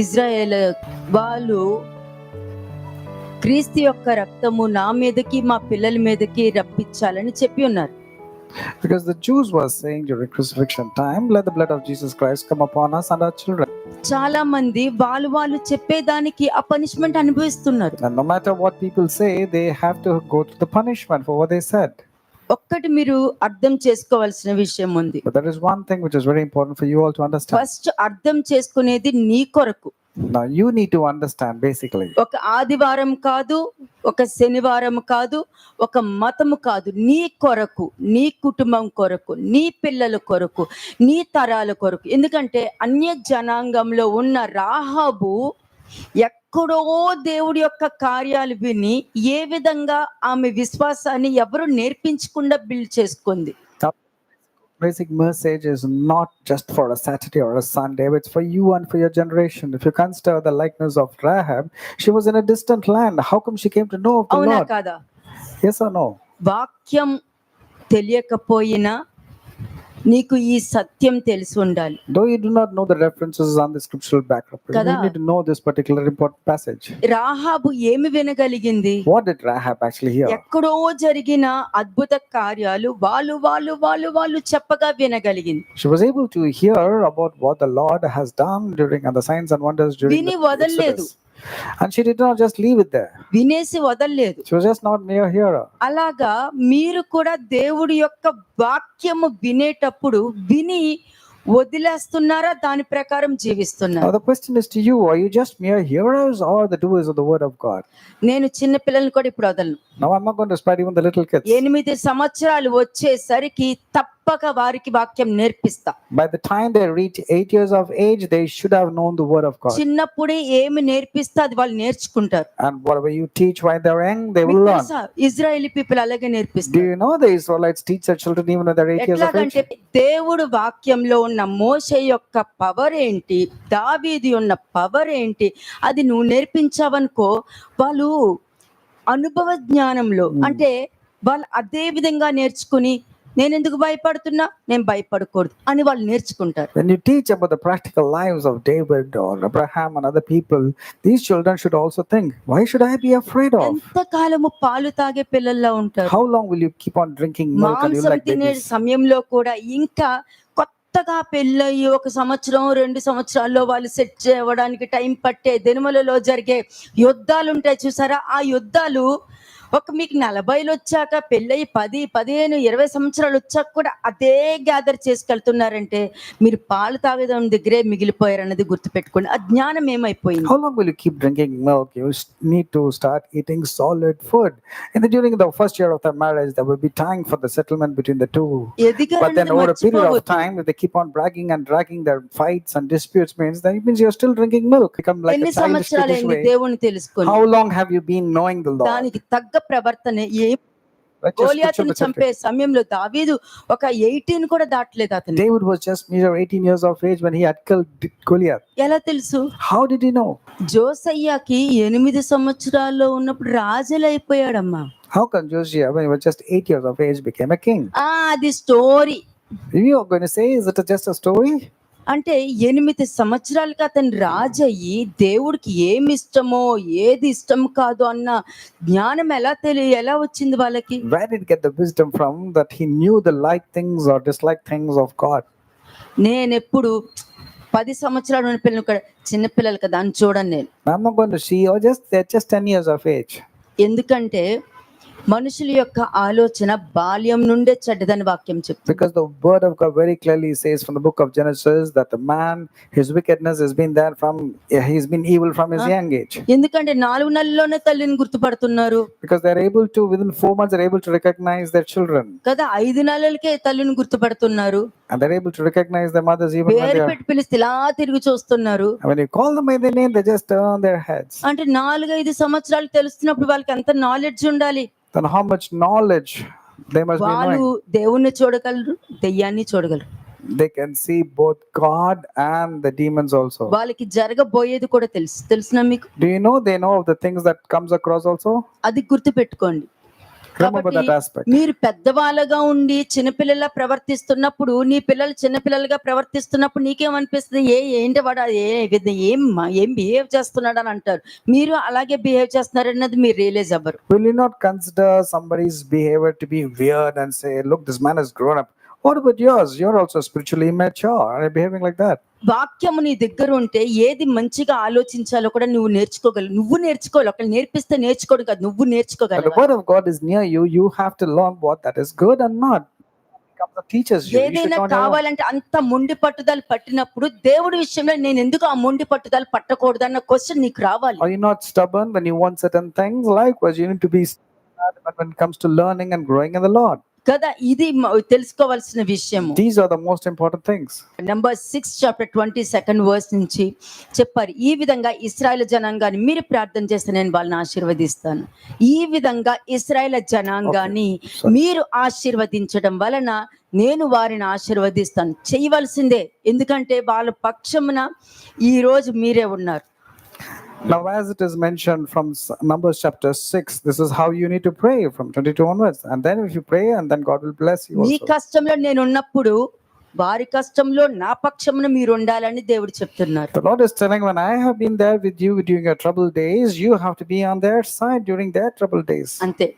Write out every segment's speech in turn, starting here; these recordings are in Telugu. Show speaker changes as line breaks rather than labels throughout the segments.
ఇజ్రాయేల్ వాళ్ళు క్రీస్తు యొక్క రక్తము నా మీదకి మా పిల్లల మీదకి రప్పించాలని చెప్పి ఉన్నారు.
Because the Jews were saying during crucifixion time, let the blood of Jesus Christ come upon us and our children.
చాలా మంది వాళ్ళు చెప్పేదానికి ఆ పనిష్మెంట్ అనుభవిస్తున్నారు.
And no matter what people say, they have to go through the punishment for what they said.
ఒక్కటి మీరు అర్థం చేసుకోవాల్సిన విషయం ఉంది.
But there is one thing which is very important for you all to understand.
First అర్థం చేసుకునేది నీ కొరకు.
Now you need to understand basically.
ఒక ఆదివారం కాదు, ఒక శనివారం కాదు, ఒక మతము కాదు, నీ కొరకు, నీ కుటుంబం కొరకు, నీ పిల్లల కొరకు, నీ తరాల కొరకు. ఎందుకంటే అన్య జనాంగంలో ఉన్న రాహాబు ఎక్కడో దేవుడి యొక్క కార్యాలు విని ఏ విధంగా ఆమె విశ్వాసాన్ని ఎవరు నేర్పించకుండా బిల్డ్ చేసుకుంది.
Basic message is not just for a Saturday or a Sunday, it's for you and for your generation. If you consider the likeness of Rahab, she was in a distant land. How come she came to know of the
అవునా
Lord?
కాదా?
Yes or no?
వాక్యం తెలియకపోయినా నీకు ఈ సత్యం తెలిసి ఉండాలి.
Though you do not know the references on the scriptural backdrop, you need to know this particular important passage.
Rahab ఏమి వినగలిగింది?
What did Rahab actually hear?
ఎక్కడో జరిగిన అద్భుత కార్యాలు వాళ్ళు చెప్పగా వినగలిగింది.
She was able to hear about what the Lord has done during and the signs and wonders during
విని
the
వదలలేదు.
Exodus. And she did not just leave it there.
వినేసి వదలలేదు.
She was just not mere hearer.
అలాగా మీరు కూడా దేవుడి యొక్క వాక్యము వినేటప్పుడు విని వదిలేస్తున్నారా, దాని ప్రకారం జీవిస్తున్నారా?
Now the question is to you, are you just mere hearers or the doers of the word of God?
నేను చిన్న పిల్లల్ని కూడా ఇప్పుడు వదలను.
Now I'm not going to spare even the little kids.
8 సంవత్సరాలు వచ్చేసరికి తప్పక వారికి వాక్యం నేర్పిస్తా.
By the time they reach 8 years of age, they should have known the word of God.
చిన్నప్పుడే ఏమి నేర్పిస్తే అది వాళ్ళు నేర్చుకుంటారు.
And whatever you teach while they're young, they will learn.
Israeli people అలాగే
Do
నేర్పిస్తారు.
you know the Israelites teach their children even when they're 8 years of age?
ఎట్లాగంటే దేవుడు వాక్యంలో ఉన్న మోషే యొక్క పవర్ ఏంటి, దావీదు ఉన్న పవర్ ఏంటి, అది నువ్వు నేర్పించావనుకో వాళ్ళు అనుభవ జ్ఞానంలో అంటే వాళ్ళు అదే విధంగా నేర్చుకుని నేను ఎందుకు భయపడుతున్నా, నేను భయపడకూడదు అని వాళ్ళు నేర్చుకుంటారు.
When you teach about the practical lives of David or Abraham and other people, these children should also think, why should I be afraid of?
ఎంతకాలము పాలు తాగే పిల్లల్లా ఉంటారు.
How long will you keep on drinking milk and you
మాంసం
like
తినే
babies?
సమయంలో కూడా ఇంకా కొత్తగా పెళ్ళయి 1 సంవత్సరం 2 సంవత్సరాల్లో వాళ్ళు సెట్ అవ్వడానికి టైం పట్టే దినములలో జరిగే యుద్ధాలు ఉంటాయి చూసారా, ఆ యుద్ధాలు మీకు 40 వచ్చాక పెళ్ళయి 10, 15, 20 సంవత్సరాలు వచ్చాక కూడా అదే గ్యాదర్ చేసుకెళ్తున్నారంటే మీరు పాలు తాగడం దగ్గరే మిగిలిపోయారన్నది గుర్తుపెట్టుకోండి. ఆ జ్ఞానం ఏమైపోయింది?
How long will you keep drinking milk? You need to start eating solid food. And then during the first year of their marriage, there will be time for the settlement between the two. But then over a period of time, if they keep on bragging and dragging their fights and disputes, means that it means you're still drinking milk. Become like a childish way.
దేవుని తెలుసుకోండి.
How long have you been knowing the Lord?
దానికి తగ్గ ప్రవర్తన గోలియాతును చంపే సమయంలో దావీదు ఒక 18 కూడా దాటలేదు అతను.
David was just mere 18 years of age when he had killed Goliath.
ఎలా తెలుసు?
How did he know?
జోసయ్యకి 8 సంవత్సరాల్లో ఉన్నప్పుడు రాజులైపోయాడమ్మా.
How come Josiah, when he was just 8 years of age, became a king?
అది story.
You are going to say, is it just a story?
అంటే 8 సంవత్సరాలకి అతను రాజయ్యి దేవుడికి ఏమి ఇష్టమో ఏది ఇష్టం కాదు అన్న జ్ఞానం ఎలా వచ్చింది వాళ్ళకి?
Where did he get the wisdom from that he knew the like things or dislike things of God?
నేను ఎప్పుడు 10 సంవత్సరాలు ఉన్న పిల్లలు కూడా చిన్న పిల్లలు కదా అని చూడండి నేను.
I'm not going to see, or they're just 10 years of age.
ఎందుకంటే మనుషుల యొక్క ఆలోచన బాల్యం నుండే చెడ్డదని వాక్యం చెప్తుంది.
Because the word of God very clearly says from the book of Genesis that the man, his wickedness has been there from, he's been evil from his young age.
ఎందుకంటే 4 నెలల్లోనే తల్లిని గుర్తుపడుతున్నారు.
Because they're able to, within 4 months they're able to recognize their children.
కదా 5 నెలలకే తల్లిని గుర్తుపడుతున్నారు.
And they're able to recognize their mothers even when
పేరు పెట్టి పిలిస్తే ఇలా తిరిగి చూస్తున్నారు.
when you call them by their name, they just turn their heads.
అంటే 4-5 సంవత్సరాలు తెలుస్తున్నప్పుడు వాళ్ళకి ఎంత నాలెడ్జ్ ఉండాలి?
Then how much knowledge they must be
వాళ్ళు
knowing.
దేవుణ్ణి చూడగలరు, దెయ్యాన్ని చూడగలరు.
They can see both God and the demons also.
వాళ్ళకి జరగబోయేది కూడా తెలుసునా మీకు?
Do you know they know of the things that comes across also?
అది గుర్తు పెట్టుకోండి.
Remember
కాబట్టి
that aspect.
మీరు పెద్దవాళ్ళగా ఉండి చిన్నపిల్లలా ప్రవర్తిస్తున్నప్పుడు నీ పిల్లలు చిన్నపిల్లలుగా ప్రవర్తిస్తున్నప్పుడు నీకేమనిపిస్తుంది? ఏంటి వాడు ఏం బిహేవ్ చేస్తున్నాడు అని అంటారు. మీరు అలాగే బిహేవ్ చేస్తున్నారన్నది మీరు రియలైజ్ అవ్వరు.
Will you not consider somebody's behavior to be weird and say, look, this man has grown up? What about yours? You're also spiritually immature and you're behaving like that.
వాక్యము నీ దగ్గర ఉంటే ఏది మంచిగా ఆలోచించాలో కూడా నువ్వు నేర్చుకోగలవు. నువ్వు నేర్చుకోవాలి. ఒకళ్ళు నేర్పిస్తే నేర్చుకోవడం కాదు, నువ్వు
When the
నేర్చుకోగలవు.
word of God is near you, you have to learn what that is good and not. Become the teachers you. You should
ఏదైనా
not have.
కావాలంటే అంత మొండి పట్టుదల పట్టినప్పుడు దేవుడి విషయంలో నేను ఎందుకు ఆ మొండి పట్టుదల పట్టకూడదు అన్న క్వశ్చన్ నీకు రావాలి.
Are you not stubborn when you want certain things? Likewise, you need to be stubborn when it comes to learning and growing in the Lord.
కదా, ఇది తెలుసుకోవాల్సిన విషయము.
These are the most important things.
Number 6 chapter 22nd verse నుంచి చెప్పారు, ఈ విధంగా ఇశ్రాయేలు జనాంగాన్ని మీరు ప్రార్థన చేస్తే నేను వాళ్ళని ఆశీర్వదిస్తాను. ఈ విధంగా ఇశ్రాయేలు జనాంగాన్ని మీరు ఆశీర్వదించడం వలన నేను వారిని ఆశీర్వదిస్తాను. చేయవలసిందే, ఎందుకంటే వాళ్ళ పక్షమున ఈ రోజు మీరే ఉన్నారు.
Now, as it is mentioned from Numbers chapter 6, this is how you need to pray from 22 onwards. And then if you pray, and then God will bless you
me
also.
కష్టంలో నేను ఉన్నప్పుడు వారి కష్టంలో నా పక్షమున మీరు ఉండాలని దేవుడు చెప్తున్నారు.
The Lord is telling, when I have been there with you during your troubled days, you have to be on their side during their troubled days.
అంతే,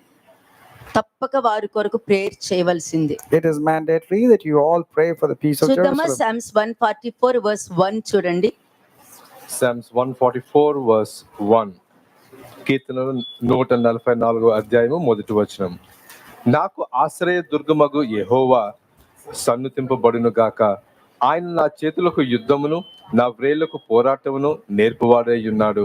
తప్పక వారి కొరకు ప్రేయర్ చేయవలసింది.
It is mandatory that you all pray for the peace of
చూద్దామా?
Jerusalem.
Psalms 144 verse 1 చూడండి.
Psalms 144 verse 1. కీర్తనలు 144 అధ్యాయము మొదటి వచనం. నాకు ఆశ్రయ దుర్గమగు యెహోవా సన్నుతింపబడును గాక. ఆయన నా చేతులకు యుద్ధమును నా వ్రేళ్లకు పోరాటమును నేర్పువాడై ఉన్నాడు.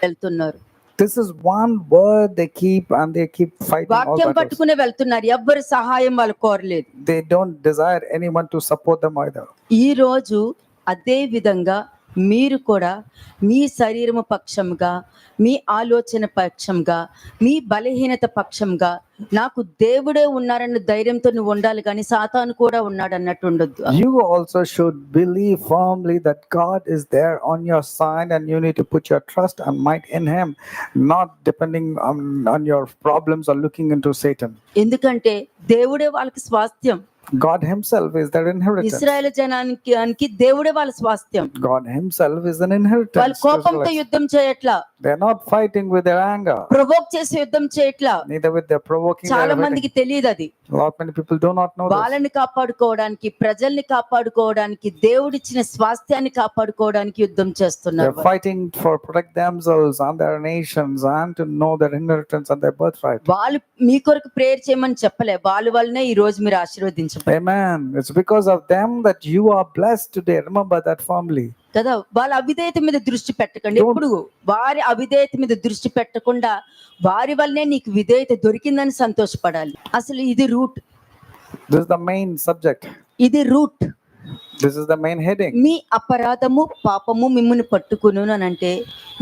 వెళ్తున్నారు,
This is one word they keep, and they keep fighting all
వాక్యం
battles.
పట్టుకునే వెళ్తున్నారు. ఎవ్వరి సహాయం వాళ్ళు కోరలేదు.
They don't desire anyone to support them either.
ఈ రోజు అదే విధంగా మీరు కూడా మీ శరీరము పక్షంగా, మీ ఆలోచన పక్షంగా, మీ బలహీనత పక్షంగా నాకు దేవుడే ఉన్నారన్న ధైర్యంతో నువ్వు ఉండాలి, కానీ సాతాను కూడా ఉన్నాడు అన్నట్టు ఉండొద్దు.
You also should believe firmly that God is there on your side, and you need to put your trust and might in Him, not depending on your problems or looking into Satan.
ఎందుకంటే దేవుడే వాళ్ళకి స్వాస్థ్యం.
God Himself is their inheritance.
ఇశ్రాయేలు జనానికి దేవుడే వాళ్ళ స్వాస్థ్యం.
God Himself is an
వాళ్ళు
inheritance.
కోపంతో యుద్ధం చేయట్లా,
They're not fighting with their anger,
provoke చేసి యుద్ధం చేయట్లా.
neither with their provoking.
చాలా
Their
మందికి తెలియదు అది.
a lot many people do not know this.
వాళ్ళని కాపాడుకోవడానికి, ప్రజల్ని కాపాడుకోవడానికి, దేవుడిచ్చిన స్వాస్థ్యాన్ని కాపాడుకోవడానికి యుద్ధం చేస్తున్నారు.
They're fighting for protect themselves and their nations and to know their inheritance and their birthright.
వాళ్ళు మీ కొరకు ప్రేయర్ చేయమని చెప్పలే, వాళ్ళ వల్లనే ఈ రోజు మీరు ఆశీర్వదించబడ్డారు.
Amen. It's because of them that you are blessed today. Remember that firmly.
కదా, వాళ్ళ అవిధేయత మీద దృష్టి పెట్టకండి. ఎప్పుడు వారి అవిధేయత మీద దృష్టి పెట్టకుండా వారి వల్లనే నీకు విధేయత దొరికిందని సంతోషపడాలి. అసలు ఇది root,
This is the main subject.
ఇది root.
This is the main heading.
మీ అపరాధము పాపము మిమ్ముని పట్టుకును అని అంటే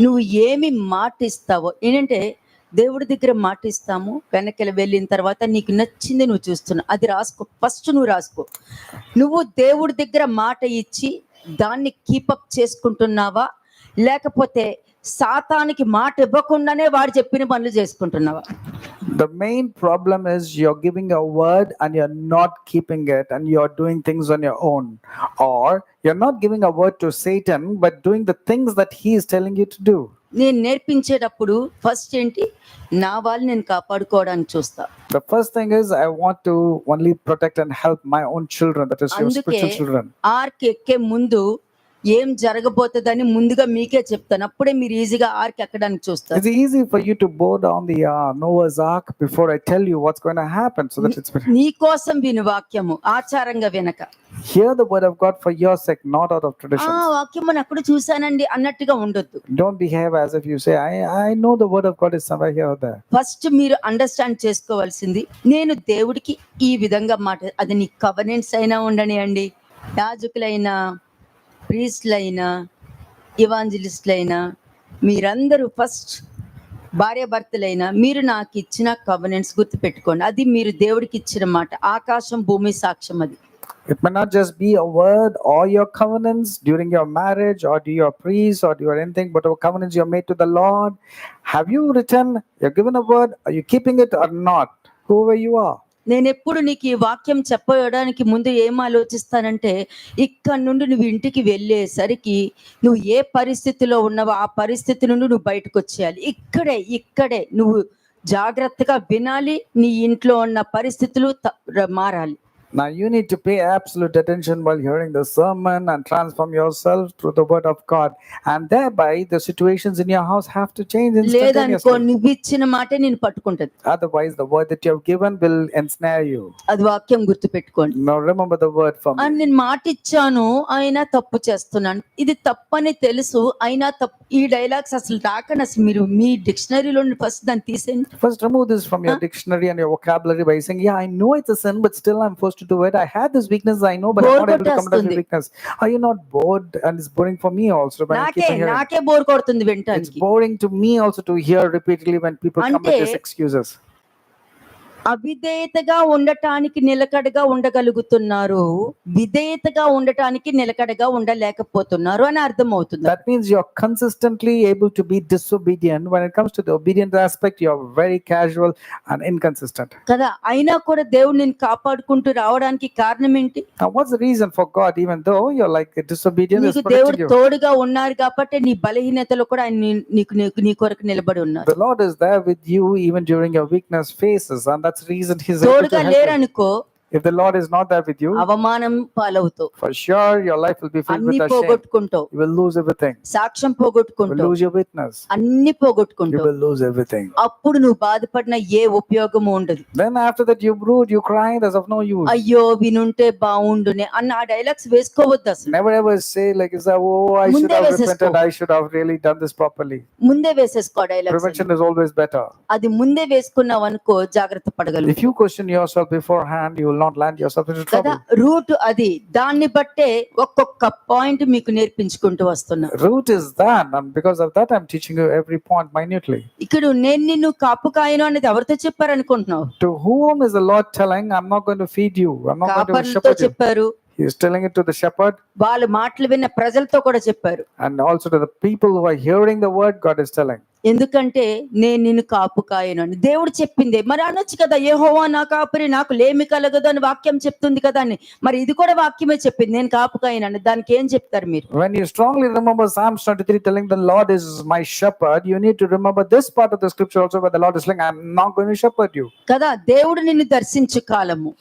నువ్వు ఏమి మాట ఇస్తావో. ఏంటంటే దేవుడి దగ్గర మాట ఇస్తాము, వెనక్కి వెళ్ళిన తర్వాత నీకు నచ్చింది నువ్వు చూస్తున్నావు, అది రాసుకో. ఫస్ట్ నువ్వు రాసుకో, నువ్వు దేవుడి దగ్గర మాట ఇచ్చి దాన్ని కీపప్ చేసుకుంటున్నావా, లేకపోతే సాతానికి మాట ఇవ్వకుండానే వాడు చెప్పిన పనులు చేసుకుంటున్నావా?
The main problem is you're giving a word and you're not keeping it, and you're doing things on your own, or you're not giving a word to Satan but doing the things that he is telling you to do.
నేను నేర్పించేటప్పుడు ఫస్ట్ ఏంటి, నా వాళ్ళు నేను కాపాడుకోవడానికి చూస్తా.
The first thing is I want to only protect and help my own children, that is your
అందుకే
spiritual children.
ఆర్క్ ఎక్కే ముందు ఏం జరగబోతుందని ముందుగా మీకే చెప్తాను, అప్పుడే మీరు ఈజీగా ఆర్క్ ఎక్కడానికి చూస్తారు.
It's easy for you to bow down the Noah's Ark before I tell you what's going to happen, so that it's
నీ కోసం విను వాక్యము, ఆచారంగా వినక.
hear the word of God for your sake, not out of
ఆ
tradition.
వాక్యం మనం అక్కడ చూసానండి అన్నట్టుగా ఉండొద్దు.
Don't behave as if you say, I know the word of God is somewhere here or there.
First మీరు అండర్స్టాండ్ చేసుకోవాల్సింది, నేను దేవుడికి ఈ విధంగా మాట, అది నీ కవెనెంట్స్ అయినా ఉండనియండి, యాజకులైనా, ప్రీస్ట్లైనా, ఇవాంజలిస్ట్లైనా, మీరందరూ ఫస్ట్ భార్యాభర్తలైనా మీరు నాకు ఇచ్చిన కవెనెంట్స్ గుర్తుపెట్టుకోండి. అది మీరు దేవుడికి ఇచ్చిన మాట. ఆకాశం భూమి సాక్ష్యం అది.
It may not just be a word or your covenants during your marriage or to your priest or to your anything, but our covenants you have made to the Lord. Have you written, you're given a word, are you keeping it or not? Whoever you are.
నేను ఎప్పుడు నీకు ఈ వాక్యం చెప్పడానికి ముందు ఏం ఆలోచిస్తానంటే, ఇక్కడ నుండి నువ్వు ఇంటికి వెళ్ళేసరికి నువ్వు ఏ పరిస్థితిలో ఉన్నావో ఆ పరిస్థితి నుండి నువ్వు బయటకు వచ్చేయాలి. ఇక్కడే నువ్వు జాగ్రత్తగా వినాలి. నీ ఇంట్లో ఉన్న పరిస్థితులు మారాలి.
Now you need to pay absolute attention while hearing the sermon and transform yourself through the word of God, and thereby the situations in your house have to change
లేదనుకో
instantaneously.
నువ్వు ఇచ్చిన మాటే నేను పట్టుకుంటది.
Otherwise the word that you have given will ensnare you.
అది వాక్యం గుర్తు పెట్టుకోండి.
Now remember the word for me.
నేను మాట ఇచ్చాను అయినా తప్పు చేస్తున్నాను, ఇది తప్పని తెలుసు అయినా తప్పు. ఈ డైలాగ్స్ అసలు రాకండి. అసలు మీరు మీ డిక్షనరీలో ఫస్ట్ దాన్ని తీసేయండి.
First remove this from your dictionary and your vocabulary by saying, yeah, I know it's a sin, but still I'm forced to do it. I had this weakness, I know, but I'm not able to come out of the weakness. Are you not bored? And it's boring for me also when I keep hearing.
నాకే బోర్ కొడుతుంది
It's
వింటానికి.
boring to me also to hear repeatedly when people come with these excuses.
అవిధేయతగా ఉండటానికి నిలకడగా ఉండగలుగుతున్నారు, విధేయతగా ఉండటానికి నిలకడగా ఉండలేకపోతున్నారు అని అర్థమవుతుంది.
That means you're consistently able to be disobedient. When it comes to the obedient aspect, you're very casual and inconsistent.
కదా, అయినా కూడా దేవుడు నిన్ను కాపాడుకుంటూ రావడానికి కారణం ఏంటి?
Now what's the reason for God, even though you're like disobedient, is
నీకు
protecting
దేవుడు
you?
తోడుగా ఉన్నారు కాబట్టి నీ బలహీనతలో కూడా ఆయన నీ కొరకు నిలబడి ఉన్నారు.
The Lord is there with you even during your weakness phases, and that's the reason He's able to
తోడుగా
help you.
లేరనుకో
If the Lord is not there with you,
అవమానం పాలవుతావు,
for sure your life will be filled
అన్ని
with shame.
పోగొట్టుకుంటావు,
You will lose everything.
సాక్ష్యం
You will
పోగొట్టుకుంటావు,
lose your witness.
అన్ని
You
పోగొట్టుకుంటావు.
will lose everything.
అప్పుడు నువ్వు బాధపడిన ఏ ఉపయోగము ఉండదు.
Then after that you brood, you cry, that's of no use.
అయ్యో వినుంటే బాగుండునే అన్న ఆ డైలాగ్స్ వేసుకోవద్దు. అసలు
Never ever say like, oh, I should
ముందే
have
వేసేసుకో.
repented, I should have really done this properly.
ముందే వేసేసుకో dialogues.
Prevention is always better.
అది ముందే వేసుకున్నావు అనుకో జాగ్రత్త పడగలవు.
If you question yourself beforehand, you will not land yourself into
కదా,
trouble.
రూట్ అది. దాన్ని బట్టే ఒక్కొక్క పాయింట్ మీకు నేర్పించుకుంటూ వస్తున్నా.
Root is that, and because of that I'm teaching you every point minutely.
ఇక్కడ నేను నిన్ను కాపు కాయను అనేది ఎవరితో చెప్పారు అనుకుంటున్నావు?
To whom is the Lord telling, I'm not going to feed you, I'm not going to
కాపర్లతో
shepherd you?
చెప్పారు,
He is telling it to the shepherd,
వాళ్ళు మాటలు విన్న ప్రజలతో కూడా చెప్పారు.
and also to the people who are hearing the word. God is telling,
ఎందుకంటే నేను నిన్ను కాపు కాయను అని దేవుడు చెప్పింది. మరి అనొచ్చు కదా, యెహోవా నా కాపరి నాకు లేమి కలగదు అని వాక్యం చెప్తుంది కదా అని. మరి ఇది కూడా వాక్యమే చెప్పింది, నేను కాపు కాయను అని. దానికి ఏం చెప్తారు మీరు?
when you strongly remember Psalms 23 telling the Lord is my shepherd, you need to remember this part of the scripture also where the Lord is saying, I'm not going to shepherd you.
కదా, దేవుడు నిన్ను దర్శించు కాలము.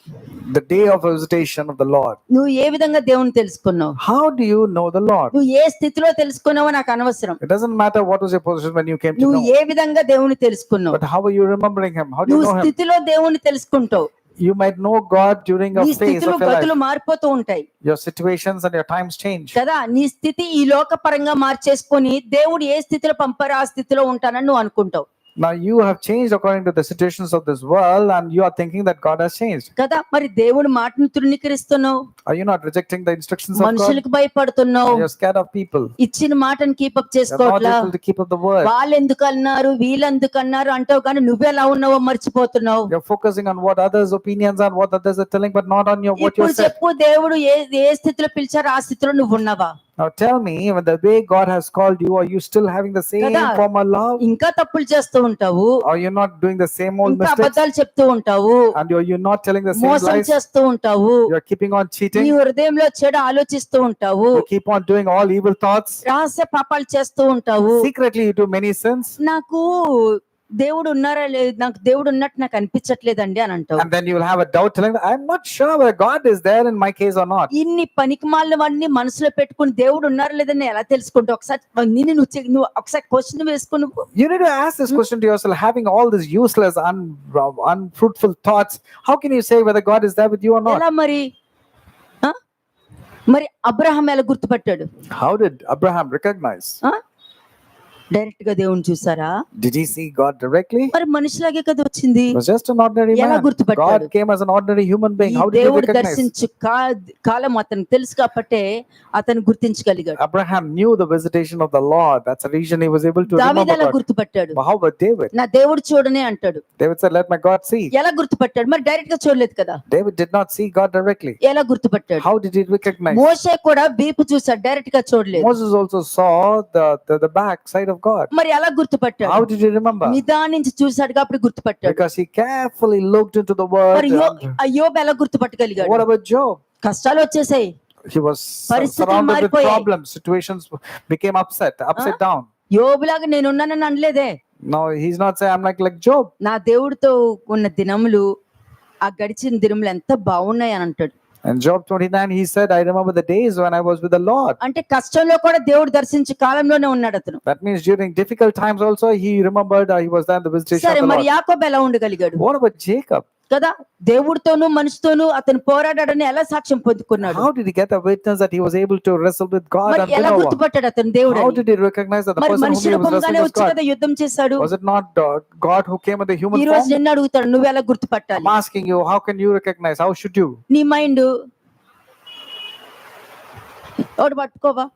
The day of visitation of the Lord.
నువ్వు ఏ విధంగా దేవుని తెలుసుకున్నావు?
How do you know the Lord?
నువ్వు ఏ స్థితిలో తెలుసుకున్నావో నాకు అనవసరం.
It doesn't matter what was your position when you came to
నువ్వు
know,
ఏ విధంగా దేవుని తెలుసుకున్నావు?
but how are you remembering Him? How do you
నువ్వు
know Him?
స్థితిలో దేవుని తెలుసుకుంటావు.
You might know God during a
నీ
phase
స్థితిలో
of your
గతులు
life.
మారిపోతూ ఉంటాయి
Your situations and your times change.
కదా. నీ స్థితి ఈ లోక పరంగా మార్చేసుకొని దేవుడు ఏ స్థితిలో పంపారో ఆ స్థితిలో ఉంటానని నువ్వు అనుకుంటావు.
Now you have changed according to the situations of this world, and you are thinking that God has changed.
కదా, మరి దేవుడి మాటను తృణీకరిస్తున్నావు,
Are you not rejecting the instructions of God?
మనుషులకు భయపడుతున్నావు,
You're scared of people.
ఇచ్చిన మాటను keep up
You're not
చేసుకోవట్లా.
able to keep up the word.
వాళ్ళు ఎందుకు అన్నారు వీళ్ళెందుకు అన్నారు అంటావు, కానీ నువ్వెలా ఉన్నావో మర్చిపోతున్నావు.
You're focusing on what others' opinions are, what others are telling, but not on your what
ఇప్పుడు
you said.
చెప్పు, దేవుడు ఏ స్థితిలో పిలిచారో ఆ స్థితిలో నువ్వు ఉన్నావా?
Now tell me, when the way God has called you, are you still having the same
Kada.
form of love?
ఇంకా తప్పులు చేస్తూ ఉంటావు,
Are you not doing the same old
ఇంకా
mistakes?
అబద్ధాలు చెప్తూ ఉంటావు,
And you're not telling the same
మోసం
lies?
చేస్తూ ఉంటావు,
You're keeping on
నీ
cheating?
హృదయంలో చెడు ఆలోచిస్తూ ఉంటావు,
You keep on doing all evil thoughts?
రహస్య పాపాలు చేస్తూ ఉంటావు.
Secretly you do many sins?
నాకు దేవుడు ఉన్నారా లేదు, నాకు దేవుడు ఉన్నట్టు నాకు అనిపించట్లేదండి అని అంటావు.
And then you will have a doubt telling, I'm not sure whether God is there in my case or not.
ఇన్ని పనికిమాలినవన్నీ మనసులో పెట్టుకుని దేవుడు ఉన్నారా లేదని ఎలా తెలుసుకుంటావు? ఒకసారి నువ్వు ఒకసారి క్వశ్చన్ వేసుకుని నువ్వు
You need to ask this question to yourself, having all these useless, unfruitful thoughts, how can you say whether God is there with you or not?
ఎలా మరి? ఆ? మరి అబ్రహాం ఎలా గుర్తుపట్టాడు?
How did Abraham recognize?
ఆ? డైరెక్ట్ గా దేవుని చూసారా?
Did he see God directly?
మరి మనిషిలాగే కదా వచ్చింది.
He was just an ordinary
ఎలా
man.
గుర్తుపట్టాడు?
God came as an ordinary human being.
ఈ
How did he
దేవుడు
recognize?
దర్శించు కాలం అతనికి తెలుసు కాబట్టే అతను గుర్తించగలిగాడు.
Abraham knew the visitation of the Lord. That's the reason he was able to
దావీదు
remember
ఎలా
God.
గుర్తుపట్టాడు?
But how about David?
నా దేవుడు చూడనే అంటాడు.
David said, "Let my God see."
ఎలా గుర్తుపట్టాడు? మరి డైరెక్ట్ గా చూడలేదు కదా.
David did not see God directly.
ఎలా గుర్తుపట్టాడు?
How did he recognize?
మోషే కూడా వీపు చూసాడు, డైరెక్ట్ గా చూడలేదు.
Moses also saw the back side of God.
మరి ఎలా గుర్తుపట్టాడు?
How did he remember?
నిదానించి చూసాడు కాబట్టి గుర్తుపట్టాడు.
Because he carefully looked into the word.
మరి యోబు ఎలా గుర్తుపట్టగలిగాడు?
What about Job?
కష్టాలు వచ్చేసాయి,
He was
పరిస్థితులు
surrounded with
మారిపోయాయి.
problems. Situations became upside down.
యోబులాగా నేనున్నానని అనలేదే.
No, he's not saying I'm like Job.
నా దేవుడితో ఉన్న దినములు, ఆ గడిచిన దినములు ఎంత బాగున్నాయి అని అంటాడు.
And Job 29, he said, "I remember the days when I was with the Lord."
అంటే కష్టంలో కూడా దేవుడు దర్శించే కాలంలోనే ఉన్నాడు అతను.
That means during difficult times also he remembered he was there in the visitation
సరే,
of the
మరి
Lord.
యాకోబు ఎలా ఉండగలిగాడు?
What about Jacob?
కదా, దేవుడితోనూ మనిషితోనూ అతను పోరాడాడని ఎలా సాక్ష్యం పొందుకున్నాడు?
How did he get a witness that he was able to wrestle with God
మరి
and win
ఎలా
over?
గుర్తుపట్టాడు అతను దేవుడు?
How did he recognize that the
మరి
person whom
మనిషి
he was
రూపంగానే
wrestling with
వచ్చి
God?
కదా యుద్ధం చేశాడు.
Was it not God who came in the human
ఈ రోజు
form?
నిన్ను అడుగుతాడు, నువ్వు ఎలా గుర్తుపట్టాలి?
I'm asking you, how can you recognize? How should you?
నీ మైండ్ ఒకటి పట్టుకోవా?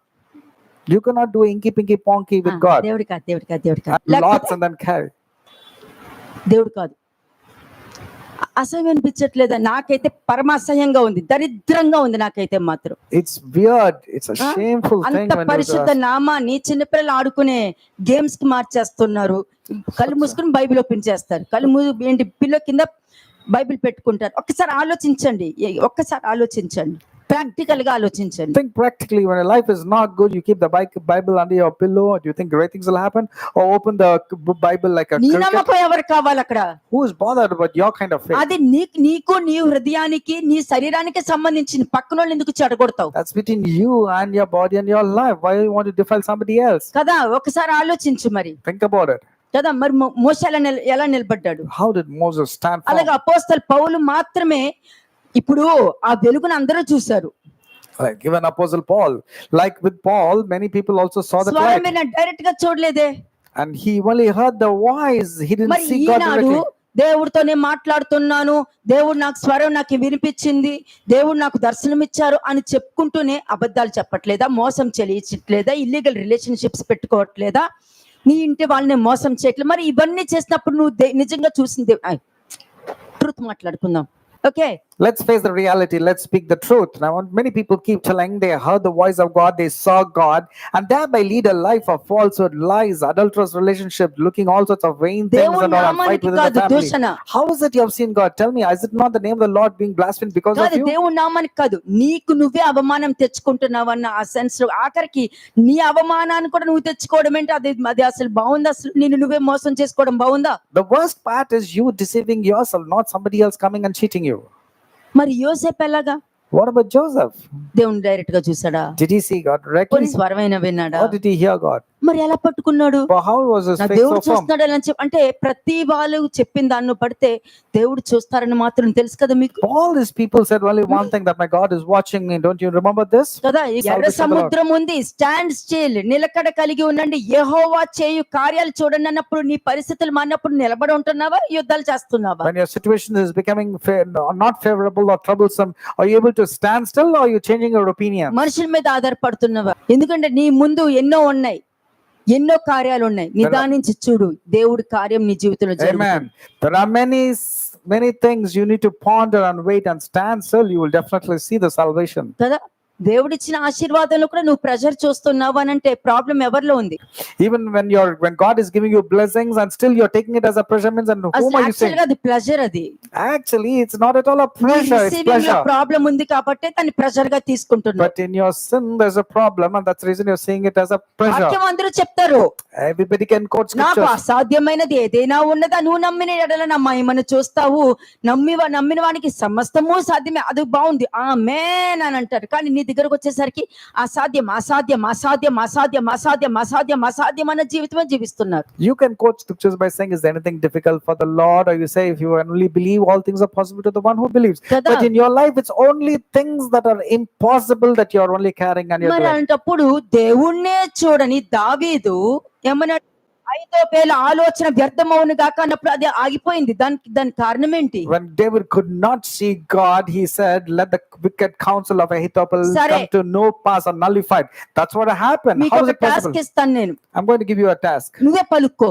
You cannot do inky pinky ponky with God.
దేవుడి కాదు, దేవుడి కాదు, దేవుడి కాదు,
Lots
లేకపోతే
and then carry.
దేవుడు కాదు. అసహ్యం అనిపించట్లేదా? నాకైతే పరమ అసహ్యంగా ఉంది, దరిద్రంగా ఉంది నాకైతే మాత్రం.
It's weird. It's a shameful thing
అంత
when you
పరిశుద్ధ నామాన్ని చిన్నపిల్లలు ఆడుకునే గేమ్స్ కి మార్చేస్తున్నారు. కళ్ళు మూసుకుని బైబిల్ ఓపెన్ చేస్తారు, ఏంటి పిల్లో కింద బైబిల్ పెట్టుకుంటారు. ఒక్కసారి ఆలోచించండి, ప్రాక్టికల్ గా ఆలోచించండి.
think practically. When your life is not good, you keep the Bible under your pillow. Do you think great things will happen? Or open the Bible like a
నీ
cricket?
నమ్మకం ఎవరు కావాలి అక్కడ?
Who is bothered about your kind of faith?
అది నీకు నీ హృదయానికి నీ శరీరానికి సంబంధించిన పక్కనోళ్ళు ఎందుకు చెడగొడతావు?
That's between you and your body and your life. Why you want to defile somebody else?
కదా, ఒకసారి ఆలోచించు మరి.
Think about it.
కదా, మరి మోషే ఎలా నిలబడ్డాడు?
How did Moses stand firm?
అలాగే అపోస్తలుడు పౌలు మాత్రమే ఇప్పుడు ఆ వెలుగును అందరూ చూశారు.
Like even Apostle Paul, like with Paul, many people also saw the light,
స్వరమైన డైరెక్ట్ గా చూడలేదే.
and he only heard the voice. He didn't
మరి
see God
ఈనాడు
directly.
దేవుడితోనే మాట్లాడుతున్నాను, దేవుడు నాకు స్వరం నాకు వినిపించింది, దేవుడు నాకు దర్శనం ఇచ్చారు అని చెప్పుకుంటూనే అబద్ధాలు చెప్పట్లేదా? మోసం చెల్లించట్లేదా? Illegal relationships పెట్టుకోవట్లేదా? నీ ఇంటి వాళ్ళని మోసం చేయట్లేదు. మరి ఇవన్నీ చేసినప్పుడు నువ్వు నిజంగా చూసింది ట్రూత్ మాట్లాడుకుందాం. Okay,
Let's face the reality. Let's speak the truth. Now, many people keep telling they heard the voice of God, they saw God, and thereby lead a life of falsehood, lies, adulterous relationship, looking all sorts of vain things
దేవుని
and all, and fight
నామానికి
within the
కాదు
family.
దూషణ.
How is it you have seen God? Tell me, is it not the name of the Lord being blasphemed because of
కాదు,
you?
దేవుని నామానికి కాదు, నీకు నువ్వే అవమానం తెచ్చుకుంటున్నావు అన్న ఆ సెన్స్. ఆఖరికి నీ అవమానాన్ని కూడా నువ్వు తెచ్చుకోవడం ఏంటి? అది అసలు బాగుందా? అసలు నిన్ను నువ్వే మోసం చేసుకోవడం బాగుందా?
The worst part is you deceiving yourself, not somebody else coming and cheating you.
మరి యోసేపు ఎలాగా?
What about Joseph?
దేవుని డైరెక్ట్ గా చూసాడా?
Did he see God
కొన్ని
directly?
స్వరమైన విన్నాడా?
Or did he hear God?
మరి ఎలా పట్టుకున్నాడు?
But how was his
నా
faith
దేవుడు
so firm?
చూస్తున్నాడు అని చెప్పి, అంటే ప్రతి వాళ్ళు చెప్పిన దాన్ని పడితే దేవుడు చూస్తారని మాత్రం తెలుసు కదా మీకు.
All these people said only one thing, that my God is watching me. Don't you remember this?
కదా, ఎర్ర సముద్రం ఉంది, స్టాండ్ స్టిల్, నిలకడ కలిగి ఉండండి, యెహోవా చేయు కార్యాలు చూడండి అన్నప్పుడు నీ పరిస్థితులు మారినప్పుడు నిలబడి ఉంటున్నావా? యుద్ధాలు చేస్తున్నావా?
When your situation is becoming not favorable or troublesome, are you able to stand still, or are you changing your opinion?
మనుషుల మీద ఆధారపడుతున్నావా? ఎందుకంటే నీ ముందు ఎన్నో ఉన్నాయి, ఎన్నో కార్యాలు ఉన్నాయి. నిదానించి చూడు, దేవుడి కార్యం నీ జీవితంలో జరుగుతుంది.
Amen. There are many things you need to ponder and wait and stand still. You will definitely see the salvation.
కదా, దేవుడిచ్చిన ఆశీర్వాదంలో కూడా నువ్వు ప్రెషర్ చూస్తున్నావు అని అంటే ప్రాబ్లం ఎవరిలో ఉంది?
Even when God is giving you blessings and still you're taking it as a pressure, means, and whom are you saying?
అది ప్లెజర్. అది
Actually, it's not at all a pressure, it's pleasure.
Problem ఉంది కాబట్టి దాన్ని ప్రెషర్ గా తీసుకుంటున్నావు.
But in your sin there's a problem, and that's the reason you're seeing it as a pressure.
వాక్యం అందరూ చెప్తారు,
Everybody can quote
నాకు
scriptures.
అసాధ్యమైనది ఏదైనా ఉన్నదా? నువ్వు నమ్మిన ఎడల నా మహిమను చూస్తావు, నమ్మిన వానికి సమస్తము సాధ్యమే. అది బాగుంది, ఆమేన్ అని అంటారు. కానీ నీ దగ్గరకు వచ్చేసరికి అసాధ్యం అసాధ్యం అసాధ్యం అసాధ్యం అసాధ్యం అసాధ్యం అసాధ్యం అన్న జీవితమే జీవిస్తున్నారు.
You can quote scriptures by saying, is there anything difficult for the Lord? Or you say, if you only believe, all things are possible to the one who believes.
Kada.
But in your life, it's only things that are impossible that you're only carrying and you're
మరి
doing.
అలాంటప్పుడు దేవుణ్ణే చూడని దావీదు ఏమన్నాడు? ఐతోపేలు ఆలోచన వ్యర్థమవును గాక అన్నప్పుడు అది ఆగిపోయింది. దాని కారణం ఏంటి?
When David could not see God, he said, "Let the wicked counsel of Ahithophel
Sare.
come to no pass or nullified." That's what happened.
మీకు
How is
ఒక
it
టాస్క్
possible?
ఇస్తాను నేను.
I'm going to give you a task.
నువ్వే పలుక్కో.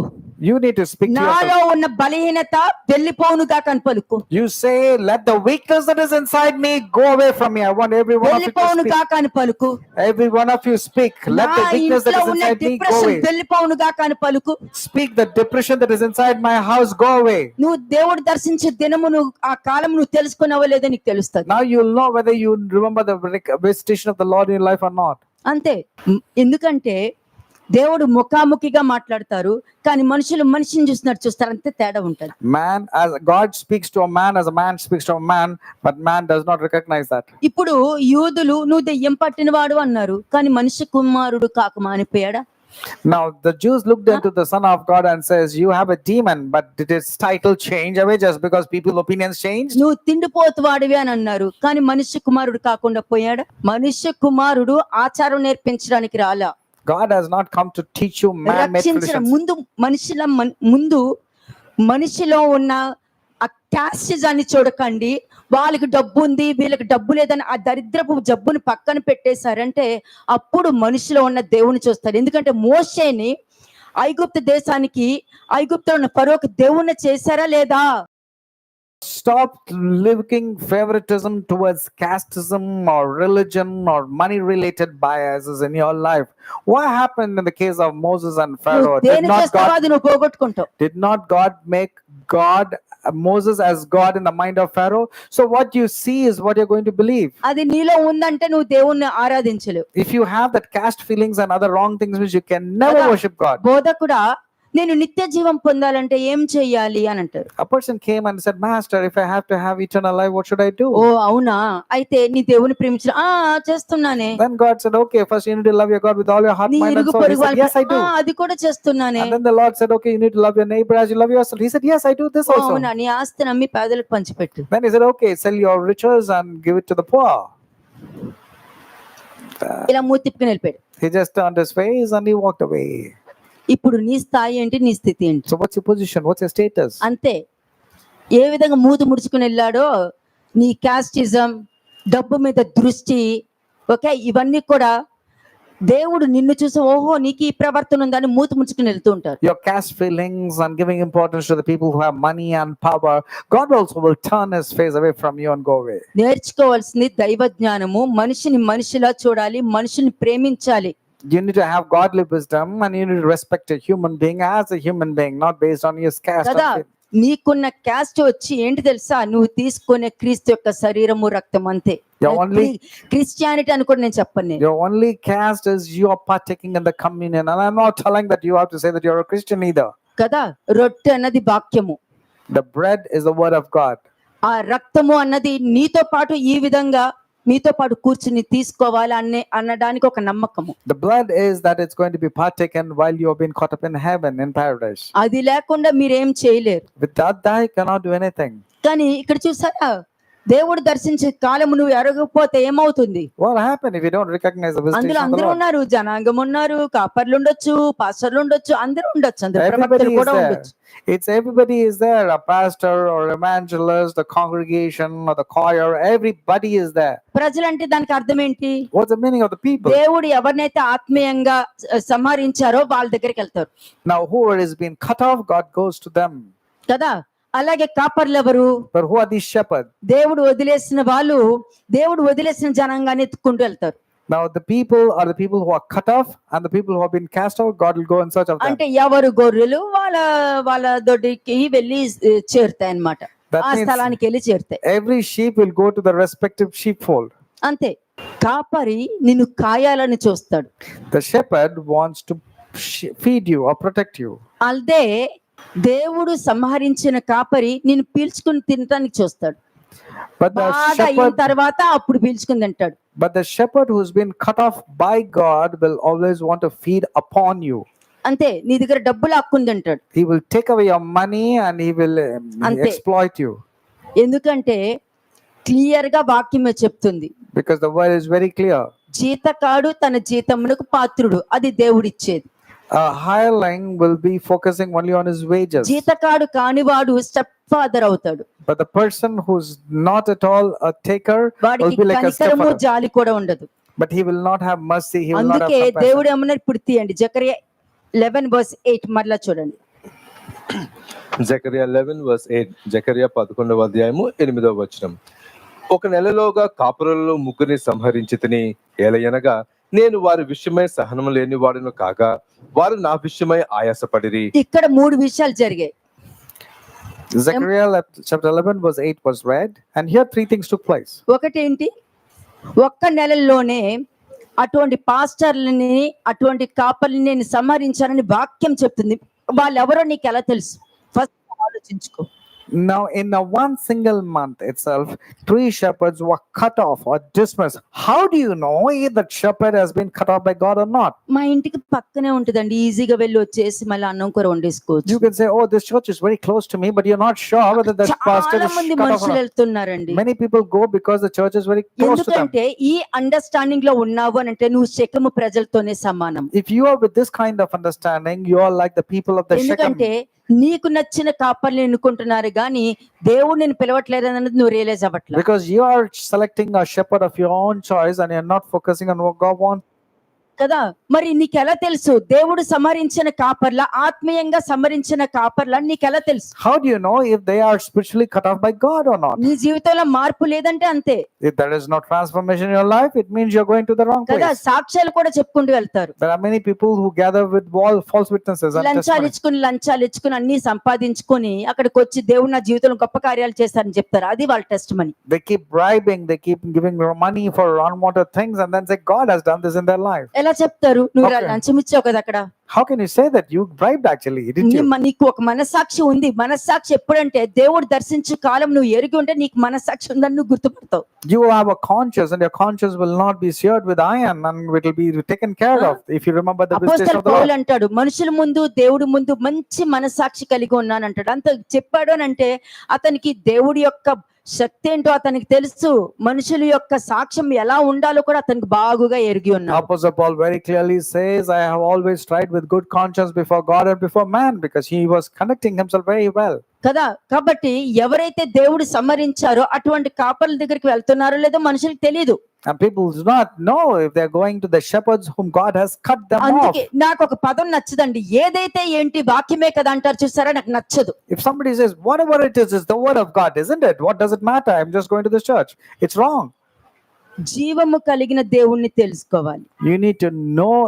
You need to speak to
నాలో
yourself.
ఉన్న బలహీనత వెళ్ళిపోవును గాక అని పలుక్కో.
You say, "Let the weakness that is inside me go away from me." I want every one of you to
వెళ్ళిపోవును
speak.
గాక అని పలుకు.
Every one of you speak. Let
నా
the weakness that
ఇంట్లో
is
ఉన్న
inside me go
depression
away.
వెళ్ళిపోవును గాక అని పలుకు.
Speak the depression that is inside my house go away.
నువ్వు దేవుడు దర్శించే దినము నువ్వు ఆ కాలం నువ్వు తెలుసుకున్నావో లేదో నీకు తెలుస్తుంది.
Now you'll know whether you remember the visitation of the Lord in your life or not.
అంతే. ఎందుకంటే దేవుడు ముఖాముఖిగా మాట్లాడతారు, కానీ మనిషిని చూస్తారు, అంతే తేడా ఉంటది.
Man, as God speaks to a man as a man speaks to a man, but man does not recognize that.
ఇప్పుడు యూదులు నువ్వు దెయ్యం పట్టినవాడు అన్నారు, కానీ మనిషి కుమారుడు కాక మానిపోయాడా?
Now the Jews looked into the Son of God and says, "You have a demon, but did his title change away just because people's opinions changed?"
నువ్వు తిండిపోతువాడివి అని అన్నారు, కానీ మనిషి కుమారుడు కాకుండా పోయాడా? మనిషి కుమారుడు ఆచారం నేర్పించడానికి రాలా,
God has not come to teach you man-made
రక్షించడం.
traditions.
ముందు మనిషిలో ఉన్న ఆ క్యాస్టిజాన్ని చూడకండి. వాళ్ళకి డబ్బు ఉంది, వీళ్ళకి డబ్బు లేదని ఆ దరిద్రపు జబ్బుని పక్కన పెట్టేశారంటే అప్పుడు మనిషిలో ఉన్న దేవుని చూస్తారు. ఎందుకంటే మోషేని ఐగుప్తు దేశానికి, ఐగుప్తులో ఉన్న ఫరోకి దేవుణ్ణి చేశారా లేదా?
Stop looking favoritism towards casteism or religion or money related biases in your life. What happened in the case of Moses and Pharaoh?
నువ్వు దేని చేస్తావో అది నువ్వు పోగొట్టుకుంటావు.
Did not God make Moses as God in the mind of Pharaoh? So what you see is what you're going to believe.
అది నీలో ఉందంటే నువ్వు దేవుణ్ణి ఆరాధించలేవు.
If you have that caste feelings and other wrong things, which you can never worship God.
బోధకుడా, నేను నిత్య జీవం పొందాలంటే ఏం చెయ్యాలి అని అంటారు.
A person came and said, "Master, if I have to have eternal life, what should I do?"
ఓ అవునా, అయితే నీ దేవుని ప్రేమించిన చేస్తున్నానే.
Then God said, "Okay, first you need to love your God with all your heart,
నీ
mind and
ఇరుగు
soul." He
పొరుగు
said, "Yes, I do."
అది కూడా చేస్తున్నానే.
And then the Lord said, "Okay, you need to love your neighbor as you love yourself." He said, "Yes, I do this also."
అవునా, నీ ఆస్తిని అమ్మి పేదలకు పంచిపెట్టు.
Then he said, "Okay, sell your riches and give it to the poor."
ఇలా మూతి తిప్పుకుని వెళ్ళిపోయాడు.
He just turned his face and he walked away.
ఇప్పుడు నీ స్థాయి ఏంటి, నీ స్థితి ఏంటి?
So what's your position? What's your status?
అంతే. ఏ విధంగా మూతి ముడుచుకుని వెళ్ళాడో నీ క్యాస్టిజం, డబ్బు మీద దృష్టి, ఓకే, ఇవన్నీ కూడా దేవుడు నిన్ను చూసి ఓహో నీకు ఈ ప్రవర్తన ఉందని మూతి ముడుచుకుని వెళ్తూ ఉంటారు.
Your caste feelings and giving importance to the people who have money and power, God also will turn his face away from you and go away.
నేర్చుకోవాల్సింది దైవ జ్ఞానము. మనిషిని మనిషిలా చూడాలి, మనుషుని ప్రేమించాలి.
You need to have godly wisdom and you need to respect a human being as a human being, not based on his caste.
కదా, నీకున్న క్యాస్ట్ వచ్చి ఏంటి తెలుసా? నువ్వు తీసుకునే క్రీస్తు యొక్క శరీరము రక్తం, అంతే. క్రిస్టియానిటీ అని కూడా నేను చెప్పను.
Your only caste is you are partaking in the communion, and I'm not telling that you have to say that you're a Christian either.
కదా, రొట్టె అన్నది వాక్యము,
The bread is the word of God.
ఆ రక్తము అన్నది నీతో పాటు ఈ విధంగా మీతో పాటు కూర్చుని తీసుకోవాలి అనడానికి ఒక నమ్మకము.
The blood is that it's going to be partaken while you have been caught up in heaven, in paradise.
అది లేకుండా మీరేం చేయలేరు.
Without that you cannot do anything.
కానీ ఇక్కడ చూసారా, దేవుడు దర్శించే కాలము నువ్వు ఎరగకపోతే ఏమవుతుంది?
What happened if you don't recognize the visitation
అందులో
of the
అందరూ
Lord?
ఉన్నారు, జనాంగం ఉన్నారు, కాపర్లు ఉండొచ్చు, పాస్టర్లు ఉండొచ్చు, అందరూ ఉండొచ్చు, అందరూ
Everybody
ప్రవక్తలు
is
కూడా
there.
ఉండొచ్చు.
Everybody is there. A pastor or evangelist, the congregation or the choir, everybody is there.
ప్రజలంటే దానికి అర్థం ఏంటి?
What's the meaning of the people?
దేవుడు ఎవరినైతే ఆత్మీయంగా సంహరించారో వాళ్ళ దగ్గరికి వెళ్తారు.
Now whoever is being cut off, God goes to them.
కదా, అలాగే కాపర్లు ఎవరు?
But who are these shepherds?
దేవుడు వదిలేసిన వాళ్ళు, దేవుడు వదిలేసిన జనాంగాన్ని ఎత్తుకుంటూ వెళ్తారు.
Now the people are the people who are cut off, and the people who have been cast out, God will go in search of them.
అంటే ఎవరు గొర్రెలు వాళ్ళ దొడ్డికి వెళ్ళి చేరుతాయి అన్నమాట.
That
ఆ
means
స్థలానికి వెళ్ళి చేరుతాయి.
every sheep will go to the respective sheepfold.
అంతే. కాపరి నిన్ను కాయాలని చూస్తాడు.
The shepherd wants to feed you or protect you.
అదే దేవుడు సంహరించిన కాపరి నిన్ను పీల్చుకుని తినడానికి చూస్తాడు.
But the
బాగా అయిన
shepherd,
తర్వాత అప్పుడు పీల్చుకుని తింటాడు.
but the shepherd who's been cut off by God will always want to feed upon you.
అంతే, నీ దగ్గర డబ్బులు హక్కుంది తింటాడు.
He will take away your money and he will
Ante.
exploit you.
ఎందుకంటే క్లియర్ గా వాక్యమే చెప్తుంది,
Because the word is very clear.
జీతకాడు తన జీతమునకు పాత్రుడు, అది దేవుడిచ్చేది.
A hireling will be focusing only on his wages.
జీతకాడు కానివాడు స్టెప్ ఫాదర్ అవుతాడు.
But the person who's not at all a taker will
వాడికి
be like a
కనికరము
stepfather.
జాలి కూడా ఉండదు.
But he will not have mercy. He will not have
అందుకే
compassion.
దేవుడు ఏమన్నారు ఇప్పుడు తీయండి జకరియా 11:8 మరలా చూడండి.
జకరియా 11:8 జకరియా 11వ అధ్యాయము 8వ వచనం. ఒక నెలలోగా కాపురులలో ముగ్గురిని సంహరించితిని, ఏలయనగా నేను వారి విషయమై సహనము లేని వాడును కాగా వారు నా విషయమై ఆయాసపడిరి.
ఇక్కడ 3 విషయాలు జరిగాయి.
Zechariah chapter 11 verse 8 was read, and here 3 things took place.
ఒకటేంటి, ఒక్క నెలలోనే అటువంటి పాస్టర్లని అటువంటి కాపర్లని నేను సంహరించానని వాక్యం చెప్తుంది. వాళ్ళెవరో నీకు ఎలా తెలుసు? ఫస్ట్ ఆలోచించుకో.
Now, in a one single month itself, 3 shepherds were cut off or dismissed. How do you know if that shepherd has been cut off by God or not?
మా ఇంటికి పక్కనే ఉంటుందండి, ఈజీగా వెళ్ళి వచ్చేసి మళ్ళీ అన్నం కూర వండేసుకోవచ్చు.
You can say, "Oh, this church is very close to me," but you're not sure whether that pastor
చాలా
is
మంది
cut off or
మనుషులు
not.
వెళ్తున్నారండి.
Many people go because the church is very close to them.
ఎందుకంటే ఈ అండర్స్టాండింగ్ లో ఉన్నావు అని అంటే నువ్వు శెకెము ప్రజలతోనే సమానం.
If you are with this kind of understanding, you are like the people of the Shechem.
ఎందుకంటే నీకు నచ్చిన కాపర్ని ఎన్నుకుంటున్నారు కానీ దేవుడు నేను పిలవట్లేదు అన్నది నువ్వు రియలైజ్ అవ్వట్లేదు.
Because you are selecting a shepherd of your own choice and you're not focusing on what God wants.
కదా, మరి నీకెలా తెలుసు దేవుడు సంహరించిన కాపర్ల, ఆత్మీయంగా సంహరించిన కాపర్ల నీకెలా తెలుసు?
How do you know if they are spiritually cut off by God or not?
నీ జీవితంలో మార్పు లేదంటే అంతే
If there is no transformation in your life, it means you're going to the wrong
కదా.
place.
సాక్ష్యాలు కూడా చెప్పుకుంటూ వెళ్తారు.
There are many people who gather with false witnesses and testimonies.
లంచాలు ఇచ్చుకుని అన్ని సంపాదించుకొని అక్కడికి వచ్చి దేవుడు నా జీవితంలో గొప్ప కార్యాలు చేస్తారని చెప్తారు. అది వాళ్ళ test money.
They keep bribing, they keep giving money for unwanted things and then say God has done this in their life.
ఎలా చెప్తారు? నువ్వు
Okay.
లంచం ఇచ్చావు కదా అక్కడ.
How can you say that you bribed actually? Didn't you?
నీకు ఒక మనస్సాక్షి ఉంది. మనస్సాక్షి ఎప్పుడంటే దేవుడు దర్శించు కాలం నువ్వు ఎరిగి ఉంటే నీకు మనస్సాక్షి ఉందని నువ్వు గుర్తుపడతావు.
You have a conscience and your conscience will not be seared with iron and it will be taken care of if you remember the visitation
అపోస్తలుడు
of the Lord.
పౌలు అంటాడు మనుషుల ముందు దేవుడి ముందు మంచి మనస్సాక్షి కలిగి ఉన్నాను అంటాడు. అంత చెప్పాడు అని అంటే అతనికి దేవుడి యొక్క శక్తి ఏంటో అతనికి తెలుసు. మనుషుల యొక్క సాక్ష్యం ఎలా ఉండాలో కూడా అతనికి బాగుగా ఎరిగి ఉన్నాడు.
Apostle Paul very clearly says, I have always tried with good conscience before God and before man, because he was conducting himself very well.
కదా, కాబట్టి ఎవరైతే దేవుడు సంహరించారో అటువంటి కాపర్ల దగ్గరికి వెళ్తున్నారో లేదో మనుషులకు తెలియదు.
And people do not know if they're going to the shepherds whom God has cut them off.
అందుకే నాకు ఒక పదం నచ్చదండి. ఏదైతే ఏంటి వాక్యమే కదా అంటారు చూసారా, నాకు నచ్చదు.
If somebody says, whatever it is the word of God, isn't it? What does it matter? I'm just going to this church. It's wrong.
జీవము కలిగిన దేవుణ్ణి తెలుసుకోవాలి.
You need to know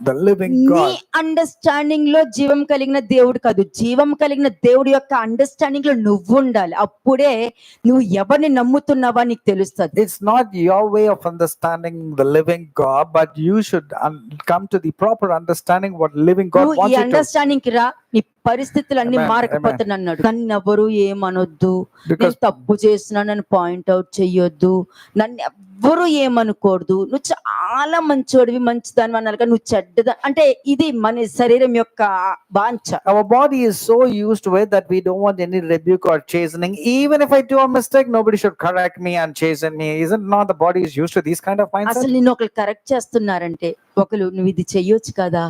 the living
నీ
God.
అండర్స్టాండింగ్ లో జీవం కలిగిన దేవుడు కాదు, జీవం కలిగిన దేవుడి యొక్క అండర్స్టాండింగ్ లో నువ్వు ఉండాలి. అప్పుడే నువ్వు ఎవరిని నమ్ముతున్నావా నీకు తెలుస్తుంది.
It's not your way of understanding the living God, but you should come to the proper understanding what living God
నువ్వు
wants
ఈ
you to.
అండర్స్టాండింగ్ కి రా, నీ పరిస్థితులు అన్ని
Amen,
మారకపోతున్నాడు. నన్ను ఎవరు ఏమనొద్దు,
Because-
నేను తప్పు చేసినా నన్ను పాయింట్ అవుట్ చెయ్యొద్దు, నన్ను ఎవ్వరు ఏమనుకోవద్దు, నువ్వు చాలా మంచోడివి మంచిదాని అన్నారు కానీ నువ్వు చెడ్డదా అంటే ఇది మన శరీరం యొక్క వాంఛ.
Our body is so used to it that we don't want any rebuke or chastening. Even if I do a mistake, nobody should correct me and chasten me. Isn't not the body is used to these kind of mindset?
అసలు నిన్ను ఒకరు కరెక్ట్ చేస్తున్నారంటే, ఒకరు నువ్వు ఇది చెయ్యొచ్చు కదా,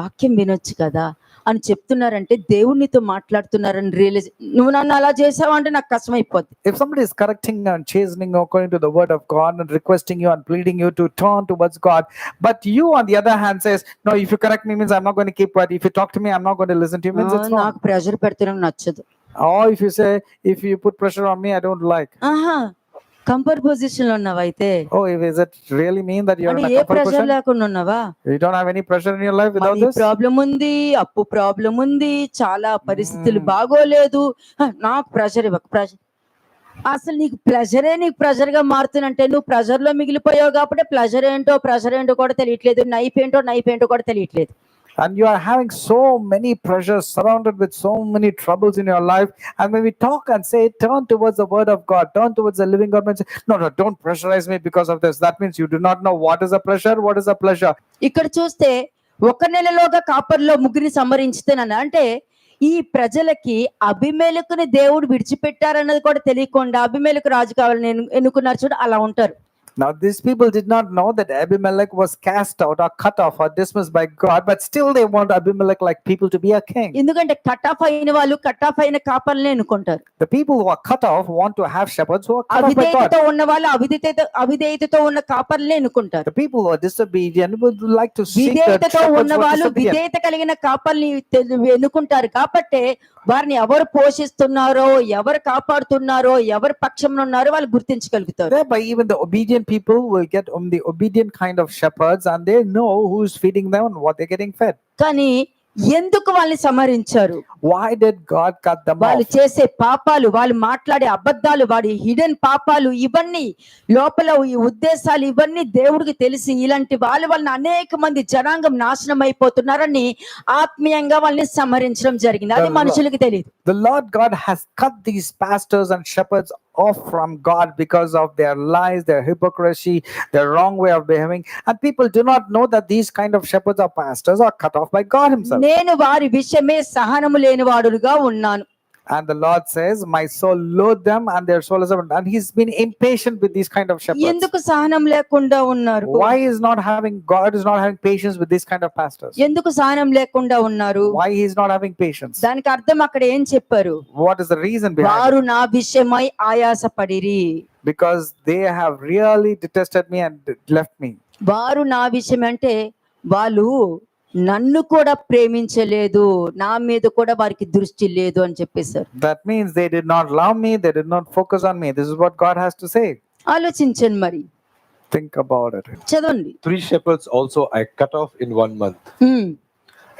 వాక్యం వినొచ్చు కదా అని చెప్తున్నారంటే దేవునితో మాట్లాడుతున్నారని రియలైజ్. నువ్వు నన్ను అలా చేసావు అంటే నాకు కష్టమైపోద్ది.
If somebody is correcting and chastening according to the word of God and requesting you and pleading you to turn towards God, but you on the other hand says, no, if you correct me means I'm not going to keep quiet. If you talk to me, I'm not going to listen to you means it's wrong.
నాకు ప్రెషర్ పెడితే నాకు నచ్చదు.
Or if you say, if you put pressure on me, I don't like.
ఆహా, కంఫర్ట్ పొజిషన్ లో ఉన్నావా అయితే?
Oh, is it really mean that you're
అంటే
in
A
a comfort
pressure
position?
లేకుండా ఉన్నావా?
You don't have any pressure in your life without
money
this?
Problem ఉంది, అప్పు ప్రాబ్లం ఉంది, చాలా పరిస్థితులు బాగోలేదు, నాకు ప్రెషర్ ఇవ్వక. ప్రెషర్ అసలు నీకు ప్రెషరే నీకు ప్రెషర్ గా మారుతున్నంటే నువ్వు ప్రెషర్ లో మిగిలిపోయావు కాబట్టి ప్రెషర్ ఏంటో కూడా తెలియట్లేదు, నైఫ్ ఏంటో కూడా తెలియట్లేదు.
And you are having so many pressures, surrounded with so many troubles in your life. And when we talk and say, turn towards the word of God, turn towards the living God, and say, no, don't pressurize me because of this. That means you do not know what is a pressure, what is a pleasure.
ఇక్కడ చూస్తే ఒక నెలలోగా కాపర్లో ముగ్గురిని సంహరించుతానని అంటే ఈ ప్రజలకి అబీమెలెకుని దేవుడు విడిచిపెట్టారన్నది కూడా తెలియకుండా అబీమెలెకు రాజు కావాలని ఎన్నుకున్నారు చూడు, అలా ఉంటారు.
Now, these people did not know that Abimelech was cast out or cut off or dismissed by God, but still they want Abimelech like people to be a king.
ఎందుకంటే కట్ ఆఫ్ అయిన వాళ్ళు కట్ ఆఫ్ అయిన కాపర్లనే అనుకుంటారు.
The people who are cut off want to have shepherds who are cut off by God.
అవిధేయతతో ఉన్న వాళ్ళు అవిధేయతతో ఉన్న కాపర్లనే అనుకుంటారు.
The people who are disobedient would like to seek the
విధేయతతో
shepherds
ఉన్న
who are
వాళ్ళు
disobedient.
విధేయత కలిగిన కాపర్ని ఎన్నుకుంటారు కాబట్టి వారిని ఎవరు పోషిస్తున్నారో, ఎవరు కాపాడుతున్నారో, ఎవరు పక్షంలో ఉన్నారో వాళ్ళు గుర్తించగలుగుతారు.
Thereby, even the obedient people will get the obedient kind of shepherds, and they know who's feeding them and what they're getting fed.
కానీ ఎందుకు వాళ్ళని సంహరించారు?
Why did God cut them
వాళ్ళు
off?
చేసే పాపాలు, వాళ్ళు మాట్లాడే అబద్ధాలు, వాడి హిడెన్ పాపాలు, ఇవన్నీ లోపల ఈ ఉద్దేశాలు ఇవన్నీ దేవుడికి తెలిసి ఇలాంటి వాళ్ళని అనేక మంది జనాంగం నాశనం అయిపోతున్నారని ఆత్మీయంగా వాళ్ళని సంహరించడం జరిగింది. అది మనుషులకి తెలియదు.
The Lord God has cut these pastors and shepherds off from God because of their lies, their hypocrisy, their wrong way of behaving, and people do not know that these kind of shepherds or pastors are cut off by God himself.
నేను వారి విషయమే సహనము లేనివాడుగా ఉన్నాను.
And the Lord says, my soul loathed them and their soul is abundant. And he's been impatient with these kind of shepherds.
ఎందుకు సహనం లేకుండా ఉన్నారు?
Why is God is not having patience with this kind of pastors?
ఎందుకు సహనం లేకుండా ఉన్నారు?
Why he is not having patience?
దానికి అర్థం అక్కడ ఏం చెప్పారు?
What is the reason behind
వారు
it?
నా విషయమై ఆయాసపడిరి.
Because they have really detested me and left me.
వారు నా విషయం అంటే వాళ్ళు నన్ను కూడా ప్రేమించలేదు, నా మీద కూడా వారికి దృష్టి లేదు అని చెప్పేశారు.
That means they did not love me, they did not focus on me. This is what God has to say.
ఆలోచించండి మరి.
Think about it.
చదవండి.
3 shepherds also I cut off in 1 month,
హ్మ్.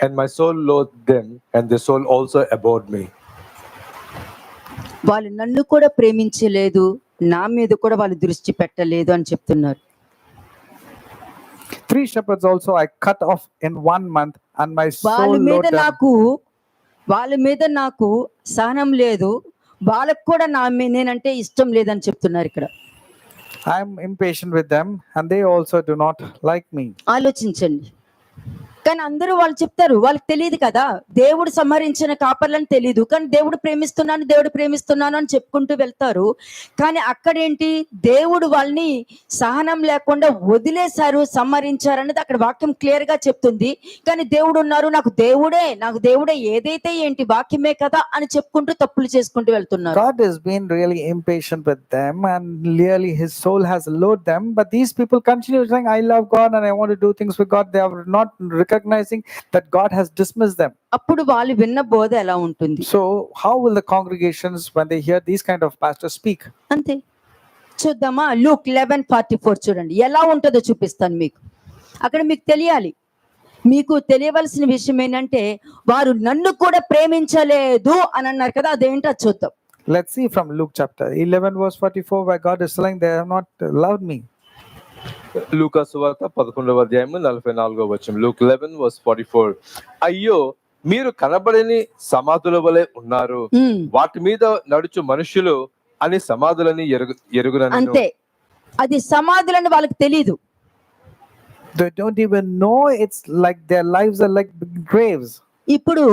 and my soul loathed them, and their soul also abhorred me.
వాళ్ళు నన్ను కూడా ప్రేమించలేదు, నా మీద కూడా వాళ్ళు దృష్టి పెట్టలేదు అని చెప్తున్నారు.
3 shepherds also I cut off in 1 month, and my
వాళ్ళ
soul
మీద
loathed them.
నాకు సహనం లేదు, వాళ్ళకు కూడా నేనంటే ఇష్టం లేదని చెప్తున్నారు ఇక్కడ.
I am impatient with them, and they also do not like me.
ఆలోచించండి. కానీ అందరూ వాళ్ళు చెప్తారు, వాళ్ళకి తెలియదు కదా, దేవుడు సంహరించిన కాపర్లని తెలియదు, కానీ దేవుడు ప్రేమిస్తున్నాను అని చెప్పుకుంటూ వెళ్తారు. కానీ అక్కడేంటి, దేవుడు వాళ్ళని సహనం లేకుండా వదిలేశారు, సంహరించారు అనేది అక్కడ వాక్యం క్లియర్ గా చెప్తుంది. కానీ దేవుడు ఉన్నారు, నాకు దేవుడే ఏదైతే ఏంటి వాక్యమే కదా అని చెప్పుకుంటూ తప్పులు చేసుకుంటూ వెళ్తున్నారు.
God has been really impatient with them, and really his soul has loathed them, but these people continue saying, I love God and I want to do things with God. They are not recognizing that God has dismissed them.
అప్పుడు వాళ్ళు విన్న బోధ ఎలా ఉంటుంది?
So how will the congregations, when they hear these kind of pastors speak?
అంతే. చూద్దామా, లూక్ 11:44 చూడండి, ఎలా ఉంటుందో చూపిస్తాను మీకు. అక్కడ మీకు తెలియాలి, మీకు తెలియవలసిన విషయం ఏంటంటే వారు నన్ను కూడా ప్రేమించలేదు అని అన్నారు కదా, అదేంటో చూద్దాం.
Let's see from Luke chapter 11 verse 44, where God is telling they have not loved me.
లూకా సువార్త 11వ అధ్యాయము 44వ వచనం. Luke 11:44. అయ్యో, మీరు కనబడని సమాధుల వలె ఉన్నారు, వాటి మీద నడుచు మనుషులు అని సమాధులని ఎరుగునను.
అంతే, అది సమాధులని వాళ్ళకి తెలీదు.
They don't even know, it's like their lives are like graves.
ఇప్పుడు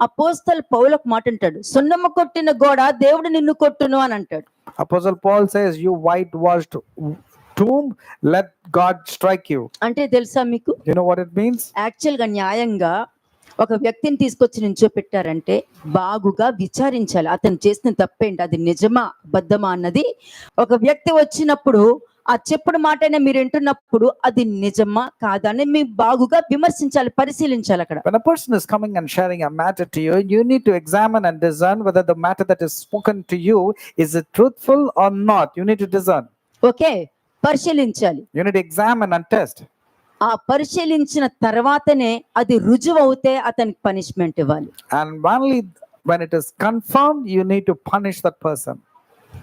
అపోస్తలు పౌలకు మాట అంటాడు, సున్నము కొట్టిన గోడ దేవుడు నిన్ను కొట్టును అని అంటాడు.
Apostle Paul says, you whitewashed tomb, let God strike you.
అంటే తెలుసా మీకు?
You know what it means?
Actual గా న్యాయంగా ఒక వ్యక్తిని తీసుకొచ్చి నించోపెట్టారంటే బాగుగా విచారించాలి, అతను చేసిన తప్పేంటి, అది నిజమా అబద్ధమా అన్నది. ఒక వ్యక్తి వచ్చినప్పుడు ఆ చెప్పుడు మాటైనా మీరు వింటున్నప్పుడు అది నిజమా కాదా అని మీరు బాగుగా విమర్శించాలి, పరిశీలించాలి. అక్కడ
when a person is coming and sharing a matter to you, you need to examine and discern whether the matter that is spoken to you is it truthful or not. You need to discern.
Okay, పరిశీలించాలి.
You need to examine and test.
ఆ పరిశీలించిన తర్వాతనే అది రుజువు అవుతే అతనికి పనిష్మెంట్ ఇవ్వాలి.
And only when it is confirmed, you need to punish that person.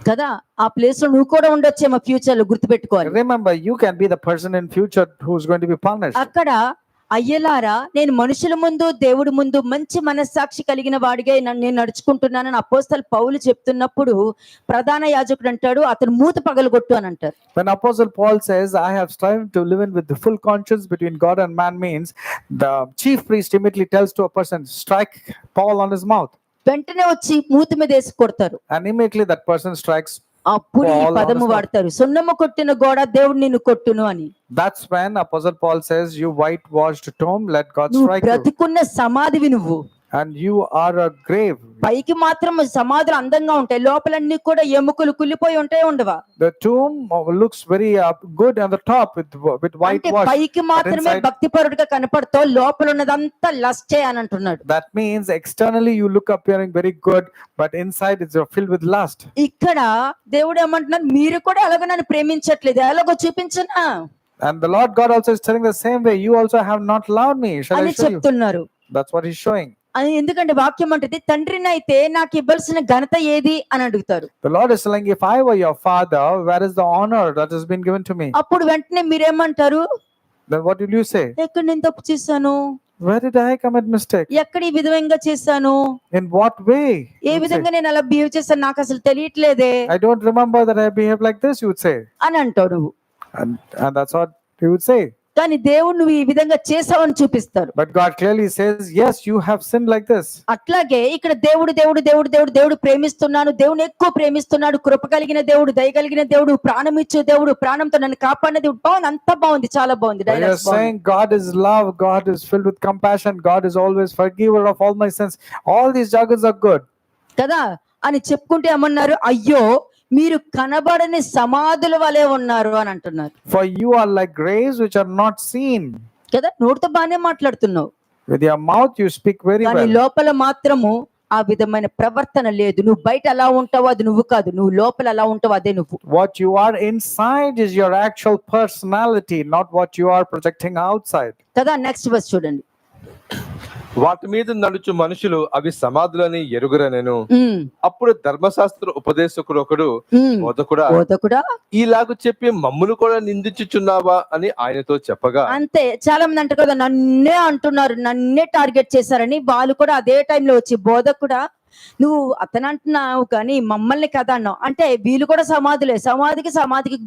కదా, ఆ ప్లేస్ లో నువ్వు కూడా ఉండొచ్చేమో ఫ్యూచర్ లో, గుర్తుపెట్టుకోవాలి.
Remember, you can be the person in future who's going to be punished.
అక్కడ అయ్యలారా, నేను మనుషుల ముందు దేవుడి ముందు మంచి మనస్సాక్షి కలిగిన వాడిగా నేను నడుచుకుంటున్నానని అపోస్తలు పౌలు చెప్తున్నప్పుడు ప్రధాన యాజకుడు అంటాడు, అతను మూత పగలగొట్టు అని అంటారు.
When Apostle Paul says, I have strived to live in with the full conscience between God and man, means the chief priest immediately tells to a person, strike Paul on his mouth.
వెంటనే వచ్చి మూతి మీద వేసి కొడతారు.
And immediately that person strikes
అప్పుడు ఈ
Paul on the
పదము
spot.
వాడతారు, సున్నము కొట్టిన గోడ దేవుడు నిన్ను కొట్టును అని.
That's when Apostle Paul says, "You whitewashed tomb, let God
నువ్వు
strike you."
బ్రతికున్న సమాధివి నువ్వు.
And you are a grave.
పైకి మాత్రం సమాధులు అందంగా ఉంటాయి, లోపలన్నీ కూడా ఎముకలు కుళ్ళిపోయి ఉంటాయి, ఉండవా?
The tomb looks very good on the top with
అంటే
whitewash.
పైకి మాత్రమే
inside-
భక్తిపరుడుగా కనపడతావు, లోపల ఉన్నదంతా లస్టే అని అంటున్నాడు.
That means externally you look appearing very good, but inside it's filled with lust.
ఇక్కడ దేవుడు ఏమంటున్నాడు, మీరు కూడా ఎలాగో నన్ను ప్రేమించట్లేదు, ఎలాగో చూపించనా
And the Lord God also is telling the same way, you also have not loved me. Shall I
అని
show you?
చెప్తున్నారు.
That's what he's showing.
అని ఎందుకంటే వాక్యం అంటది, తండ్రిని అయితే నాకు ఇవ్వాల్సిన ఘనత ఏది అని అడుగుతారు.
The Lord is telling, if I were your father, where is the honor that has been given to me?
అప్పుడు వెంటనే మీరేమంటారు,
Then what will you say?
ఎక్కడ నేను తప్పు చేశాను,
Where did I commit mistake?
ఎక్కడ ఈ విధంగా చేశాను,
In what way?
A
You would say.
విధంగా నేను అలా బిహేవ్ చేశాను నాకు అసలు తెలియట్లేదే
I don't remember that I behaved like this, you would say.
అని అంటావు నువ్వు.
And that's what he would say.
కానీ దేవుడు నువ్వు ఈ విధంగా చేసావని చూపిస్తారు.
But God clearly says, yes, you have sinned like this.
అట్లాగే ఇక్కడ దేవుడు దేవుడు దేవుడు దేవుడు దేవుడు ప్రేమిస్తున్నాను, దేవుని ఎక్కువ ప్రేమిస్తున్నాడు, కృప కలిగిన దేవుడు, దయ కలిగిన దేవుడు, ప్రాణం ఇచ్చే దేవుడు, ప్రాణంతో నన్ను కాపాడిన దేవుడు. బాగుంది, అంతా బాగుంది, చాలా బాగుంది.
When you're saying God is love, God is filled with compassion, God is always forgiver of all my sins, all these jargons are good.
కదా అని చెప్పుకుంటే ఏమన్నారు, అయ్యో మీరు కనబడని సమాధుల వలె ఉన్నారు అని అంటున్నారు.
For you are like graves which are not seen.
కదా నోటితో బాగానే మాట్లాడుతున్నావు,
With your mouth you speak very
కానీ
well.
లోపల మాత్రము ఆ విధమైన ప్రవర్తన లేదు. నువ్వు బయట ఎలా ఉంటావో అది నువ్వు కాదు, నువ్వు లోపల ఎలా ఉంటావో అదే నువ్వు.
What you are inside is your actual personality, not what you are projecting outside.
కదా నెక్స్ట్ వర్స్ చూడండి.
వాటి మీద నడుచు మనుషులు అవి సమాధులని ఎరుగరనెను.
ఉమ్,
అప్పుడు ధర్మశాస్త్ర ఉపదేశకుడు ఒకడు,
ఉమ్.
బోధకుడా,
బోధకుడా
ఇలాగు చెప్పి మమ్మును కూడా నిందించుచున్నావా అని ఆయనతో చెప్పగా,
అంతే. చాలా మంది అంటారు కదా, నన్నే అంటున్నారు, నన్నే టార్గెట్ చేశారని. వాళ్ళు కూడా అదే టైంలో వచ్చి, బోధకుడా నువ్వు అతను అంటున్నావు కానీ మమ్మల్ని కదా అన్నావు అంటే, వీళ్ళు కూడా సమాధులే, సమాధికి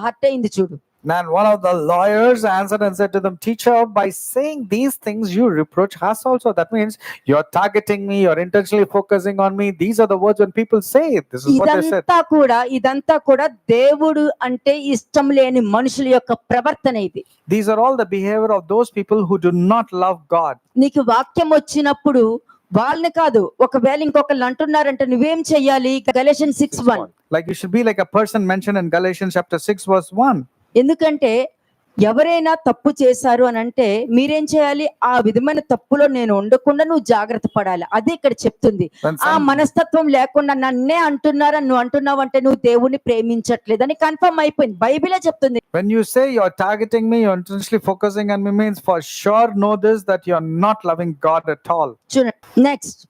హర్ట్ అయింది చూడు.
And one of the lawyers answered and said to them, Teacher, by saying these things you reproach us also. That means you're targeting me, you're intentionally focusing on me. These are the words when people say it. This is what they said.
ఇదంతా కూడా దేవుడు అంటే ఇష్టం లేని మనుషుల యొక్క ప్రవర్తన ఇది.
These are all the behavior of those people who do not love God.
నీకు వాక్యం వచ్చినప్పుడు వాళ్ళని కాదు, ఒకవేళ ఇంకొకళ్ళు అంటున్నారంటే నువ్వేం చెయ్యాలి? Galatians 6:1.
Like you should be like a person mentioned in Galatians chapter 6 verse 1.
ఎందుకంటే ఎవరైనా తప్పు చేశారు అని అంటే మీరేం చేయాలి? ఆ విధమైన తప్పులో నేను ఉండకుండా నువ్వు జాగ్రత్త పడాలి. అదే ఇక్కడ చెప్తుంది. ఆ మనస్తత్వం లేకుండా నన్నే అంటున్నారని నువ్వు అంటున్నావు అంటే నువ్వు దేవుణ్ణి ప్రేమించట్లేదని కన్ఫర్మ్ అయిపోయింది. బైబిలే చెప్తుంది.
When you say you're targeting me, you're intentionally focusing on me, means for sure know this, that you're not loving God at all.
చూడండి నెక్స్ట్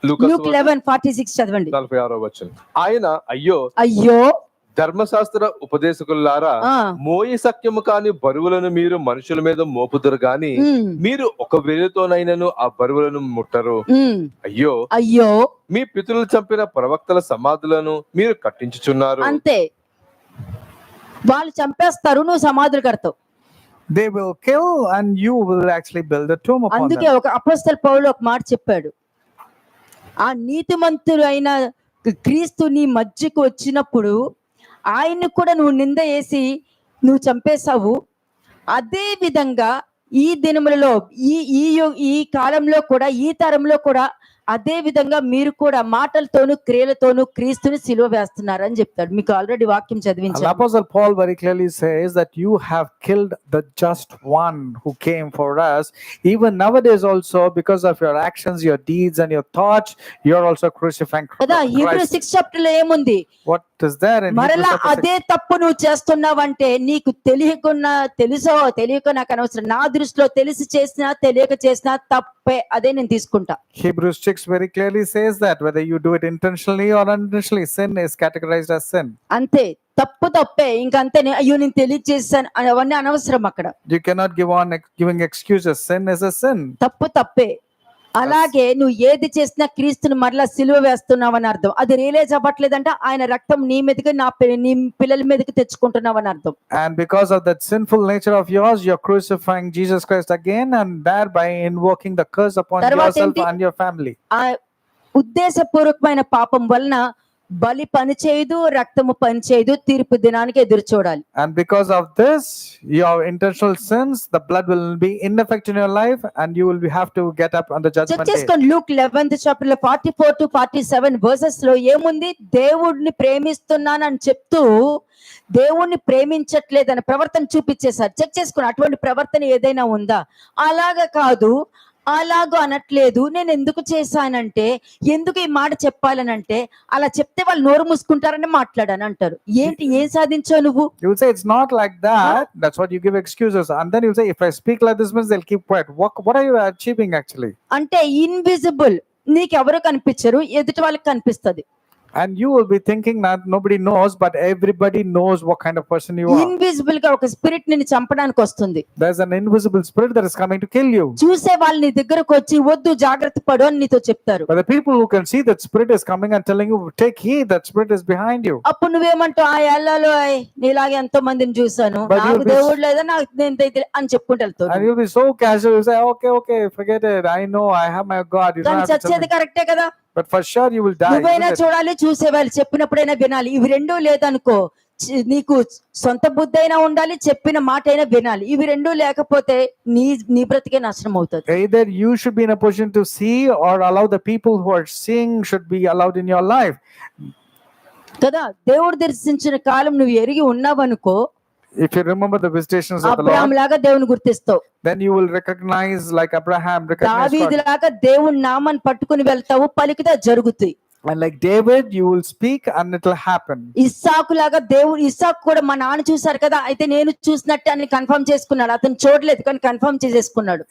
లూకా
లూక్ 11:46 చదవండి.
46వ వచనం. ఆయన, అయ్యో
అయ్యో
ధర్మశాస్త్ర ఉపదేశకులారా, మోయి సఖ్యము కాని బరువులను మీరు మనుషుల మీద మోపుదురు గాని మీరు ఒక వేలుతోనైనను ఆ బరువులను ముట్టరు. అయ్యో
అయ్యో
మీ పితరులు చంపిన ప్రవక్తల సమాధులను మీరు కట్టించుచున్నారు.
అంతే, వాళ్ళు చంపేస్తారు, నువ్వు సమాధులు కడతావు.
They will kill and you will actually build a tomb upon
అందుకే
them.
ఒక అపోస్తలుడు పౌలు ఒక మాట చెప్పాడు, ఆ నీతిమంతుడు అయిన క్రీస్తు నీ మధ్యకు వచ్చినప్పుడు ఆయన్ని కూడా నువ్వు నింద వేసి నువ్వు చంపేశావు. అదే విధంగా ఈ దినములలో ఈ కాలంలో కూడా, ఈ తరంలో కూడా అదే విధంగా మీరు కూడా మాటలతోనూ క్రియలతోనూ క్రీస్తుని సిలువ వేస్తున్నారు అని చెప్తాడు. మీకు ఆల్రెడీ వాక్యం చదివించాను.
Apostle Paul very clearly says that you have killed the just one who came for us. Even nowadays also, because of your actions, your deeds and your thoughts, you are also crucifying
కదా. Hebrews
Christ.
6 chapter లో ఏముంది?
What is there in
మరలా
Hebrews chapter 6?
అదే తప్పు నువ్వు చేస్తున్నావంటే నీకు తెలుసో తెలియక నాకు అనవసరం. నా దృష్టిలో తెలిసి చేసినా తెలియక చేసినా తప్పే, అదే నేను తీసుకుంటా.
Hebrews 6 very clearly says that whether you do it intentionally or unintentionally, sin is categorized as sin.
అంతే, తప్పే. ఇంకంతే, అయ్యో నేను తెలియచేసాను అవన్నీ అనవసరం అక్కడ.
You cannot give on giving excuses. Sin is a sin.
తప్పే. అలాగే నువ్వు ఏది చేసినా క్రీస్తుని మరలా సిలువ వేస్తున్నావని అర్థం. అది రియలైజ్ అవ్వట్లేదంటే ఆయన రక్తం నీ మీదకి నీ పిల్లల మీదకి తెచ్చుకుంటున్నావని అర్థం.
And because of that sinful nature of yours, you're crucifying Jesus Christ again, and thereby invoking the curse upon yourself and your family.
ఆ ఉద్దేశపూర్వకమైన పాపం వలన బలి పని చేయదు, రక్తము పని చేయదు, తీర్పు దినానికి ఎదురు చూడాలి.
And because of this, your intentional sins, the blood will be ineffective in your life, and you will have to get up on the
check
judgment day.
చేసుకోండి. లూక్ 11th చాప్టర్ లో 44 to 47 వర్సెస్ లో ఏముంది? దేవుడిని ప్రేమిస్తున్నానని చెప్తూ దేవుణ్ణి ప్రేమించట్లేదన్న ప్రవర్తన చూపించేశారు. చెక్ చేసుకుని అటువంటి ప్రవర్తన ఏదైనా ఉందా? అలాగా కాదు, అలాగూ అనట్లేదు. నేను ఎందుకు చేశానంటే, ఎందుకు ఈ మాట చెప్పాలనంటే, అలా చెప్తే వాళ్ళు నోరు మూసుకుంటారని మాట్లాడాను అంటారు. ఏంటి, ఏం సాధించావు నువ్వు?
You will say it's not like that. That's what you give excuses, and then you will say, if I speak like this means they'll keep quiet. What are you achieving actually?
అంటే ఇన్విజిబుల్, నీకెవరు కనిపించరు, ఎదుటి వాళ్ళకి కనిపిస్తది.
And you will be thinking that nobody knows, but everybody knows what kind of person you are.
Invisible గా ఒక స్పిరిట్ నిన్ను చంపడానికి వస్తుంది.
There's an invisible spirit that is coming to kill you.
చూసే వాళ్ళు నీ దగ్గరకు వచ్చి వద్దు, జాగ్రత్త పడు అని నీతో చెప్తారు.
But the people who can see that spirit is coming and telling you, take heed, that spirit is behind you.
అప్పుడు నువ్వేమంటావు? ఆ ఎల్లలో నీలాగే ఎంతో మందిని చూసాను,
But
నాకు
you'll be-
దేవుడు లేదా, నాకు నేను తెలియదు అని చెప్పుకుంటూ వెళ్తావు.
And you'll be so casual, you say, okay, forget it. I know, I have my God. You don't
కానీ
have to tell
చచ్చేది
me.
కరెక్టే కదా.
But for sure you will die.
నువ్వైనా
isn't it?
చూడాలి, చూసేవాళ్ళు చెప్పినప్పుడైనా వినాలి. ఇవి రెండూ లేదనుకో, నీకు సొంత బుద్ధి అయినా ఉండాలి, చెప్పిన మాట అయినా వినాలి. ఇవి రెండూ లేకపోతే నీ బ్రతికే నాశనం అవుతుంది.
Either you should be in a position to see, or allow the people who are seeing should be allowed in your life.
కదా, దేవుడు దర్శించిన కాలం నువ్వు ఎరిగి ఉన్నావనుకో,
If you remember the visitations of the
Abraham
Lord,
లాగా దేవుని గుర్తిస్తావు.
then you will recognize, like Abraham recognized
దావీదు
God.
లాగా దేవుని నామాన్ని పట్టుకుని వెళ్తావు, పలికితే జరుగుతాయి.
And like David, you will speak and it will happen.
ఇస్సాకు లాగా ఇస్సాకు కూడా మా నాన్న చూసారు కదా, అయితే నేను చూసినట్టు అని కన్ఫర్మ్ చేసుకున్నాడు. అతను చూడలేదు కానీ confirm చేసేసుకున్నాడు.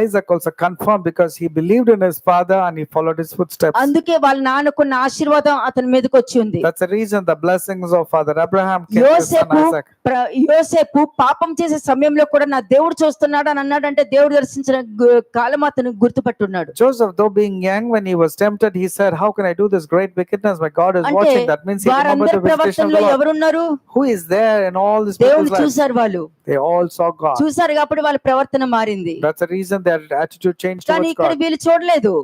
Isaac also confirmed, because he believed in his father and he followed his footsteps.
అందుకే వాళ్ళ నాన్నకున్న ఆశీర్వాదం అతని మీదకి వచ్చి ఉంది.
That's the reason the blessings of Father Abraham came to his son
యోసేపు
Isaac.
యోసేపు పాపం చేసే సమయంలో కూడా నా దేవుడు చూస్తున్నాడు అని అన్నాడంటే, దేవుడు దర్శించిన కాలం అతను గుర్తుపట్టున్నాడు.
Joseph, though being young, when he was tempted, he said, how can I do this great wickedness? My God is
అంటే
watching. That means he remembered
వారందరి
the visitation of
ప్రవర్తనలో
the Lord.
ఎవరున్నారు?
Who is there in all this
దేవుడు
people's lives?
చూసారు. వాళ్ళు
They all saw God.
చూసారు కాబట్టి వాళ్ళ ప్రవర్తన మారింది.
That's the reason their attitude changed
కానీ
towards
ఇక్కడ
God.
వీళ్ళు చూడలేదు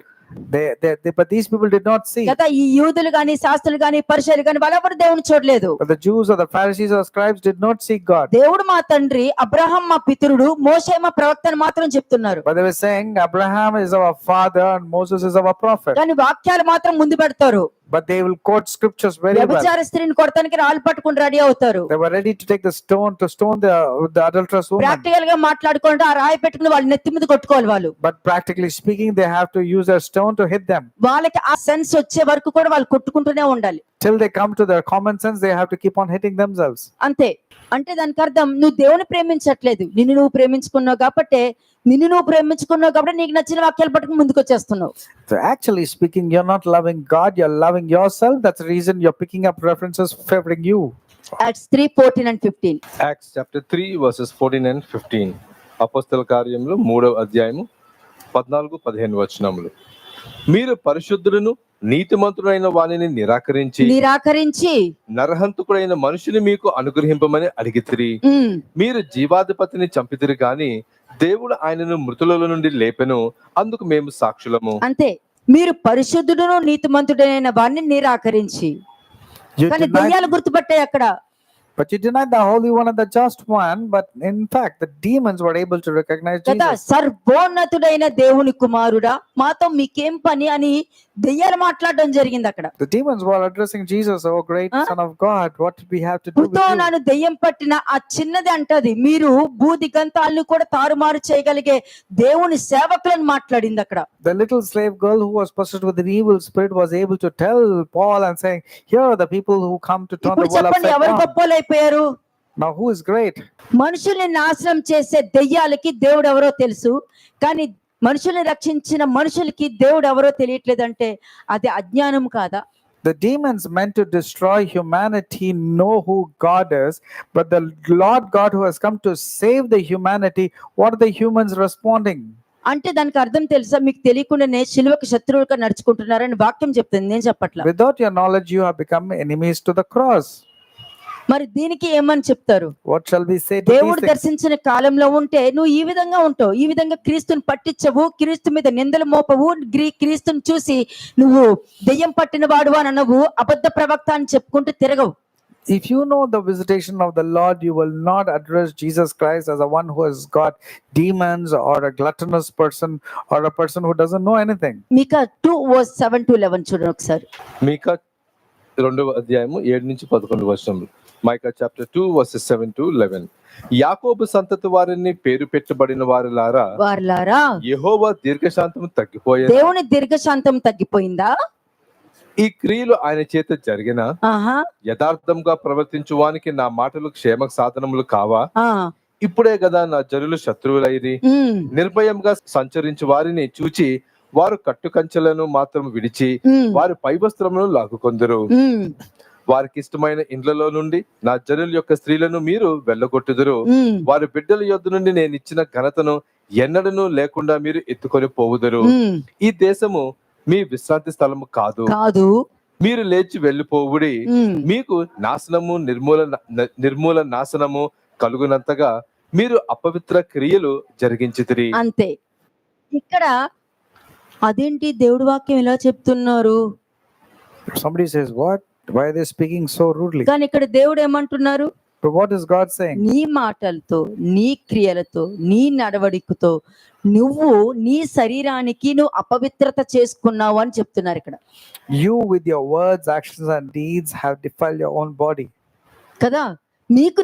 But these people did not see.
కదా. ఈ యూదులు గాని, శాస్త్రులు గాని, పరిసయ్యులు గాని వాళ్ళెవరు దేవుని చూడలేదు.
But the Jews or the Pharisees or scribes did not see God.
దేవుడు మా తండ్రి, అబ్రహాం మా పితరుడు, మోషే మా ప్రవక్త అని మాత్రం చెప్తున్నారు.
But they were saying Abraham is our father and Moses is our prophet.
కానీ వాక్యాలు మాత్రం ముందు పెడతారు.
But they will quote scriptures very well.
వ్యభిచార స్త్రీని కొడతానికి రాళ్ళు పట్టుకుని రెడీ అవుతారు.
They were ready to take the stone to stone the adulterous woman.
Practical గా మాట్లాడుకుంటే ఆ రాయి పెట్టుకుని వాళ్ళు నెత్తి మీద కొట్టుకోవాలి. వాళ్ళు
But practically speaking, they have to use a stone to hit them.
వాళ్ళకి ఆ సెన్స్ వచ్చే వరకు కూడా వాళ్ళు కొట్టుకుంటూనే ఉండాలి.
Till they come to their common sense, they have to keep on hitting themselves.
అంతే. అంటే దానికి అర్థం నువ్వు దేవుని ప్రేమించట్లేదు, నిన్ను నువ్వు ప్రేమించుకున్నావు కాబట్టి, నీకు నచ్చిన వాక్యాలు పట్టుకుని ముందుకు వచ్చేస్తున్నావు.
So actually speaking, you're not loving God, you're loving yourself. That's the reason you're picking up references favoring you.
Acts 3:14 and 15.
Acts chapter 3 verses 14 and 15. అపోస్తల కార్యములు 3వ అధ్యాయము 14-15 వచనములు. మీరు పరిశుద్ధులను నీతిమంతుడైన వానిని నిరాకరించి నరహంతకుడైన మనుషుని మీకు అనుగ్రహింపమని అడిగితిరి. మీరు జీవాధిపతిని చంపితిరి గాని దేవుడు ఆయనను మృతుల నుండి లేపెను, అందుకు మేము సాక్షులము.
అంతే. మీరు పరిశుద్ధుడును నీతిమంతుడైన వారిని నిరాకరించి. కానీ దయ్యాలు గుర్తుపట్టాయి అక్కడ.
But you denied the Holy One and the Just One. But in fact, the demons were able to recognize Jesus.
సర్వోన్నతుడైన దేవుని కుమారుడా, మాతో మీకేం పని అని దెయ్యాలు మాట్లాడడం జరిగింది అక్కడ.
The demons were addressing Jesus, oh great Son of God, what did we have to do with you?
నన్ను దెయ్యం పట్టిన ఆ చిన్నది అంటది, మీరు భూదిగంతాలను కూడా తారుమారు చేయగలిగే దేవుని సేవకులను మాట్లాడింది అక్కడ.
The little slave girl who was possessed with an evil spirit was able to tell Paul and saying, here are the people who come to turn the world
చెప్పండి, ఎవరు
upside down.
గొప్పలైపోయారు?
Now who is great?
మనుషుల్ని నాశనం చేసే దెయ్యాలకి దేవుడు ఎవరో తెలుసు, కానీ మనుషుల్ని రక్షించిన మనుషులకి దేవుడు ఎవరో తెలియట్లేదంటే అది అజ్ఞానం కాదా?
The demons meant to destroy humanity know who God is, but the Lord God who has come to save the humanity, what are the humans responding?
అంటే దానికి అర్థం తెలుసా? మీకు తెలియకుండానే శిలువకు శత్రువులుగా నడుచుకుంటున్నారని వాక్యం చెప్తుంది, నేను చెప్పట్లా.
Without your knowledge, you have become enemies to the cross.
మరి దీనికి ఏమని చెప్తారు?
What shall we say to these
దేవుడు
things?
దర్శించిన కాలంలో ఉంటే నువ్వు ఈ విధంగా ఉంటావు, ఈ విధంగా క్రీస్తుని పట్టించవు, క్రీస్తు మీద నిందలు మోపవు, క్రీస్తుని చూసి నువ్వు దెయ్యం పట్టిన వాడు అని అనవు, అబద్ధ ప్రవక్త అని చెప్పుకుంటూ తిరగవు.
If you know the visitation of the Lord, you will not address Jesus Christ as a one who has got demons or a gluttonous person or a person who doesn't know anything.
మీకా 2:7-11 చూడండి ఒకసారి.
మీకా 2:7-11 మైకా చాప్టర్ 2:7-11. యాకోబు సంతతి వారిని పేరు పెట్టబడిన వారులారా, యెహోవా దీర్ఘశాంతము తగ్గిపోయింది.
దేవుని దీర్ఘశాంతం తగ్గిపోయిందా?
ఈ క్రియలు ఆయన చేత జరిగిన యథార్థంగా ప్రవర్తించు వానికి నా మాటలు క్షేమ సాధనములు కావా? ఇప్పుడే కదా నా జనులు శత్రువులైరి. నిర్భయంగా సంచరించు వారిని చూచి వారు కట్టుకంచెలను మాత్రం విడిచి వారి పై వస్త్రములను లాగుకొందురు. వారికి ఇష్టమైన ఇండ్లలో నుండి నా జనుల యొక్క స్త్రీలను మీరు వెళ్ళగొట్టుదురు. వారి బిడ్డల యొద్ద నుండి నేను ఇచ్చిన ఘనతను ఎన్నడను లేకుండా మీరు ఎత్తుకొని పోవుదురు. ఈ దేశము మీ విశ్రాంతి స్థలము కాదు, మీరు లేచి వెళ్ళిపోవుడి. మీకు నాశనము నిర్మూల నాశనము కలుగునంతగా మీరు అపవిత్ర క్రియలు జరిగించితిరి.
అంతే. ఇక్కడ అదేంటి దేవుడి వాక్యం ఇలా చెప్తున్నారు?
Somebody says, what? Why are they speaking so rudely?
కానీ ఇక్కడ దేవుడు ఏమంటున్నారు?
But what is God saying?
నీ మాటలతో, నీ క్రియలతో, నీ నడవడికతో నువ్వు నీ శరీరానికి నువ్వు అపవిత్రత చేసుకున్నావు అని చెప్తున్నారు ఇక్కడ.
You with your words, actions and deeds have defiled your own body.
కదా, మీకు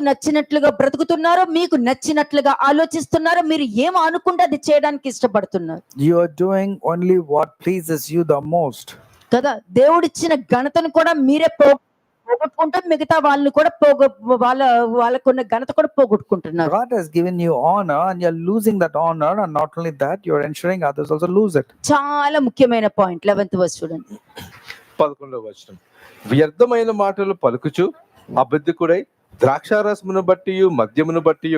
నచ్చినట్లుగా బ్రతుకుతున్నారు, మీకు నచ్చినట్లుగా ఆలోచిస్తున్నారు, మీరు ఏం అనుకుంటే అది చేయడానికి ఇష్టపడుతున్నారు.
You are doing only what pleases you the most.
కదా, దేవుడిచ్చిన ఘనతను కూడా మీరే పోగొట్టుకుంటూ మిగతా వాళ్ళని కూడా వాళ్ళకున్న ఘనత కూడా పోగొట్టుకుంటున్నారు.
God has given you honor and you're losing that honor, and not only that, you're ensuring others also lose it.
చాలా ముఖ్యమైన పాయింట్ 11th verse చూడండి.
11వ వచనం. వ్యర్థమైన మాటలు పలుకుచు అబద్ధికుడై ద్రాక్షారసమును బట్టి మద్యమును బట్టి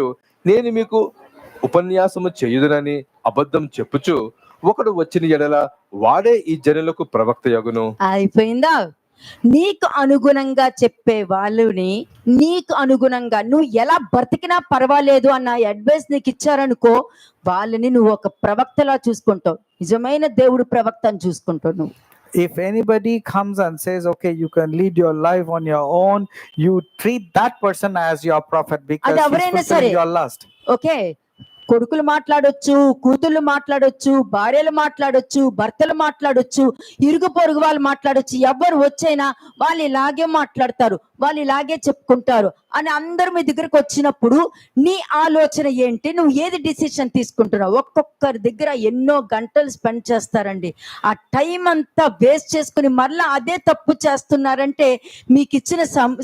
నేను మీకు ఉపన్యాసము చేయుదునని అబద్ధం చెప్పుచు ఒకడు వచ్చిన ఎడల వాడే ఈ జనులకు ప్రవక్త యగును.
అయిపోయిందా? నీకు అనుగుణంగా చెప్పే వాళ్ళని, నీకు అనుగుణంగా నువ్వు ఎలా బ్రతికినా పర్వాలేదు అన్న అడ్వైస్ నీకు ఇచ్చారనుకో, వాళ్ళని నువ్వు ఒక ప్రవక్తలా చూసుకుంటావు. నిజమైన దేవుడు ప్రవక్తని చూసుకుంటావు నువ్వు.
If anybody comes and says, okay, you can lead your life on your own, you treat that person as your prophet because he's fulfilling your lust.
Okay, కొడుకులు మాట్లాడొచ్చు, కూతుళ్ళు మాట్లాడొచ్చు, భార్యలు మాట్లాడొచ్చు, భర్తలు మాట్లాడొచ్చు, ఇరుగు పొరుగు వాళ్ళు మాట్లాడొచ్చు. ఎవరు వచ్చైనా వాళ్ళు ఇలాగే మాట్లాడతారు, వాళ్ళు ఇలాగే చెప్పుకుంటారు అని అందరూ మీ దగ్గరకు వచ్చినప్పుడు నీ ఆలోచన ఏంటి? నువ్వు ఏది డిసిషన్ తీసుకుంటున్నావు? ఒక్కొక్కరి దగ్గర ఎన్నో గంటలు స్పెండ్ చేస్తారండి. ఆ టైం అంతా వేస్ట్ చేసుకుని మరలా అదే తప్పు చేస్తున్నారంటే మీకు ఇచ్చిన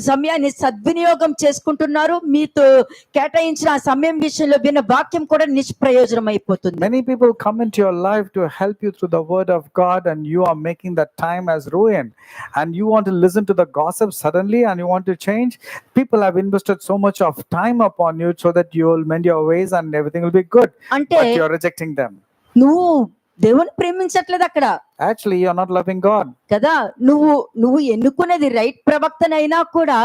సమయాన్ని సద్వినియోగం చేసుకుంటున్నారు. మీతో కేటాయించిన ఆ సమయం విషయంలో విన్న వాక్యం కూడా నిష్ప్రయోజనం అయిపోతుంది.
Many people come into your life to help you through the word of God, and you are making that time as ruin, and you want to listen to the gossip suddenly and you want to change. People have invested so much of time upon you so that you will mend your ways and everything will be good, but you are rejecting them.
నువ్వు దేవుని ప్రేమించట్లేదు అక్కడ.
Actually, you are not loving God.
కదా, నువ్వు ఎన్నుకునేది రైట్ ప్రవక్తనైనా కూడా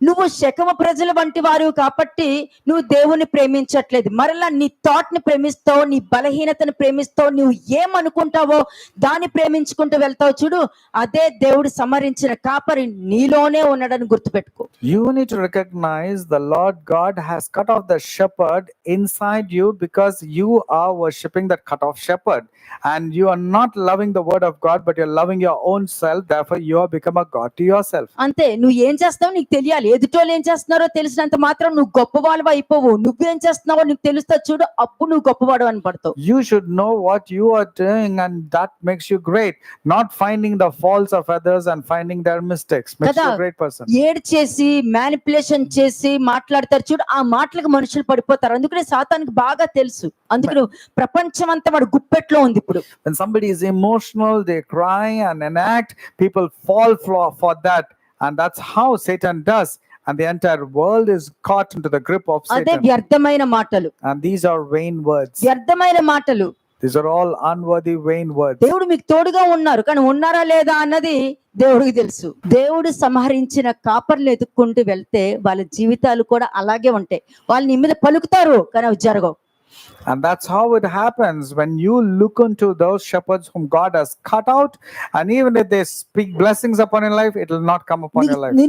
నువ్వు శకమ ప్రజల వంటి వారు కాబట్టి నువ్వు దేవుని ప్రేమించట్లేదు. మరలా నీ థాట్ ని ప్రేమిస్తావు, నీ బలహీనతను ప్రేమిస్తావు, నువ్వు ఏమనుకుంటావో దాన్ని ప్రేమించుకుంటూ వెళ్తావు. చూడు, అదే దేవుడు సమరించిన కాపరి నీలోనే ఉన్నాడని గుర్తుపెట్టుకో.
You need to recognize the Lord God has cut off the shepherd inside you because you are worshipping that cut off shepherd, and you are not loving the word of God, but you're loving your own self. Therefore you have become a god to yourself.
అంతే. నువ్వు ఏం చేస్తావు నీకు తెలియాలి. ఎదుటోళ్ళు ఏం చేస్తున్నారో తెలిసినంత మాత్రం నువ్వు గొప్పవాడు అయిపోవు. నువ్వేం చేస్తున్నావో నీకు తెలుస్తా చూడు, అప్పుడు నువ్వు గొప్పవాడు అని పడతావు.
You should know what you are doing, and that makes you great. Not finding the faults of others and finding their mistakes makes you a great person.
ఏడ్ చేసి మ్యానిపులేషన్ చేసి మాట్లాడతారు చూడు, ఆ మాటలకు మనుషులు పడిపోతారు. అందుకనే సాతానికి బాగా తెలుసు. అందుకని ప్రపంచం అంతా వాడు గుప్పెట్లో ఉంది ఇప్పుడు.
When somebody is emotional, they cry and enact, people fall for that, and that's how Satan does, and the entire world is caught into the grip of Satan.
అదే వ్యర్థమైన మాటలు.
And these are vain words.
వ్యర్థమైన మాటలు.
These are all unworthy, vain words.
దేవుడు మీకు తోడుగా ఉన్నారు, కానీ ఉన్నారా లేదా అన్నది దేవుడికి తెలుసు. దేవుడు సంహరించిన కాపర్లు ఎదుక్కుంటూ వెళ్తే వాళ్ళ జీవితాలు కూడా అలాగే ఉంటాయి. వాళ్ళు నీ మీద పలుకుతారు, కానీ అవి జరగవు.
And that's how it happens when you look into those shepherds whom God has cut out, and even if they speak blessings upon your life, it will not come upon your life.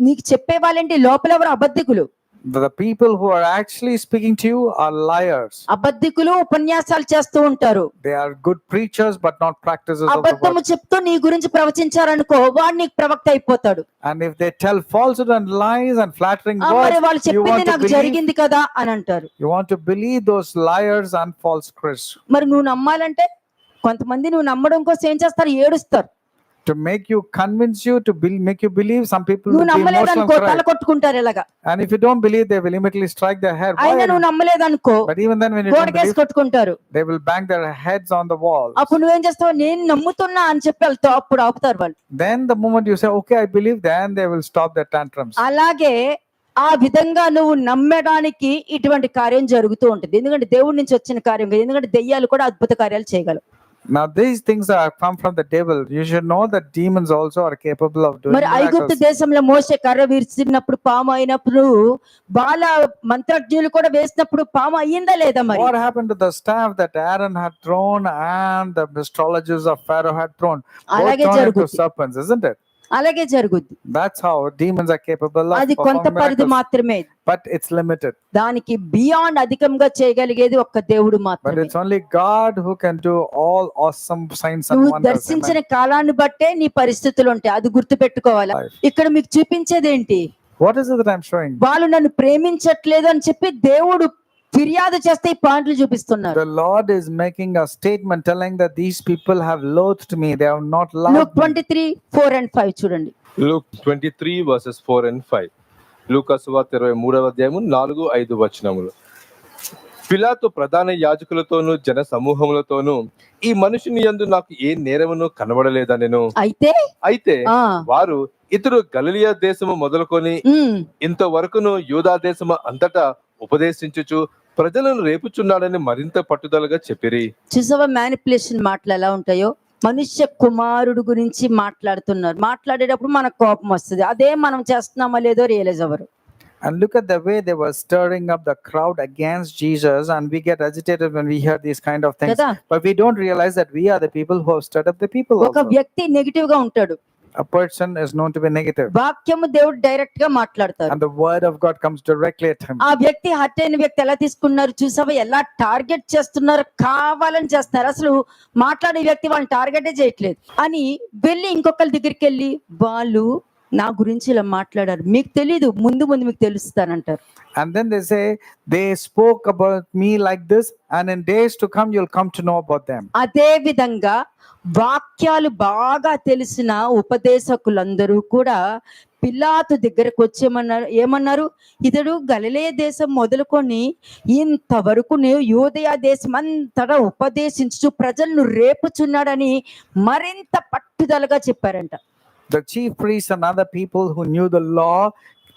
నీకు చెప్పే వాళ్ళంటే లోపల ఎవరు అబద్ధికులు.
The people who are actually speaking to you are liars.
అబద్ధికులు ఉపన్యాసాలు చేస్తూ ఉంటారు.
They are good preachers but not practices of the
అబద్ధము
word.
చెప్తూ నీ గురించి ప్రవచించారనుకో, వాడు నీకు ప్రవక్త అయిపోతాడు.
And if they tell falsehood and lies and flattering
మరి
words,
వాళ్ళు
you
చెప్పింది
want to
నాకు
believe,
జరిగింది కదా అని అంటారు.
you want to believe those liars and false Christs.
మరి నువ్వు నమ్మాలంటే కొంతమంది నువ్వు నమ్మడం కోసం ఏం చేస్తారు, ఏడుస్తారు.
To make you convince you to make you believe, some people will
నువ్వు
be emotional
నమ్మలేదనుకో
and
తల
cry.
కొట్టుకుంటారు ఇలాగా.
And if you don't believe, they will immediately strike their head. Why
అయినా
are
నువ్వు
you-
నమ్మలేదనుకో
But even then when you don't
గోడకేసి
believe,
కొట్టుకుంటారు.
they will bang their heads on the wall.
అప్పుడు నువ్వేం చేస్తావు, నేను నమ్ముతున్నా అని చెప్పి వెళ్తావు, అప్పుడు ఆపుతారు వాళ్ళు.
Then the moment you say, okay, I believe, then they will stop their tantrums.
అలాగే ఆ విధంగా నువ్వు నమ్మడానికి ఇటువంటి కార్యం జరుగుతూ ఉంటుంది. ఎందుకంటే దేవుడి నుంచి వచ్చిన కార్యం కాదు. ఎందుకంటే దెయ్యాలు కూడా అద్భుత కార్యాలు చేయగలవు.
Now these things are come from the devil. You should know that demons also are capable of doing
మరి ఐగుప్తు
miracles.
దేశంలో మోషే కర్ర విరిచినప్పుడు పాము అయినప్పుడు బాల మంత్రజ్ఞులు కూడా వేసినప్పుడు పాము అయ్యిందా లేదా మరి?
What happened to the staff that Aaron had thrown and the astrologers of Pharaoh had thrown? Both
అలాగే
turned into
జరుగుద్ది.
serpents, isn't it?
అలాగే జరుగుద్ది.
That's how demons are capable of
అది కొంత
performing
పరిధి
miracles.
మాత్రమే.
But it's limited.
దానికి బియాండ్ అధికంగా చేయగలిగేది ఒక్క దేవుడు
But
మాత్రమే.
it's only God who can do all awesome signs and
నువ్వు
wonders.
దర్శించిన
Amen.
కాలాన్ని బట్టే నీ పరిస్థితులు ఉంటాయి, అది గుర్తు పెట్టుకోవాలి.
Life.
ఇక్కడ మీకు చూపించేది ఏంటి,
What is it that I'm showing?
వాళ్ళు నన్ను ప్రేమించట్లేదు అని చెప్పి దేవుడు ఫిర్యాదు చేస్తే ఈ పాయింట్లు చూపిస్తున్నారు.
The Lord is making a statement telling that these people have loathed me. They have not
Luke
loved me.
23:4-5 చూడండి.
Luke 23 verses 4 and 5. లూకా సువార్త 23వ అధ్యాయము 4-5 వచనములు. పిలాతు ప్రధాన యాజకులతోనూ జన సమూహములతోనూ ఈ మనుషుని యందు నాకు ఏ నేరమును కనబడలేదనెను. అయితే వారు ఇతడు గలిలయ దేశము మొదలుకొని ఇంతవరకును యూదా దేశము అంతటా ఉపదేశించుచు ప్రజలను రేపుచున్నాడని మరింత పట్టుదలగా చెప్పిరి.
చూసావా మ్యానిపులేషన్ మాటలు ఎలా ఉంటాయో? మనుష్య కుమారుడు గురించి మాట్లాడుతున్నారు. మాట్లాడేటప్పుడు మనకు కోపం వస్తుంది, అదే మనం చేస్తున్నామా లేదో రియలైజ్ అవ్వరు.
And look at the way they were stirring up the crowd against Jesus, and we get agitated when we hear these kind of things.
Kada.
But we don't realize that we are the people who have stirred up the people
ఒక
also.
వ్యక్తి నెగిటివ్ గా ఉంటాడు,
A person is known to be negative,
వాక్యము దేవుడు డైరెక్ట్ గా మాట్లాడతారు.
and the word of God comes directly at him.
ఆ వ్యక్తి హర్ట్ అయిన వ్యక్తి ఎలా తీసుకున్నారు చూసావా? ఎలా టార్గెట్ చేస్తున్నారు, కావాలని చేస్తున్నారు. అసలు మాట్లాడే వ్యక్తి వాళ్ళని టార్గెటే చేయట్లేదు అని వెళ్ళి ఇంకొకరి దగ్గరికి వెళ్ళి వాళ్ళు నా గురించి ఇలా మాట్లాడారు, మీకు తెలీదు, ముందు ముందు మీకు తెలుస్తానంటారు.
And then they say they spoke about me like this, and in days to come you'll come to know about them.
అదే విధంగా వాక్యాలు బాగా తెలిసిన ఉపదేశకులందరూ కూడా పిలాతు దగ్గరకు ఏమన్నారు, ఇతడు గలిలయ దేశం మొదలుకొని ఇంతవరకు యూదయ దేశం అంతటా ఉపదేశించు ప్రజలను రేపుచున్నాడని మరింత పట్టుదలగా చెప్పారంట.
The chief priests and other people who knew the law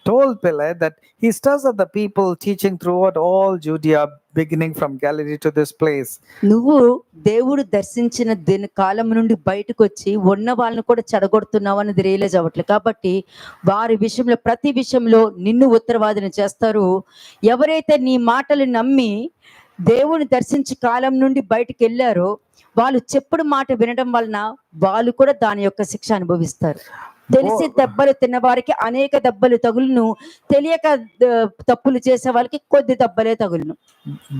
told Pilate that he stirs up the people, teaching throughout all Judea, beginning from Galilee to this place.
నువ్వు దేవుడు దర్శించిన దిన కాలం నుండి బయటకు వచ్చి ఉన్న వాళ్ళని కూడా చెడగొడుతున్నావు అనేది రియలైజ్ అవ్వట్లేదు. కాబట్టి వారి విషయంలో ప్రతి విషయంలో నిన్ను ఉత్తరవాదిని చేస్తారు. ఎవరైతే నీ మాటలు నమ్మి దేవుని దర్శించి కాలం నుండి బయటకు వెళ్ళారో వాళ్ళు చెప్పుడు మాట వినడం వలన వాళ్ళు కూడా దాని యొక్క శిక్ష అనుభవిస్తారు. తెలిసి దెబ్బలు తిన్న వారికి అనేక దెబ్బలు తగులును, తెలియక తప్పులు చేసే వాళ్ళకి కొద్ది దెబ్బలే తగులును.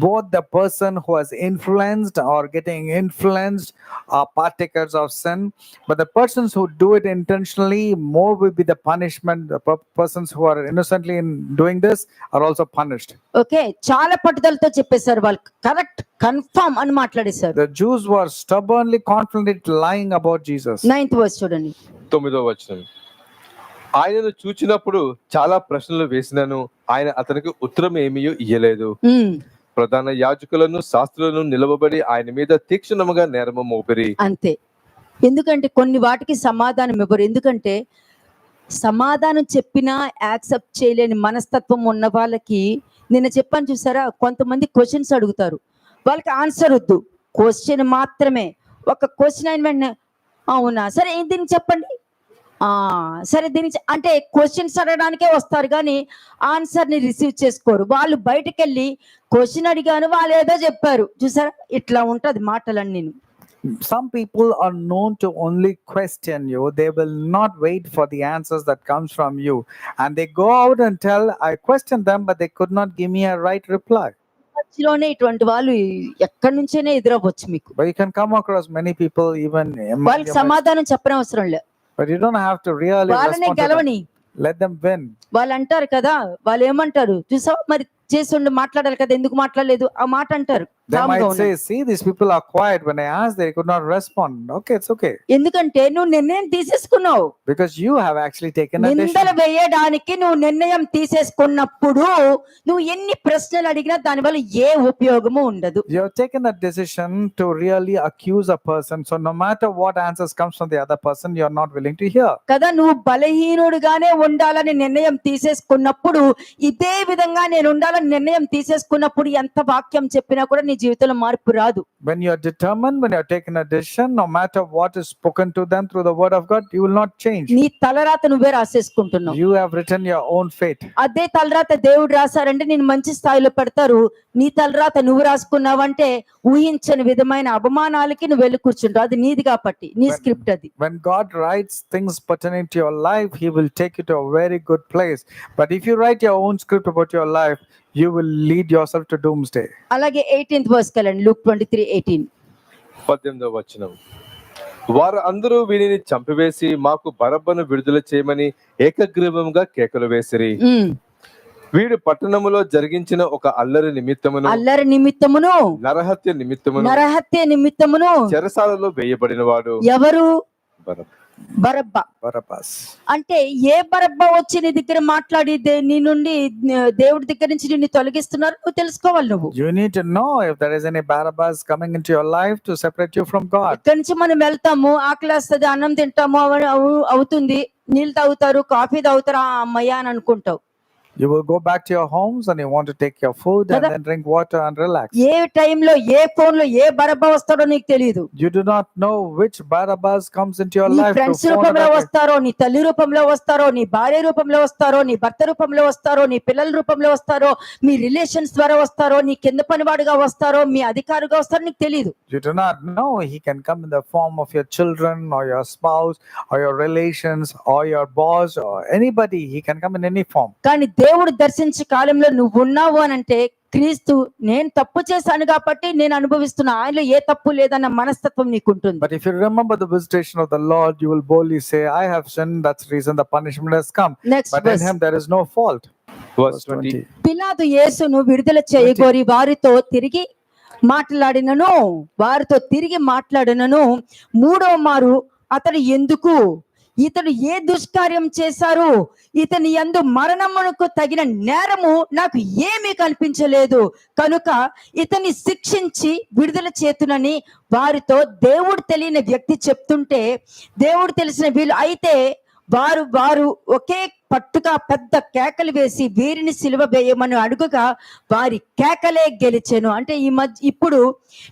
Both the person who has influenced or getting influenced are partakers of sin, but the persons who do it intentionally, more will be the punishment. The persons who are innocently in doing this are also punished.
Okay, చాలా పట్టుదలతో చెప్పేశారు, వాళ్ళు కరెక్ట్ కన్ఫర్మ్ అని మాట్లాడేశారు.
The Jews were stubbornly confident lying about Jesus.
9th verse చూడండి.
9వ వచనం. ఆయనను చూచినప్పుడు చాలా ప్రశ్నలు వేసినను ఆయన అతనికి ఉత్తరం ఏమీ ఇయ్యలేదు. ప్రధాన యాజకులను శాస్త్రులను నిలవబడి ఆయన మీద తీక్షణముగా నేరము మోపిరి.
అంతే. ఎందుకంటే కొన్ని వాటికి సమాధానం ఇవ్వరు. ఎందుకంటే సమాధానం చెప్పినా యాక్సెప్ట్ చేయలేని మనస్తత్వం ఉన్న వాళ్ళకి, నిన్న చెప్పాను చూసారా, కొంతమంది క్వశ్చన్స్ అడుగుతారు, వాళ్ళకి ఆన్సర్ వద్దు, క్వశ్చన్ మాత్రమే. ఒక క్వశ్చన్ అయిన వెంటనే అవునా సరే దీనికి చెప్పండి, సరే దీనికి అంటే క్వశ్చన్స్ అడగడానికే వస్తారు కానీ ఆన్సర్ని రిసీవ్ చేసుకోరు. వాళ్ళు బయటకు వెళ్ళి క్వశ్చన్ అడిగాను వాళ్ళు ఏదో చెప్పారు. చూసారా, ఇట్లా ఉంటది మాటలన్నీ.
Some people are known to only question you. They will not wait for the answers that comes from you, and they go out and tell, I questioned them but they could not give me a right reply.
మధ్యలోనే ఇటువంటి వాళ్ళు ఎక్కడి నుంచైనా ఎదురవ్వచ్చు మీకు.
But you can come across many people even among
వాళ్ళకి
your midst.
సమాధానం చెప్పనవసరం లేదు,
But you don't have to really
వాళ్ళనే
respond to them.
గెలవని.
Let them win.
వాళ్ళు అంటారు కదా, వాళ్ళు ఏమంటారు చూసావు మరి చేసి ఉండి మాట్లాడాలి కదా ఎందుకు మాట్లాడలేదు ఆ మాట అంటారు.
They
కామ్గా
might
ఉండండి.
say, see, these people are quiet. When I asked, they could not respond. Okay, it's okay.
ఎందుకంటే నువ్వు నిర్ణయం తీసేసుకున్నావు.
Because you have actually taken a
నిందలు
decision.
వేయడానికి నువ్వు నిర్ణయం తీసేసుకున్నప్పుడు నువ్వు ఎన్ని ప్రశ్నలు అడిగినా దానివల్ల ఏ ఉపయోగము ఉండదు.
You have taken a decision to really accuse a person. So no matter what answers comes from the other person, you are not willing to hear.
కదా, నువ్వు బలహీనుడుగానే ఉండాలని నిర్ణయం తీసేసుకున్నప్పుడు ఇదే విధంగా నేను ఉండాలని నిర్ణయం తీసేసుకున్నప్పుడు ఎంత వాక్యం చెప్పినా కూడా నీ జీవితంలో మార్పు రాదు.
When you are determined, when you are taking a decision, no matter what is spoken to them through the word of God, you will not change.
నీ తలరాత నువ్వే రాసేసుకుంటున్నావు.
You have written your own fate.
అదే తలరాత దేవుడు రాశారంటే నేను మంచి స్థాయిలో పెడతారు. నీ తలరాత నువ్వు రాసుకున్నావంటే ఊహించని విధమైన అవమానాలకి నువ్వు వెళ్ళి కూర్చుంటావు. అది నీది కాబట్టి నీ స్క్రిప్ట్ అది.
When God writes things pertaining to your life, He will take you to a very good place. But if you write your own script about your life, you will lead yourself to doomsday.
అలాగే 18th verse కెళ్ళండి, Luke 23:18.
18వ వచనం. వారు అందరూ వీనిని చంపివేసి మాకు బరబ్బను విడుదల చేయమని ఏకగ్రీవంగా కేకలు వేసిరి. వీడు పట్టణములో జరిగించిన ఒక అల్లరి నిమిత్తమును నరహత్య నిమిత్తమును చెరసాలలో వేయబడిన వాడు
ఎవరు?
Barabbas.
అంటే ఏ బరబ్బా వచ్చి నీ దగ్గర మాట్లాడి నీ నుండి దేవుడి దగ్గర నుంచి నిన్ను తొలగిస్తున్నారు నువ్వు తెలుసుకోవాలి. నువ్వు
You need to know if there is any Barabbas coming into your life to separate you from God.
ఇక్కడి నుంచి మనం వెళ్తాము, ఆకలేస్తుంది, అన్నం తింటాము, అవుతుంది, నీళ్ళు తాగుతారు, కాఫీ తాగుతారు, అమ్మయ్య అని అనుకుంటావు.
You will go back to your homes and you want to take your food and then drink water and relax.
ఏ టైంలో ఏ ఫోన్ లో ఏ బరబ్బా వస్తాడో నీకు తెలియదు.
You do not know which Barabbas comes into your
నీ
life.
ఫ్రెండ్స్ రూపంలో వస్తారో, నీ తల్లి రూపంలో వస్తారో, నీ భార్య రూపంలో వస్తారో, నీ భర్త రూపంలో వస్తారో, నీ పిల్లల రూపంలో వస్తారో, మీ రిలేషన్స్ ద్వారా వస్తారో, నీ కింద పనివాడుగా వస్తారో, మీ అధికారిగా వస్తారో నీకు తెలియదు.
You do not know. He can come in the form of your children or your spouse or your relations or your boss or anybody. He can come in any form.
కానీ దేవుడు దర్శించే కాలంలో నువ్వు ఉన్నావు అని అంటే క్రీస్తు నేను తప్పు చేశాను కాబట్టి నేను అనుభవిస్తున్నా, ఆయనలో ఏ తప్పు లేదన్న మనస్తత్వం నీకుంటుంది.
But if you remember the visitation of the Lord, you will boldly say, I have sinned, that's the reason the punishment has come.
Next
but
verse.
in him there is no fault.
Verse 20.
పిలాతు యేసును విడుదల చేయగోరి వారితో తిరిగి మాట్లాడినను మూడవ మారు అతడు ఎందుకు, ఇతడు ఏ దుష్కార్యం చేశారు, ఇతని యందు మరణమునకు తగిన నేరము నాకు ఏమీ కనిపించలేదు కనుక ఇతన్ని శిక్షించి విడుదల చేతునని వారితో దేవుడు తెలియని వ్యక్తి చెప్తుంటే, దేవుడు తెలిసిన వీళ్ళు అయితే వారు ఒకే పట్టుగా పెద్ద కేకలు వేసి వీరిని సిలువ వేయమని అడుగుగా వారి కేకలే గెలిచెను. అంటే ఇప్పుడు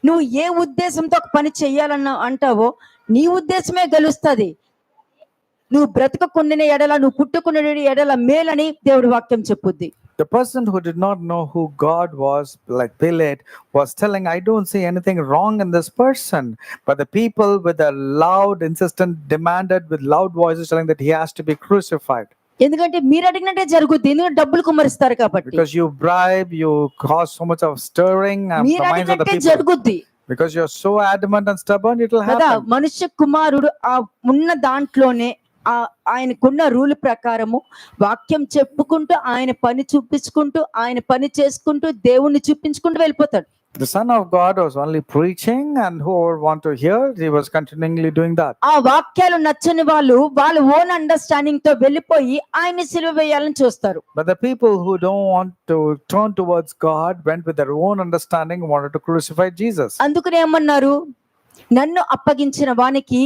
నువ్వు ఏ ఉద్దేశంతో ఒక పని చెయ్యాలన్న అంటావో నీ ఉద్దేశమే గెలుస్తుంది. నువ్వు బ్రతకకుండిన ఎడల, నువ్వు పుట్టుకున్న ఎడల మేలని దేవుడి వాక్యం చెప్పుద్ది.
The person who did not know who God was, like Pilate, was telling, I don't see anything wrong in this person. But the people with a loud, insistent, demanded with loud voices telling that he has to be crucified.
ఎందుకంటే మీరు అడిగినట్టే జరుగుద్ది, ఎందుకంటే డబ్బులు కుమ్మరిస్తారు కాబట్టి.
Because you bribe, you cause so much of stirring and
మీరు
the minds of the
అడిగినట్టే
people.
జరుగుద్ది.
Because you're so adamant and stubborn, it will
కదా,
happen.
మనుష్య కుమారుడు ఆ ఉన్న దాంట్లోనే ఆయనకున్న రూల్ ప్రకారము వాక్యం చెప్పుకుంటూ ఆయన పని చూపించుకుంటూ ఆయన పని చేసుకుంటూ దేవుణ్ణి చూపించుకుంటూ వెళ్ళిపోతాడు.
The Son of God was only preaching, and whoever want to hear, he was continually doing that.
ఆ వాక్యాలు నచ్చని వాళ్ళు వాళ్ళ ఓన్ అండర్స్టాండింగ్ తో వెళ్ళిపోయి ఆయన్ని సిలువ వేయాలని చూస్తారు.
But the people who don't want to turn towards God went with their own understanding, wanted to crucify Jesus.
అందుకని ఏమన్నారు, నన్ను అప్పగించిన వానికి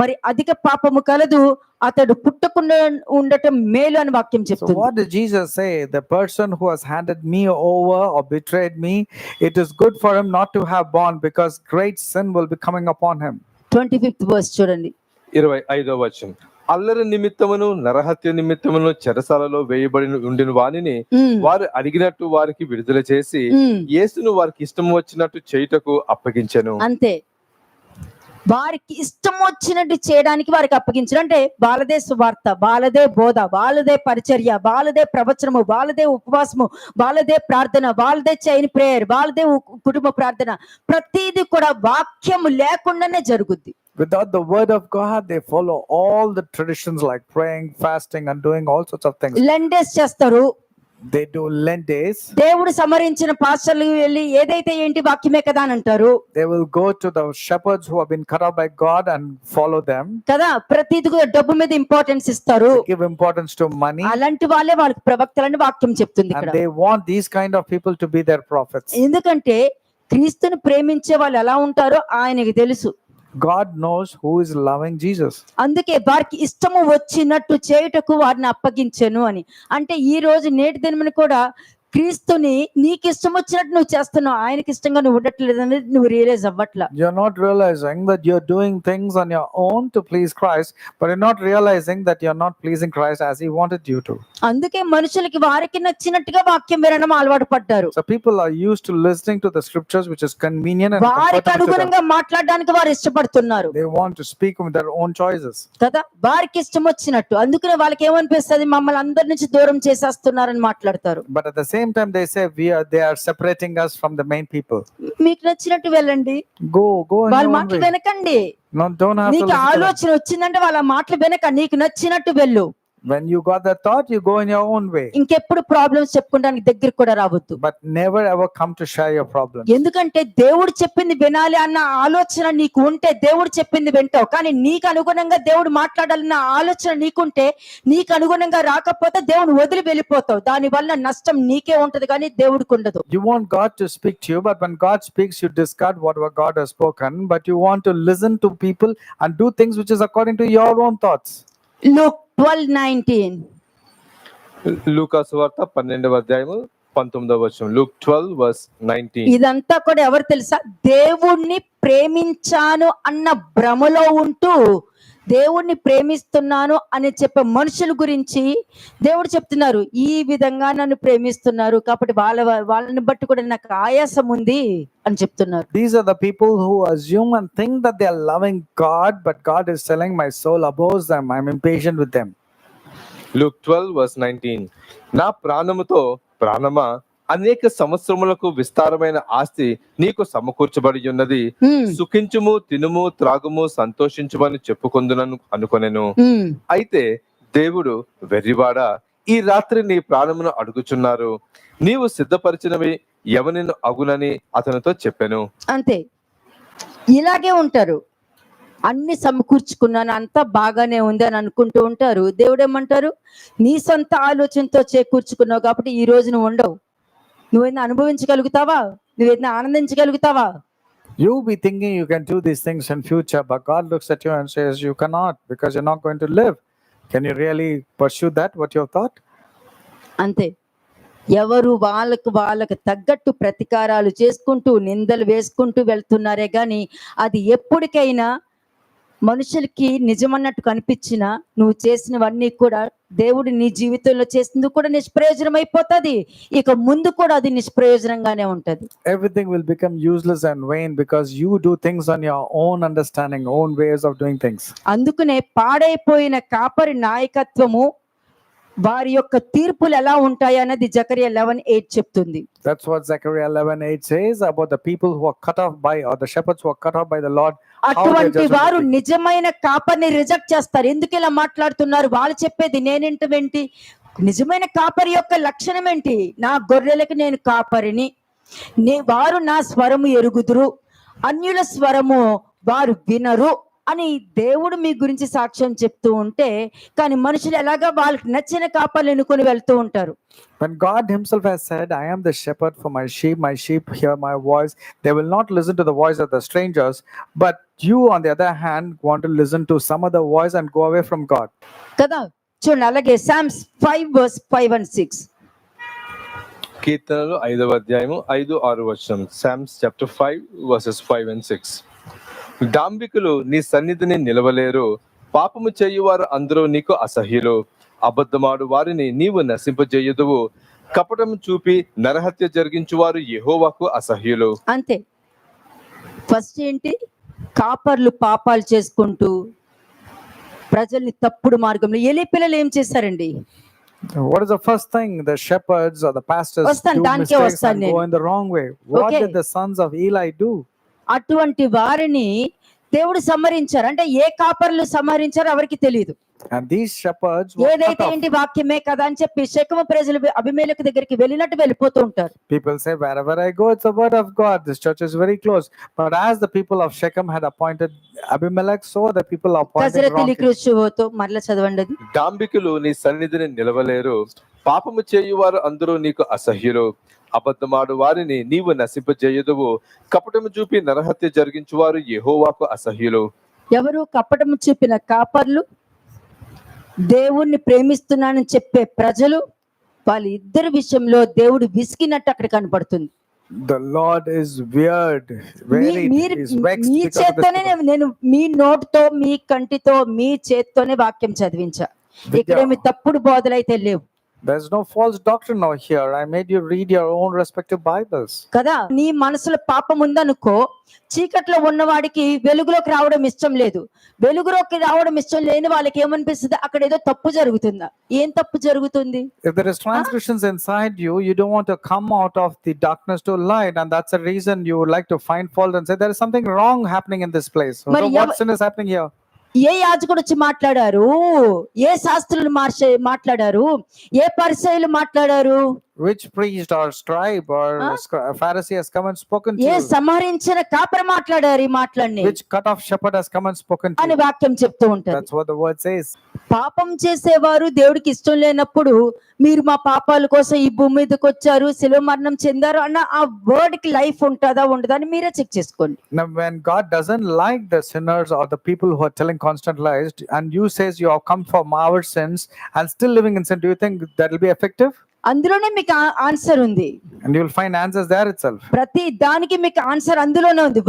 మరి అధిక పాపము కలదు, అతడు పుట్టకుండా ఉండటం మేలు అని వాక్యం
So
చెప్తుంది.
what did Jesus say? The person who has handed me over or betrayed me, it is good for him not to have born, because great sin will be coming upon him.
25th verse చూడండి.
25వ వచనం. అల్లరి నిమిత్తమును నరహత్య నిమిత్తమును చెరసాలలో వేయబడి ఉండిన వానిని వారు అడిగినట్టు వారికి విడుదల చేసి యేసును వారికి ఇష్టం వచ్చినట్టు చేయుటకు అప్పగించెను.
అంతే, వారికి ఇష్టం వచ్చినట్టు చేయడానికి వారికి అప్పగించడం. అంటే వాళ్ళదే సువార్త, వాళ్ళదే బోధ, వాళ్ళదే పరిచర్య, వాళ్ళదే ప్రవచనము, వాళ్ళదే ఉపవాసము, వాళ్ళదే ప్రార్థన, వాళ్ళదే చైన్ ప్రేయర్, వాళ్ళదే కుటుంబ ప్రార్థన, ప్రతిదీ కూడా వాక్యము లేకుండానే జరుగుద్ది.
Without the word of God, they follow all the traditions like praying, fasting, and doing all sorts of things.
లెండేస్ చేస్తారు,
They do Lent days.
దేవుడు సమరించిన పాస్టర్లు వెళ్ళి ఏదైతే ఏంటి వాక్యమే కదా అని అంటారు
They will go to the shepherds who have been cut off by God and follow them.
కదా. ప్రతిదీ కూడా డబ్బు మీద ఇంపార్టెన్స్ ఇస్తారు.
They give importance to money.
అలాంటి వాళ్ళే వాళ్ళకి ప్రవక్తలని వాక్యం చెప్తుంది
And
ఇక్కడ.
they want these kind of people to be their prophets.
ఎందుకంటే క్రీస్తుని ప్రేమించే వాళ్ళు ఎలా ఉంటారో ఆయనకి తెలుసు.
God knows who is loving Jesus.
అందుకే వారికి ఇష్టము వచ్చినట్టు చేయుటకు వారిని అప్పగించెను అని. అంటే ఈ రోజు నేటి దినమున కూడా క్రీస్తుని నీకు ఇష్టం వచ్చినట్టు నువ్వు చేస్తున్నావు, ఆయనకి ఇష్టంగా నువ్వు ఉండట్లేదు అనేది నువ్వు realise అవ్వట్లా.
You're not realizing that you're doing things on your own to please Christ, but you're not realizing that you're not pleasing Christ as he wanted you to.
అందుకే మనుషులకి వారికి నచ్చినట్టుగా వాక్యం వినడం అలవాటు పడ్డారు.
So people are used to listening to the scriptures which is convenient and
వారికి
comfortable to them.
అనుగుణంగా మాట్లాడడానికి వారు ఇష్టపడుతున్నారు
They want to speak with their own choices.
కదా, వారికి ఇష్టం వచ్చినట్టు. అందుకనే వాళ్ళకి ఏమనిపిస్తుంది, మమ్మల్ని అందరి నుంచి దూరం చేసేస్తున్నారని మాట్లాడతారు.
But at the same time they say they are separating us from the main people.
మీకు నచ్చినట్టు వెళ్ళండి,
Go in
వాళ్ళ
your own
మాటలు
way.
వినకండి.
No, don't have to
నీకు
listen to them.
ఆలోచన వచ్చిందంటే వాళ్ళ మాటలు వినక నీకు నచ్చినట్టు వెళ్ళు.
When you got that thought, you go in your own way.
ఇంకెప్పుడు ప్రాబ్లమ్స్ చెప్పుకోవడానికి దగ్గరికి కూడా రావద్దు.
But never ever come to share your problems.
ఎందుకంటే దేవుడు చెప్పింది వినాలి అన్న ఆలోచన నీకు ఉంటే దేవుడు చెప్పింది వింటావు. కానీ నీకు అనుగుణంగా దేవుడు మాట్లాడాలన్న ఆలోచన నీకుంటే, నీకు అనుగుణంగా రాకపోతే దేవుని వదిలి వెళ్ళిపోతావు. దాని వల్ల నష్టం నీకే ఉంటది కానీ దేవుడికి ఉండదు.
You want God to speak to you, but when God speaks, you discard whatever God has spoken, but you want to listen to people and do things which is according to your own thoughts.
Luke 12:19.
లూకా సువార్త 12వ అధ్యాయము 19వ వచనం. Luke 12:19.
ఇదంతా కూడా ఎవరు తెలుసా? దేవుణ్ణి ప్రేమించాను అన్న భ్రమలో ఉంటూ దేవుణ్ణి ప్రేమిస్తున్నాను అని చెప్పే మనుషుల గురించి దేవుడు చెప్తున్నారు. ఈ విధంగా నన్ను ప్రేమిస్తున్నారు కాబట్టి వాళ్ళని బట్టి కూడా నాకు ఆయాసం ఉంది అని చెప్తున్నారు.
These are the people who assume and think that they are loving God, but God is telling my soul abhors them. I'm impatient with them.
Luke 12:19. నా ప్రాణముతో ప్రాణమా, అనేక సంవత్సరములకు విస్తారమైన ఆస్తి నీకు సమకూర్చబడి ఉన్నది, సుఖించుము, తినుము, త్రాగుము, సంతోషించుమని చెప్పుకొందునను అనుకొనెను. అయితే దేవుడు, వెర్రివాడా, ఈ రాత్రి నీ ప్రాణమును అడుగుచున్నారు, నీవు సిద్ధపరిచినవి ఎవనిను అగునని అతనితో చెప్పెను.
అంతే, ఇలాగే ఉంటారు. అన్ని సమకూర్చుకున్నాను, అంతా బాగానే ఉంది అని అనుకుంటూ ఉంటారు. దేవుడు ఏమంటారు, నీ సొంత ఆలోచనతో చేకూర్చుకున్నావు కాబట్టి ఈ రోజు నువ్వు ఉండవు. నువ్వేదైనా అనుభవించగలుగుతావా? నువ్వేదైనా ఆనందించగలుగుతావా?
You be thinking you can do these things in future, but God looks at you and says you cannot, because you're not going to live. Can you really pursue that what you have thought?
అంతే, ఎవరు వాళ్ళకు తగ్గట్టు ప్రతీకారాలు చేసుకుంటూ నిందలు వేసుకుంటూ వెళ్తున్నారే గాని అది ఎప్పటికైనా మనుషులకి నిజమన్నట్టు కనిపించినా నువ్వు చేసినవన్నీ కూడా దేవుడు నీ జీవితంలో చేసింది కూడా నిష్ప్రయోజనం అయిపోతుంది. ఇక ముందు కూడా అది నిష్ప్రయోజనంగానే ఉంటది.
Everything will become useless and vain because you do things on your own understanding, own ways of doing things.
అందుకనే పాడైపోయిన కాపరి నాయకత్వము వారి యొక్క తీర్పులు ఎలా ఉంటాయి అన్నది జకరియా 11:8 చెప్తుంది.
That's what Zechariah 11:8 says about the people who are cut off by, or the shepherds who are cut off by the Lord.
అటువంటి వారు నిజమైన కాపరిని రిజెక్ట్ చేస్తారు. ఎందుకు ఇలా మాట్లాడుతున్నారు? వాళ్ళు చెప్పేది నేనేంటి? నిజమైన కాపరి యొక్క లక్షణం ఏంటి? నా గొర్రెలకు నేను కాపరిని, వారు నా స్వరము ఎరుగుదురు, అన్యుల స్వరము వారు వినరు అని దేవుడు మీ గురించి సాక్ష్యం చెప్తూ ఉంటే, కానీ మనుషులు ఎలాగా వాళ్ళకి నచ్చిన కాపర్లు ఎన్నుకొని వెళ్తూ ఉంటారు.
When God himself has said, I am the shepherd for my sheep hear my voice, they will not listen to the voice of the strangers, but you on the other hand want to listen to some other voice and go away from God.
కదా చూడండి, అలాగే Psalms 5:5-6.
కీర్తనలు 5వ అధ్యాయము 5-6 వచనం. Psalms chapter 5 verses 5 and 6. డాంబికులు నీ సన్నిధిని నిలవలేరు, పాపము చేయువారు అందరూ నీకు అసహ్యులు, అబద్ధమాడు వారిని నీవు నశింపజేయుదువు, కపటం చూపి నరహత్య జరిగించువారు యెహోవాకు అసహ్యులు.
అంతే. ఫస్ట్ ఏంటి? కాపర్లు పాపాలు చేసుకుంటూ ప్రజల్ని తప్పుడు మార్గంలో. ఏలీ పిల్లలు ఏం చేశారండి?
What is the first thing the shepherds or the pastors do mistakes and go in the wrong way? What did the sons of Eli do?
అటువంటి వారిని దేవుడు సంహరించారు. అంటే ఏ కాపర్లు సంహరించారో ఎవరికి తెలియదు.
And these shepherds were
ఏదైతే ఏంటి వాక్యమే కదా అని చెప్పి శెకెము ప్రజలు అబీమెలెకు దగ్గరికి వెళ్ళినట్టు వెళ్ళిపోతూ ఉంటారు.
People say, wherever I go, it's the word of God. This church is very close. But as the people of Shechem had appointed Abimelech, so the people appointed wrong people.
మరలా చదవండి అది.
డాంబికులు నీ సన్నిధిని నిలవలేరు, పాపము చేయువారు అందరూ నీకు అసహ్యులు, అబద్ధమాడు వారిని నీవు నశింపజేయుదువు, కపటము చూపి నరహత్య జరిగించువారు యెహోవాకు అసహ్యులు.
ఎవరు కపటము చూపిన కాపర్లు, దేవుణ్ణి ప్రేమిస్తున్నానని చెప్పే ప్రజలు, వాళ్ళ ఇద్దరి విషయంలో దేవుడు విసిగినట్టు అక్కడ కనపడుతుంది.
The Lord is weird.
మీ చేత్తోనే నేను మీ నోటితో మీ కంటితో మీ చేత్తోనే వాక్యం చదివించా. ఇక్కడేమి తప్పుడు బోధలైతే లేవు.
There's no false doctrine now here. I made you read your own respective Bibles.
కదా, నీ మనసులో పాపం ఉందనుకో, చీకట్లో ఉన్నవాడికి వెలుగులోకి రావడం ఇష్టం లేదు. వెలుగులోకి రావడం ఇష్టం లేని వాళ్ళకి ఏమనిపిస్తుంది? అక్కడ ఏదో తప్పు జరుగుతుందా? ఏం తప్పు జరుగుతుంది?
If there is transgressions inside you, you don't want to come out of the darkness to light, and that's the reason you would like to find fault and say there is something wrong happening in this place. So what sin is happening here?
ఏ యాజకుడు వచ్చి మాట్లాడారు? ఏ శాస్త్రులు మాట్లాడారు? ఏ పరిసయ్యులు మాట్లాడారు?
Which priest or scribe or Pharisee has come and spoken to you?
ఏ సంహరించిన కాపరి మాట్లాడారు ఈ మాటలన్నీ?
Which cut off shepherd has come and spoken to you?
అని వాక్యం చెప్తూ ఉంటారు.
That's what the word says.
పాపం చేసేవారు దేవుడికి ఇష్టం లేనప్పుడు, మీరు మా పాపాల కోసం ఈ భూమి మీదకి వచ్చారు, శిలువ మరణం చెందారు అన్న ఆ వర్డ్ కి లైఫ్ ఉంటుందా ఉండదా అని మీరే చెక్ చేసుకోండి.
Now when God doesn't like the sinners or the people who are telling constant lies, and you says you have come from our sins and still living in sin, do you think that will be effective?
అందులోనే మీకు ఆన్సర్ ఉంది.
And you will find answers there itself.
ప్రతి దానికి మీకు ఆన్సర్ అందులోనే ఉంది.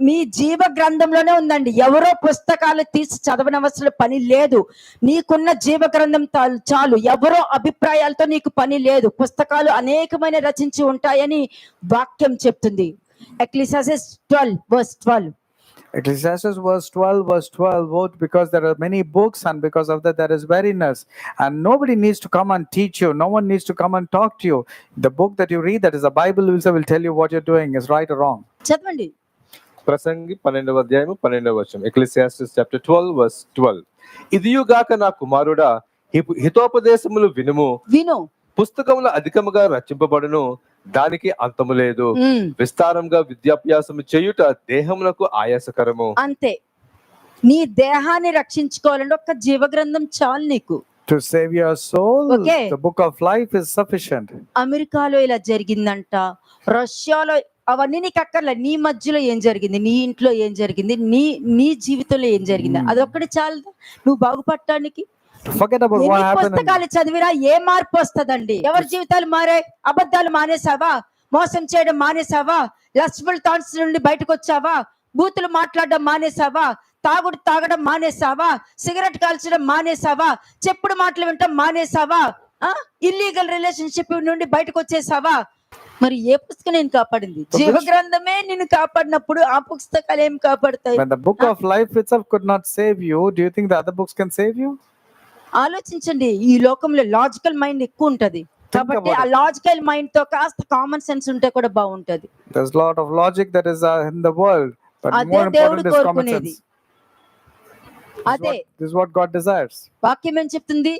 మీ జీవ గ్రంథంలోనే ఉందండి. ఎవరో పుస్తకాలు తీసి చదవనవసరం పని లేదు. నీకున్న జీవ గ్రంథం చాలు. ఎవరో అభిప్రాయాలతో నీకు పని లేదు. పుస్తకాలు అనేకమైన రచించి ఉంటాయని వాక్యం చెప్తుంది. ఎక్లీసియాస్ 12:12.
Ecclesiastes verse 12, both because there are many books and because of that there is weariness, and nobody needs to come and teach you. No one needs to come and talk to you. The book that you read, that is the Bible, will tell you what you're doing is right or wrong.
చదవండి.
ప్రసంగి 12వ అధ్యాయము 12వ వచనం. Ecclesiastes chapter 12 verse 12. ఇదియుగాక నా కుమారుడా, హితోపదేశములు వినుము. పుస్తకములు అధికముగా రచింపబడును, దానికి అంతము లేదు. విస్తారంగా విద్యాభ్యాసము చేయుట దేహమునకు ఆయాసకరము.
అంతే. నీ దేహాన్ని రక్షించుకోవాలంటే ఒక్క జీవ గ్రంథం చాలు నీకు.
To save your soul, the book of life is sufficient.
అమెరికాలో ఇలా జరిగిందంట, రష్యాలో, అవన్నీ నీకు అక్కర్లే. నీ మధ్యలో ఏం జరిగింది, నీ ఇంట్లో ఏం జరిగింది, నీ జీవితంలో ఏం జరిగింది, అదొక్కటి చాలు నువ్వు బాగుపడటానికి.
Forget about what happened.
పుస్తకాలు చదివినా ఏ మార్పు వస్తదండి? ఎవరి జీవితాలు మారాయి? అబద్ధాలు మానేసావా? మోసం చేయడం మానేసావా? లస్ట్ఫుల్ థాట్స్ నుండి బయటకు వచ్చావా? బూతులు మాట్లాడడం మానేసావా? తాగడం మానేసావా? సిగరెట్ కాల్చడం మానేసావా? చెప్పుడు మాటలు వినటం మానేసావా? ఇల్లీగల్ రిలేషన్షిప్ నుండి బయటకు వచ్చేసావా? మరి ఏ పుస్తకం నేను కాపాడింది? జీవ గ్రంథమే నిన్ను కాపాడినప్పుడు ఆ పుస్తకాలు ఏం కాపాడతాయి?
When the book of life itself could not save you, do you think the other books can save you?
ఆలోచించండి. ఈ లోకంలో లాజికల్ మైండ్ ఎక్కువ ఉంటది కాబట్టి ఆ లాజికల్ మైండ్ తో కాస్త కామన్ సెన్స్ ఉంటే కూడా బాగుంటది.
There's a lot of logic that is in the world, but more important is common sense.
అదే
This is what God desires.
వాక్యం ఏం చెప్తుంది?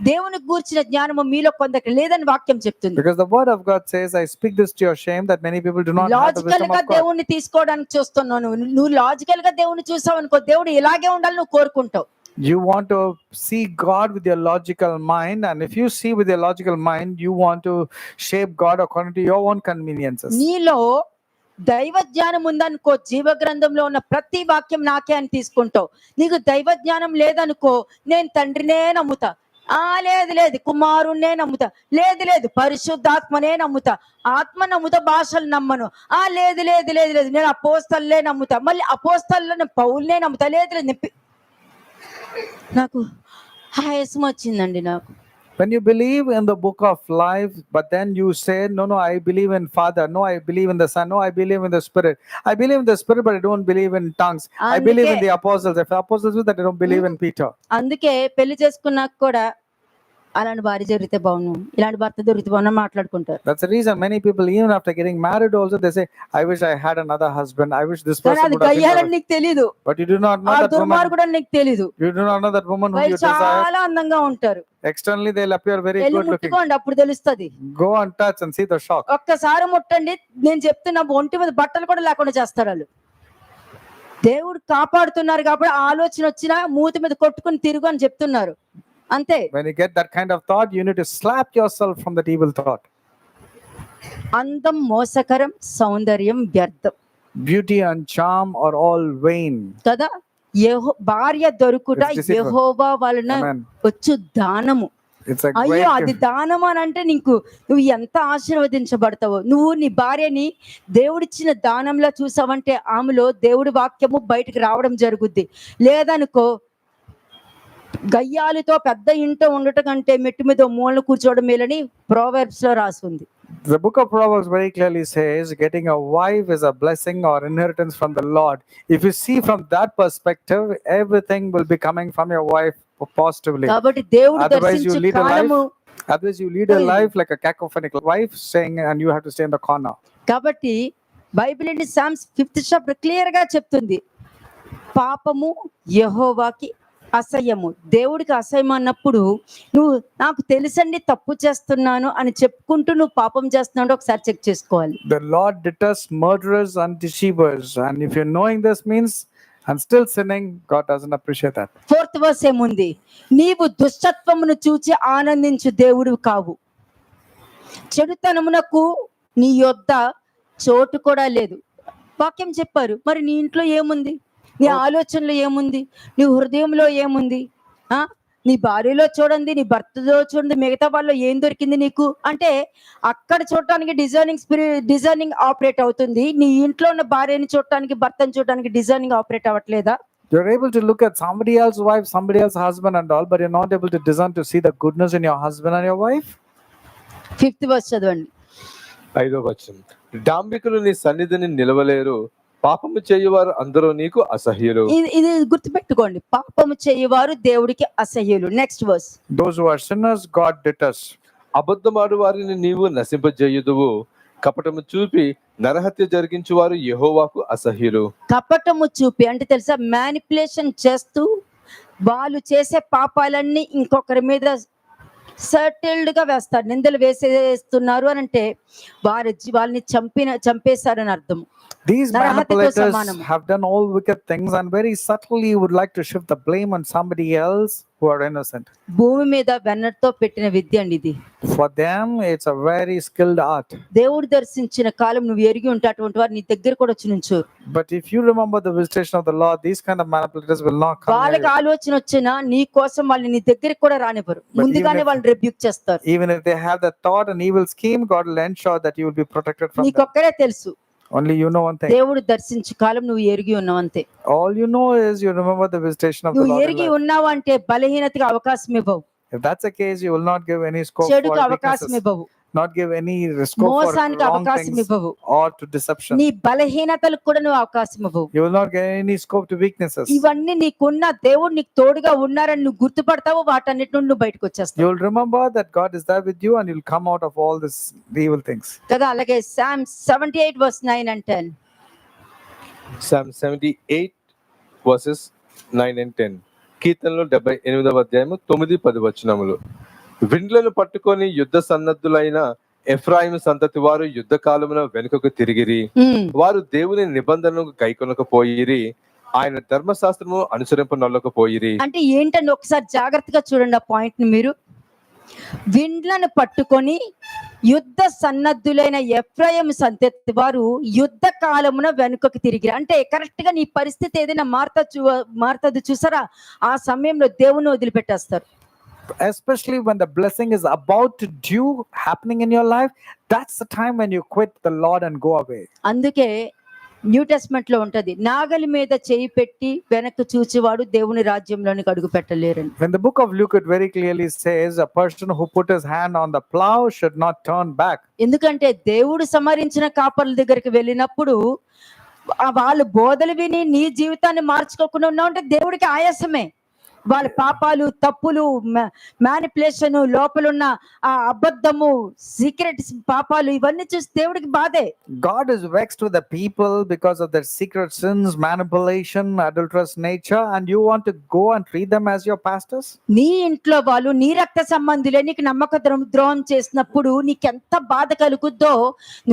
దేవునికి గూర్చిన జ్ఞానము మీలో కొందరికి లేదని వాక్యం చెప్తుంది.
Because the word of God says, I speak this to your shame, that many people do not have the
logical
wisdom
గా
of God.
దేవుణ్ణి తీసుకోవడానికి చూస్తున్నావు. నువ్వు లాజికల్ గా దేవుణ్ణి చూసావు అనుకో, దేవుడు ఇలాగే ఉండాలి నువ్వు కోరుకుంటావు.
You want to see God with your logical mind, and if you see with your logical mind, you want to shape God according to your own conveniences.
నీలో దైవ జ్ఞానం ఉందనుకో, జీవ గ్రంథంలో ఉన్న ప్రతి వాక్యం నాకే అని తీసుకుంటావు. నీకు దైవ జ్ఞానం లేదనుకో, నేను తండ్రినే నమ్ముతా, లేదు లేదు కుమారుణ్ణే నమ్ముతా, లేదు పరిశుద్ధాత్మనే నమ్ముతా, ఆత్మ నమ్ముతా, భాషలు నమ్మను, లేదు లేదు లేదు లేదు నేను అపోస్తలనే నమ్ముతా, మళ్ళీ అపోస్తలను పౌల్నే నమ్ముతా, లేదు నాకు ఆయాసం వచ్చిందండి నాకు.
When you believe in the book of life, but then you say, no, I believe in Father, no, I believe in the Son, no, I believe in the Spirit. I believe in the Spirit, but I don't believe in tongues. I believe in the apostles. If the apostles do that, I don't believe in Peter.
అందుకే పెళ్లి చేసుకున్నాక కూడా అలాంటి భార్య జరిగితే బాగును, ఇలాంటి భర్త దొరికితే బాగున్నా మాట్లాడుకుంటారు.
That's the reason many people, even after getting married also, they say, I wish I had another husband. I wish this person
అది
would have been
గయ్యాలని
married.
నీకు తెలీదు,
But you do not know that woman.
దుర్మార్గుడు నీకు తెలీదు.
You do not know that woman who
వాళ్ళు
you desire.
చాలా అందంగా ఉంటారు.
Externally, they'll appear very
వెళ్ళి
good looking.
ముట్టుకోండి, అప్పుడు తెలుస్తది.
Go and touch and see the shock.
ఒక్కసారి ముట్టండి, నేను చెప్తున్నా, ఒంటి మీద బట్టలు కూడా లేకుండా చేస్తారు వాళ్ళు. దేవుడు కాపాడుతున్నారు కాబట్టి ఆలోచన వచ్చినా మూతి మీద కొట్టుకుని తిరుగు అని చెప్తున్నారు అంతే.
When you get that kind of thought, you need to slap yourself from that evil thought.
అందం మోసకరం, సౌందర్యం వ్యర్థం.
Beauty and charm are all vain.
కదా, భార్య దొరుకుట యెహోవా వలన వచ్చు దానము.
It's a
అయ్యో
great
అది
gift.
దానం అని అంటే నువ్వు ఎంత ఆశీర్వదించబడతావో. నువ్వు నీ భార్యని దేవుడిచ్చిన దానంలో చూసావంటే ఆమెలో దేవుడి వాక్యము బయటకు రావడం జరుగుద్ది. లేదనుకో, గయ్యాలతో పెద్ద ఇంట ఉండటం కంటే మెట్టు మీద మూలన కూర్చోవడం మేలని ప్రోవర్బ్స్ లో రాసుంది.
The book of Proverbs very clearly says getting a wife is a blessing or inheritance from the Lord. If you see from that perspective, everything will be coming from your wife positively.
కాబట్టి దేవుడు
Otherwise you
దర్శించే
lead a
కాలము.
life. Otherwise you lead a life like a cacophonic wife saying, and you have to stay in the corner.
కాబట్టి బైబిల్ అండి సామ్స్ 5th చాప్టర్ క్లియర్ గా చెప్తుంది, పాపము యెహోవాకి అసహ్యము. దేవుడికి అసహ్యం అన్నప్పుడు నువ్వు నాకు తెలుసండి తప్పు చేస్తున్నాను అని చెప్పుకుంటూ నువ్వు పాపం చేస్తున్నావు ఒకసారి చెక్ చేసుకోవాలి.
The Lord detests murderers and deceivers, and if you're knowing this means and still sinning, God doesn't appreciate that.
4th verse ఏముంది? నీవు దుష్టత్వమును చూచి ఆనందించు దేవుడు కావు, చెడుతనమునకు నీ యొద్ద చోటు కూడా లేదు. వాక్యం చెప్పారు. మరి నీ ఇంట్లో ఏముంది? నీ ఆలోచనలో ఏముంది? నీ హృదయంలో ఏముంది? నీ భార్యలో చూడండి, నీ భర్తలో చూడండి, మిగతా వాళ్ళలో ఏం దొరికింది నీకు అంటే అక్కడ చూడటానికి డిజైనింగ్ ఆపరేట్ అవుతుంది. నీ ఇంట్లో ఉన్న భార్యని చూడటానికి, భర్తని చూడటానికి డిజైనింగ్ ఆపరేట్ అవ్వట్లేదా?
You're able to look at somebody else's wife, somebody else's husband and all, but you're not able to discern to see the goodness in your husband and your wife.
5th verse చదవండి.
5వ వచనం, డాంబికులు నీ సన్నిధిని నిలవలేరు, పాపము చేయువారు అందరూ నీకు అసహ్యులు.
ఇది గుర్తుపెట్టుకోండి, పాపము చేయువారు దేవుడికి అసహ్యులు. Next verse,
those who are sinners God detests.
అబద్ధమాడు వారిని నీవు నశింపజేయుదువు, కపటము చూపి నరహత్య జరిగించు వారు యెహోవాకు అసహ్యులు.
కపటము చూపి అంటే తెలుసా, మ్యానిపులేషన్ చేస్తూ వాళ్ళు చేసే పాపాలన్నీ ఇంకొకరి మీద సర్టిల్డ్ గా వేస్తారు, నిందలు వేసేస్తున్నారు అని అంటే వాళ్ళని చంపేశారని అర్థం.
These manipulators have done all wicked things and very subtly would like to shift the blame on somebody else who are innocent.
భూమి మీద వెన్నతో పెట్టిన విద్య అండి ఇది.
For them it's a very skilled art.
దేవుడు దర్శించిన కాలం నువ్వు ఎరిగి ఉంటే అటువంటి వారు నీ దగ్గర కూడా వచ్చి నుంచోరు.
But if you remember the visitation of the Lord, these kind of manipulators will not come.
వాళ్ళకి ఆలోచన వచ్చినా నీ కోసం వాళ్ళు నీ దగ్గరికి కూడా రానివ్వరు, ముందుగానే వాళ్ళని రెబ్యూక్ చేస్తారు.
Even if they have the thought and evil scheme, God will ensure that you will be protected from them.
నీకొక్కడే తెలుసు,
only you know one thing.
దేవుడు దర్శించు కాలం నువ్వు ఎరిగి ఉన్నావు అంతే.
All you know is you remember the visitation of the Lord.
నువ్వు ఎరిగి ఉన్నావు అంటే బలహీనతకి అవకాశం ఇవ్వవు.
If that's the case, you will not give any scope
చెడుకు
for
అవకాశం
weaknesses,
ఇవ్వవు,
not give any scope for
మోసానికి
wrong
అవకాశం
things
ఇవ్వవు,
or to deception.
నీ బలహీనతలకు కూడా నువ్వు అవకాశం ఇవ్వవు.
You will not get any scope to weaknesses.
ఇవన్నీ నీకున్న దేవుడు నీకు తోడుగా ఉన్నారని నువ్వు గుర్తుపడతావు, వాటన్నిటి నుండి నువ్వు బయటకు వచ్చేస్తావు.
You will remember that God is there with you and you'll come out of all this evil things.
కదా. అలాగే Psalm 78 verse 9 and 10.
Psalm 78 verses 9 and 10. కీర్తనలు 78వ అధ్యాయము 9-10 వచనములు. విండ్లను పట్టుకొని యుద్ధ సన్నద్ధులైన ఎఫ్రాయిము సంతతి వారు యుద్ధ కాలమున వెనుకకు తిరిగిరి. వారు దేవుని నిబంధనను గైకొనకపోయిరి, ఆయన ధర్మశాస్త్రము అనుసరింపనొల్లకపోయిరి.
అంటే ఏంటండి, ఒకసారి జాగ్రత్తగా చూడండి ఆ పాయింట్ ని మీరు. విండ్లను పట్టుకొని యుద్ధ సన్నద్ధులైన ఎఫ్రాయిము సంతతి వారు యుద్ధ కాలమున వెనుకకు తిరిగి, అంటే కరెక్ట్ గా నీ పరిస్థితి ఏదైనా మారుతుంది చూసారా, ఆ సమయంలో దేవుని వదిలిపెట్టేస్తారు.
Especially when the blessing is about to due happening in your life, that's the time when you quit the Lord and go away.
అందుకే న్యూ టెస్ట్మెంట్ లో ఉంటది, నాగలి మీద చేయి పెట్టి వెనక్కి చూచేవాడు దేవుని రాజ్యంలోనికి అడుగు పెట్టలేరని.
When the book of Luke, it very clearly says a person who put his hand on the plow should not turn back.
ఎందుకంటే దేవుడు సమరించిన కాపర్ల దగ్గరికి వెళ్ళినప్పుడు వాళ్ళు బోధలు విని నీ జీవితాన్ని మార్చుకోకుండా ఉన్నావు అంటే దేవుడికి ఆయాసమే. వాళ్ళ పాపాలు, తప్పులు, మ్యానిపులేషన్, లోపలున్న ఆ అబద్ధము, సీక్రెట్ పాపాలు, ఇవన్నీ చూసి దేవుడికి బాధే.
God is vexed with the people because of their secret sins, manipulation, adulterous nature, and you want to go and treat them as your pastors?
నీ ఇంట్లో వాళ్ళు నీ రక్త సంబంధులే నీకు నమ్మక ద్రోహం చేసినప్పుడు నీకెంత బాధ కలుగుద్దో,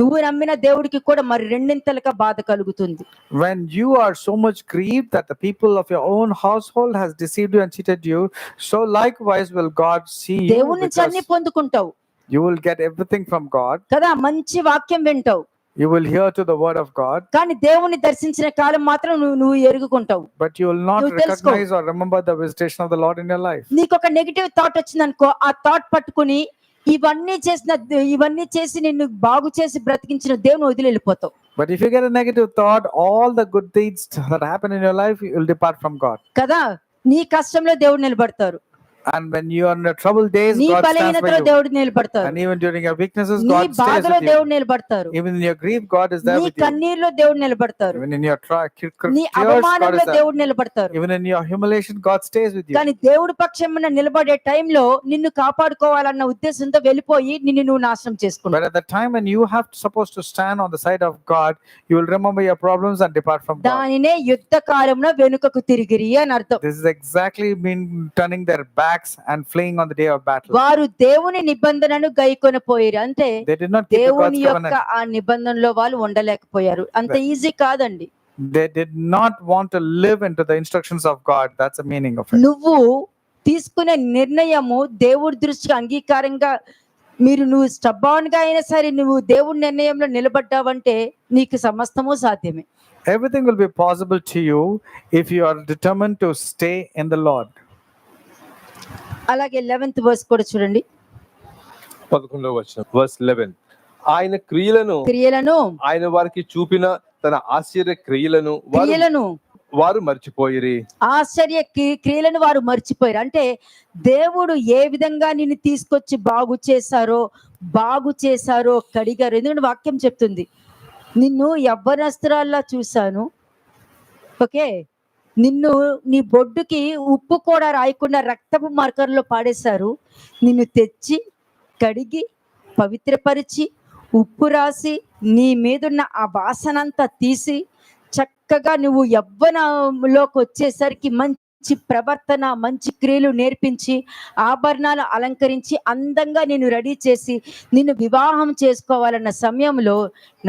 నువ్వు నమ్మిన దేవుడికి కూడా మరి రెండింతలుగా బాధ కలుగుతుంది.
When you are so much grieved that the people of your own household has deceived you and cheated you, so likewise will God see you,
దేవుని నుంచి అన్ని పొందుకుంటావు
you will get everything from God
కదా, మంచి వాక్యం వింటావు,
you will hear to the word of God,
కానీ దేవుని దర్శించిన కాలం మాత్రం నువ్వు ఎరుగుకుంటావు.
but you will not recognize or remember the visitation of the Lord in your life.
నీకు ఒక నెగటివ్ థాట్ వచ్చిందనుకో, ఆ థాట్ పట్టుకుని ఇవన్నీ చేసి నిన్ను బాగు చేసి బ్రతికించిన దేవుని వదిలి వెళ్ళిపోతావు.
But if you get a negative thought, all the good deeds that happen in your life, you will depart from God.
కదా, నీ కష్టంలో దేవుడు నిలబడతారు,
And when you are in the troubled days,
నీ
God stands
బలహీనతలో
by you.
దేవుడు నిలబడతారు,
And even during your weaknesses,
నీ
God stays
బాధలో
with you.
దేవుడు నిలబడతారు,
Even in your grief, God is there
నీ
with you.
కన్నీరులో దేవుడు నిలబడతారు,
Even in your
నీ
tears, God
అవమానంలో
is there.
దేవుడు నిలబడతారు.
Even in your humiliation, God stays with you.
కానీ దేవుడి పక్షమున నిలబడే టైంలో నిన్ను కాపాడుకోవాలన్న ఉద్దేశంతో వెళ్ళిపోయి నిన్ను నాశనం చేసుకుంటావు.
But at the time when you have supposed to stand on the side of God, you will remember your problems and depart from God.
దానినే యుద్ధ కాలంలో వెనుకకు తిరిగిరి అని అర్థం.
This is exactly mean turning their backs and fleeing on the day of battle.
వారు దేవుని నిబంధనను గైకొని పోయారు, అంటే
They did not keep the
దేవుని
God's
యొక్క
covenant.
ఆ నిబంధనలో వాళ్ళు ఉండలేకపోయారు. అంత ఈజీ కాదండి.
They did not want to live into the instructions of God. That's the meaning of it.
నువ్వు తీసుకునే నిర్ణయము దేవుడి దృష్టికి అంగీకారంగా నువ్వు స్టబాన్ గా అయినా సరే నువ్వు దేవుడి నిర్ణయంలో నిలబడ్డావంటే నీకు సమస్తము సాధ్యమే.
Everything will be possible to you if you are determined to stay in the Lord.
అలాగే 11th verse కూడా చూడండి.
11వ వచనం, verse 11. ఆయన క్రియలను ఆయన వారికి చూపిన తన ఆశ్చర్య క్రియలను వారు మర్చిపోయిరి.
ఆశ్చర్య క్రియలను వారు మర్చిపోయారు. అంటే దేవుడు ఏ విధంగా నిన్ను తీసుకొచ్చి బాగు చేశారో కడిగారు. ఎందుకంటే వాక్యం చెప్తుంది, నిన్ను యవ్వనస్తురాల్లా చూశాను, ఓకే, నిన్ను నీ బొడ్డుకి ఉప్పు కూడా రాయకుండా రక్తపు మార్కర్లో పాడేశారు, నిన్ను తెచ్చి కడిగి పవిత్రపరిచి ఉప్పు రాసి నీ మీదున్న ఆ వాసనంతా తీసి చక్కగా నువ్వు యవ్వనంలోకి వచ్చేసరికి మంచి ప్రవర్తన, మంచి క్రియలు నేర్పించి, ఆభరణాలు అలంకరించి, అందంగా నిన్ను రెడీ చేసి నిన్ను వివాహం చేసుకోవాలన్న సమయంలో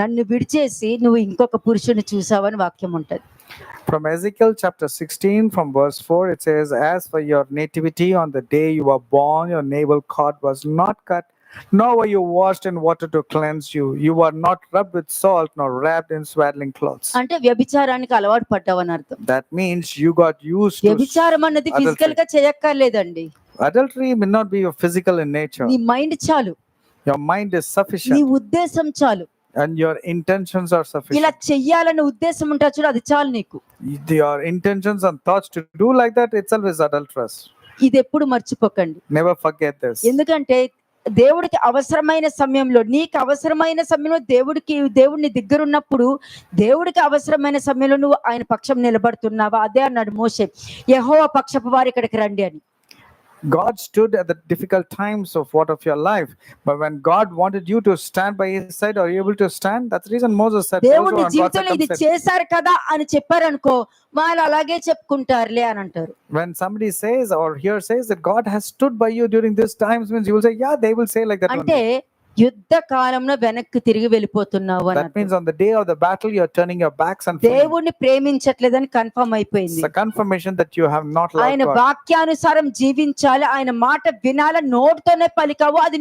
నన్ను విడిచేసి నువ్వు ఇంకొక పురుషుని చూసావని వాక్యం ఉంటుంది.
From Ezekiel chapter 16 from verse 4, it says, as for your nativity, on the day you were born, your navel cord was not cut, nor were you washed in water to cleanse you. You were not rubbed with salt, nor wrapped in swaddling clothes.
అంటే వ్యభిచారానికి అలవాటు పడ్డావని అర్థం.
That means you got used to
వ్యభిచారం అన్నది ఫిజికల్ గా చేయక్కర్లేదండి.
Adultery may not be physical in nature.
నీ మైండ్ చాలు,
Your mind is sufficient.
నీ ఉద్దేశం చాలు,
And your intentions are sufficient.
ఇలా చెయ్యాలన్న ఉద్దేశం ఉంటా చూడు, అది చాలు నీకు.
Your intentions and thoughts to do like that itself is adulterous.
ఇది ఎప్పుడు మర్చిపోకండి.
Never forget this.
ఎందుకంటే దేవుడికి అవసరమైన సమయంలో, నీకు అవసరమైన సమయంలో దేవుడిని దగ్గరున్నప్పుడు, దేవుడికి అవసరమైన సమయంలో నువ్వు ఆయన పక్షం నిలబడుతున్నావా? అదే అన్నాడు మోషే, యెహోవా పక్షపు వారు ఇక్కడికి రండి అని.
God stood at the difficult times of your life, but when God wanted you to stand by his side, are you able to stand? That's the reason Moses said,
దేవుడు నీ
Moses, when God
జీవితంలో ఇది
circumcised.
చేశారు కదా అని చెప్పారనుకో, వాళ్ళు అలాగే చెప్పుకుంటారులే అని అంటారు.
When somebody says or here says that God has stood by you during these times, means you will say, yeah, they will say like that
అంటే
only.
యుద్ధ కాలంలో వెనక్కి తిరిగి వెళ్ళిపోతున్నావు అని
That means on the day of the battle, you are turning your backs and fleeing.
దేవుణ్ణి ప్రేమించట్లేదని కన్ఫర్మ్ అయిపోయింది.
It's a confirmation that you have not loved
ఆయన
God.
వాక్యానుసారం జీవించాలి, ఆయన మాట వినాలి, నోటితోనే పలికావు, అది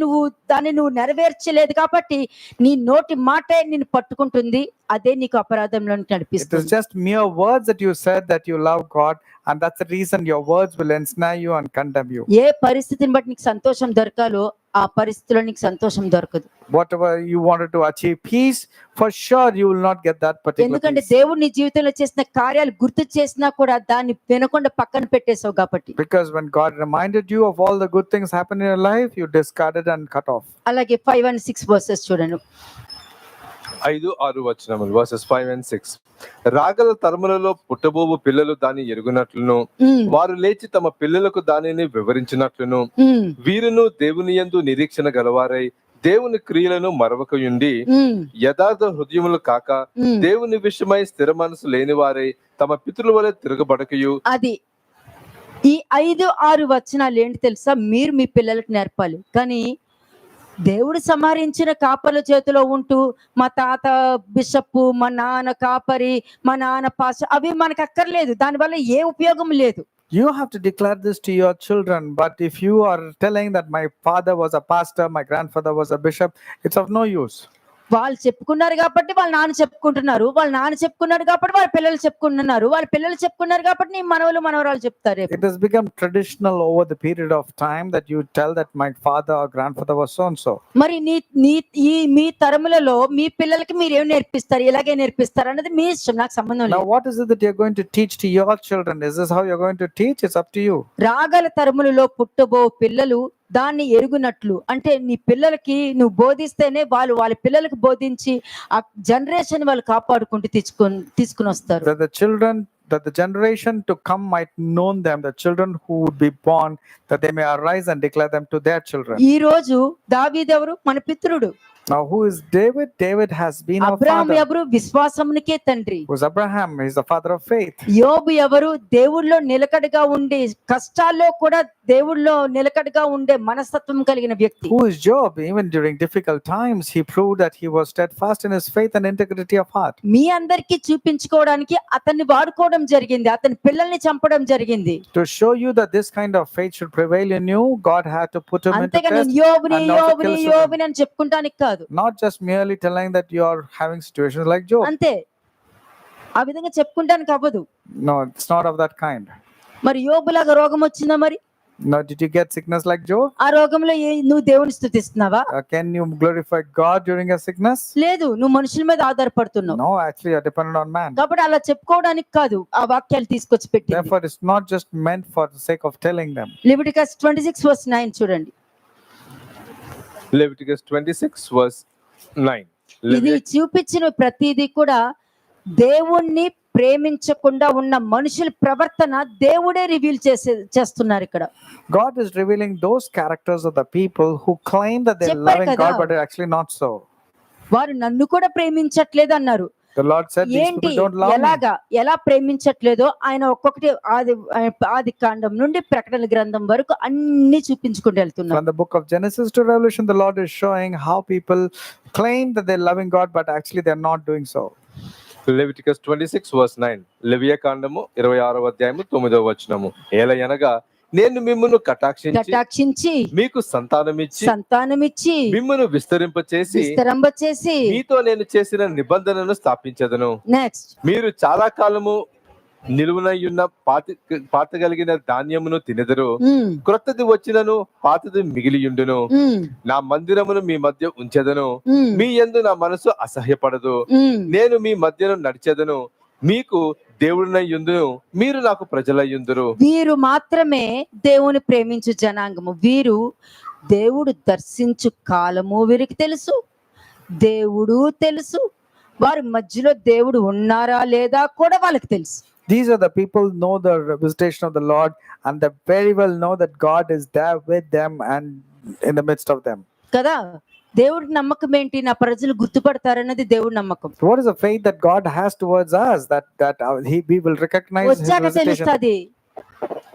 దాన్ని నువ్వు నెరవేర్చలేదు కాబట్టి నీ నోటి మాటే నిన్ను పట్టుకుంటుంది, అదే నీకు అపరాధంలో
It is
నడిపిస్తుంది.
just mere words that you said that you love God, and that's the reason your words will ensnare you and condemn you.
ఏ పరిస్థితిని బట్టి నీకు సంతోషం దొరకాలో ఆ పరిస్థితిలో నీకు సంతోషం దొరకదు.
Whatever you wanted to achieve peace, for sure you will not get that particular
ఎందుకంటే
peace.
దేవుడు నీ జీవితంలో చేసిన కార్యాలు గుర్తు చేసినా కూడా దాన్ని వినకుండా పక్కన పెట్టేసావు కాబట్టి.
Because when God reminded you of all the good things happen in your life, you discarded and cut off.
అలాగే 5 and 6 వర్సెస్ చూడండి.
5-6 వచనములు వర్సెస్ 5 and 6. రాగల తరములలో పుట్టబోవు పిల్లలు దాన్ని ఎరుగునట్లును, వారు లేచి తమ పిల్లలకు దానిని వివరించినట్లును, వీరును దేవుని యందు నిరీక్షణ గలవారై దేవుని క్రియలను మరవకయుండి యథార్థ హృదయములు కాక దేవుని విషయమై స్థిర మనసు లేని వారై తమ పితరుల వలె తిరగబడకయు.
అది ఈ 5-6 వచనాలు ఏంటి తెలుసా? మీరు మీ పిల్లలకు నేర్పాలి. కానీ దేవుడు సంహరించిన కాపర్ల చేతిలో ఉంటూ మా తాత బిషప్, మా నాన్న కాపరి, మా నాన్న పాస్, అవి మనకు అక్కర్లేదు, దానివల్ల ఏ ఉపయోగం లేదు.
You have to declare this to your children, but if you are telling that my father was a pastor, my grandfather was a bishop, it's of no use.
వాళ్ళు చెప్పుకున్నారు కాబట్టి వాళ్ళ నాన్న చెప్పుకుంటున్నారు, వాళ్ళ నాన్న చెప్పుకున్నారు కాబట్టి వాళ్ళ పిల్లలు చెప్పుకుంటున్నారు, వాళ్ళ పిల్లలు చెప్పుకున్నారు కాబట్టి నీ మనవలు మనవరాలు చెప్తారు.
It has become traditional over the period of time that you tell that my father or grandfather was so and so.
మరి మీ తరములలో మీ పిల్లలకి మీరు ఏం నేర్పిస్తారు, ఇలాగే నేర్పిస్తారు అన్నది మీ ఇష్టం, నాకు సంబంధం
Now
లేదు.
what is it that you're going to teach to your children? Is this how you're going to teach? It's up to you.
రాగల తరములలో పుట్టబో పిల్లలు దాన్ని ఎరుగునట్లు, అంటే నీ పిల్లలకి నువ్వు బోధిస్తేనే వాళ్ళు వాళ్ళ పిల్లలకు బోధించి ఆ జనరేషన్ వాళ్ళు కాపాడుకుంటూ తీసుకుని వస్తారు.
That the generation to come might know them, the children who would be born, that they may arise and declare them to their children.
ఈ రోజు దావీదు ఎవరు? మన పితరుడు.
Now who is David? David has been our
Abraham
father.
ఎవరు? విశ్వాసమునికే తండ్రి.
Who's Abraham? He's the father of faith.
యోబు ఎవరు? దేవుళ్ళో నిలకడగా ఉండి కష్టాల్లో కూడా దేవుళ్ళో నిలకడగా ఉండే మనస్తత్వం కలిగిన వ్యక్తి.
Who is Job? Even during difficult times, he proved that he was steadfast in his faith and integrity of heart.
మీ అందరికీ చూపించుకోవడానికి అతన్ని వాడుకోవడం జరిగింది, అతని పిల్లల్ని చంపడం జరిగింది.
To show you that this kind of faith should prevail in you, God had to put him into
అంతేగాని
test.
యోబుని అని చెప్పుకుంటానికి కాదు.
Not just merely telling that you are having situations like Job.
అంతే, ఆ విధంగా చెప్పుకుంటానికి అవ్వదు.
No, it's not of that kind.
మరి యోబులాగా రోగం వచ్చిందా? మరి
Now, did you get sickness like Job?
ఆ రోగంలో నువ్వు దేవుని స్తుతిస్తున్నావా?
Can you glorify God during a sickness?
లేదు, నువ్వు మనుషుల మీద ఆధారపడుతున్నావు.
No, actually you're dependent on man.
కాబట్టి అలా చెప్పుకోవడానికి కాదు ఆ వాక్యాలు తీసుకొచ్చి పెట్టింది.
Therefore, it's not just meant for the sake of telling them.
Leviticus 26:9 చూడండి.
Leviticus 26:9.
ఇది చూపించిన ప్రతిదీ కూడా దేవుణ్ణి ప్రేమించకుండా ఉన్న మనుషుల ప్రవర్తన దేవుడే రివీల్ చేస్తున్నారు ఇక్కడ.
God is revealing those characters of the people who claim that they're loving God, but they're actually not so.
వారు నన్ను కూడా ప్రేమించట్లేదు అన్నారు.
The Lord said these
ఏంటి,
people don't love me.
ఎలా ప్రేమించట్లేదో ఆయన ఒక్కొక్కటి ఆది కాండం నుండి ప్రకటన గ్రంథం వరకు అన్ని చూపించుకుంటూ వెళ్తున్నారు.
From the book of Genesis to Revelation, the Lord is showing how people claim that they're loving God, but actually they're not doing so.
Leviticus 26:9. లెవియా కాండము 26వ అధ్యాయము 9వ వచనము. ఏలయనగా నేను మిమ్మును కటాక్షించి మీకు సంతానమిచ్చి మిమ్మును విస్తరింపచేసి మీతో నేను చేసిన నిబంధనను స్థాపించదను.
నెక్స్ట్,
మీరు చాలా కాలము నిలువనయ్యున్న పాతగలిగిన ధాన్యమును తినెదరు, క్రొత్తది వచ్చినను పాతది మిగిలియుండును. నా మందిరమును మీ మధ్య ఉంచెదను, మీ యందు నా మనసు అసహ్యపడదు. నేను మీ మధ్యను నడిచెదను, మీకు దేవుడినయ్యుందును, మీరు నాకు ప్రజలయ్యుందురు.
వీరు మాత్రమే దేవుని ప్రేమించు జనాంగము. వీరు దేవుడు దర్శించు కాలము వీరికి తెలుసు, దేవుడు తెలుసు, వారి మధ్యలో దేవుడు ఉన్నారా లేదా కూడా వాళ్ళకి తెలుసు.
These are the people who know the visitation of the Lord, and they very well know that God is there with them and in the midst of them.
కదా, దేవుడి నమ్మకం ఏంటి? నా ప్రజలు గుర్తుపడతారన్నది దేవుడి నమ్మకం.
So what is the faith that God has towards us, that we will recognize His
వచ్చాక
visitation?
తెలుస్తుంది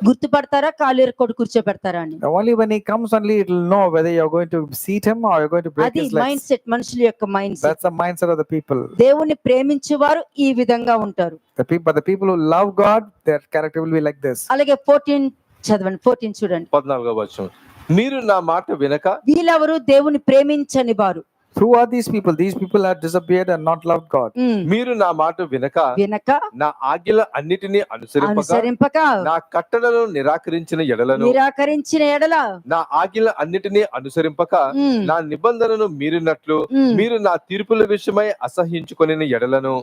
గుర్తుపడతారా, కాలు కొడు కూర్చోబెడతారా అని.
Only when He comes, only it will know whether you are going to seat Him or you are going to break
అది
His legs.
మైండ్ సెట్, మనుషుల యొక్క mind set.
That's the mindset of the people.
దేవుణ్ణి ప్రేమించేవారు ఈ విధంగా ఉంటారు.
The people who love God, their character will be like this.
అలాగే 14 చదవండి, 14 చూడండి.
14వ వచనం, మీరు నా మాట వినక
వీళ్ళెవరు? దేవుని ప్రేమించని వారు.
Who are these people? These people have disappeared and not loved God.
మీరు నా మాట వినక నా ఆజ్ఞల అన్నిటినీ
అనుసరింపక
నా కట్టడలను నిరాకరించిన ఎడల నా ఆజ్ఞల అన్నిటినీ అనుసరింపక నా నిబంధనను మీరినట్లు మీరు నా తీర్పుల విషయమై అసహ్యించుకొనిన ఎడలను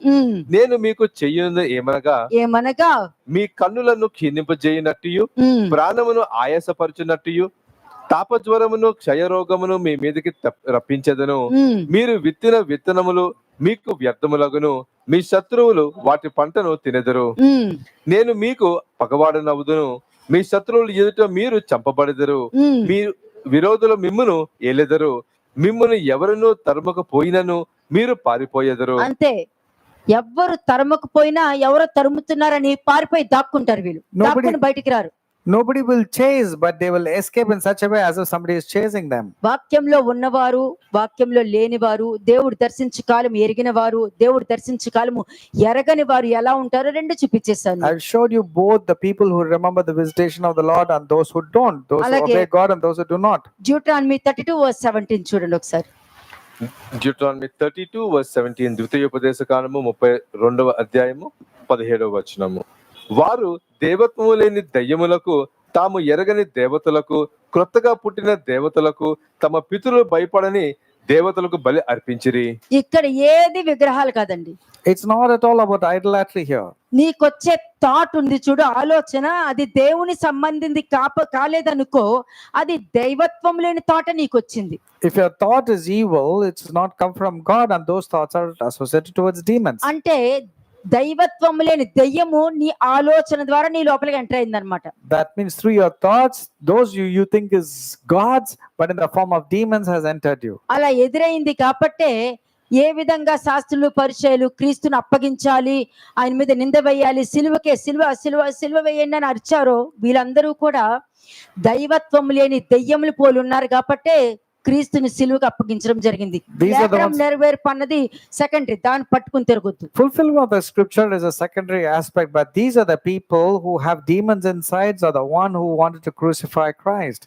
నేను మీకు చెయ్యను ఏమనగా మీ కన్నులను క్షీణింపజేయనట్టు ప్రాణమును ఆయాసపరచునట్టు తాపజ్వరమును క్షయరోగమును మీ మీదకి రప్పించదను. మీరు విత్తిన విత్తనములు మీకు వ్యర్థములగును, మీ శత్రువులు వాటి పంటను తినెదరు. నేను మీకు పగవాడనవుదును, మీ శత్రువులు ఎదుట మీరు చంపబడెదరు. మీ విరోధులు మిమ్మును ఏలెదరు, మిమ్మును ఎవరును తరుమకపోయినను మీరు పారిపోయెదరు.
అంతే, ఎవ్వరు తరుమకపోయినా ఎవరో తరుముతున్నారని పారిపోయి దాక్కుంటారు. వీళ్ళు దాక్కుని బయటికి రారు.
Nobody will chase, but they will escape in such a way as if somebody is chasing them.
వాక్యంలో ఉన్నవారు, వాక్యంలో లేనివారు, దేవుడు దర్శించు కాలం ఎరిగిన వారు, దేవుడు దర్శించు కాలము ఎరగని వారు ఎలా ఉంటారో రెండు చూపించేశాను.
I've showed you both the people who remember the visitation of the Lord and those who don't, those who obey God and those who do not.
Deuteronomy 32:17 చూడండి ఒకసారి.
Deuteronomy 32:17, ద్వితీయోపదేశకాండము 32వ అధ్యాయము 17వ వచనము. వారు దేవత్వము లేని దయ్యములకు, తాము ఎరగని దేవతలకు, క్రొత్తగా పుట్టిన దేవతలకు, తమ పితరులు భయపడని దేవతలకు బలి అర్పించిరి.
ఇక్కడ ఏది విగ్రహాలు కాదండి.
It's not at all about idolatry here.
నీకొచ్చే థాట్ ఉంది చూడు, ఆలోచన, అది దేవుని సంబంధించి కాలేదనుకో, అది దైవత్వం లేని thought నీకొచ్చింది.
If your thought is evil, it's not come from God, and those thoughts are associated towards demons.
అంటే దైవత్వం లేని దెయ్యము నీ ఆలోచన ద్వారా నీ లోపలికి ఎంటర్ అయింది అనమాట.
That means through your thoughts, those you think is God's, but in the form of demons has entered you.
అలా ఎదురైంది కాబట్టే ఏ విధంగా శాస్త్రులు పరిచయులు క్రీస్తును అప్పగించాలి, ఆయన మీద నింద వేయాలి, సిలువకే సిలువ వేయండి అని అరిచారో, వీళ్ళందరూ కూడా దైవత్వం లేని దెయ్యములు పోలి ఉన్నారు కాబట్టే క్రీస్తుని సిలువకు అప్పగించడం జరిగింది. నెరవేర్పు అన్నది సెకండరీ, దాన్ని పట్టుకుని తిరగొద్దు.
Fulfillment of the scripture is a secondary aspect, but these are the people who have demons inside, are the one who wanted to crucify Christ.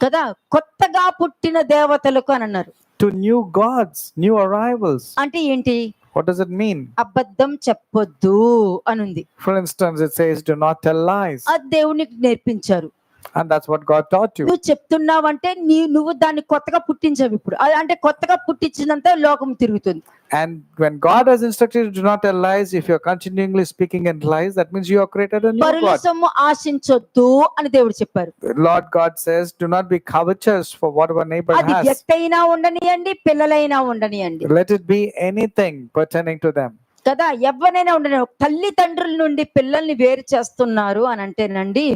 కదా, కొత్తగా పుట్టిన దేవతలకు అని అన్నారు.
To new gods, new arrivals.
అంటే ఏంటి?
What does it mean?
అబద్ధం చెప్పొద్దు అనుంది.
For instance, it says do not tell lies.
అది దేవునికి నేర్పించారు.
And that's what God taught you.
నువ్వు చెప్తున్నావంటే నువ్వు దాన్ని కొత్తగా పుట్టించావు. ఇప్పుడు అంటే కొత్తగా పుట్టించినంత లోకం తిరుగుతుంది.
And when God has instructed you to not tell lies, if you're continually speaking in lies, that means you are created a new God.
పరలోకము ఆశించొద్దు అని దేవుడు చెప్పారు.
Lord God says, do not be covetous for what our neighbor has.
అది వ్యక్తి అయినా ఉండనియండి, పిల్లలైనా ఉండనియండి.
Let it be anything pertaining to them.
కదా, ఎవరైనా ఉండని, తల్లిదండ్రుల నుండి పిల్లల్ని వేరు చేస్తున్నారు అని అంటేనండి.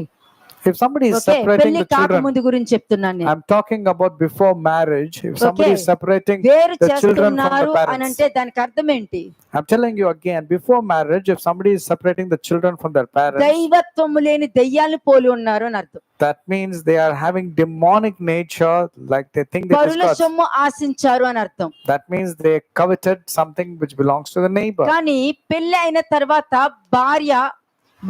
If somebody is separating the children,
ముందు గురించి చెప్తున్నాను నేను.
I'm talking about before marriage. If somebody is separating the children from the parents,
అని అంటే దానికి అర్థం ఏంటి?
I'm telling you again, before marriage, if somebody is separating the children from their parents,
దైవత్వము లేని దెయ్యాలను పోలి ఉన్నారు అని అర్థం.
that means they are having demonic nature, like they think they
పరలోకము ఆశించారు అని అర్థం.
That means they coveted something which belongs to the neighbor.
కానీ పెళ్లి అయిన తర్వాత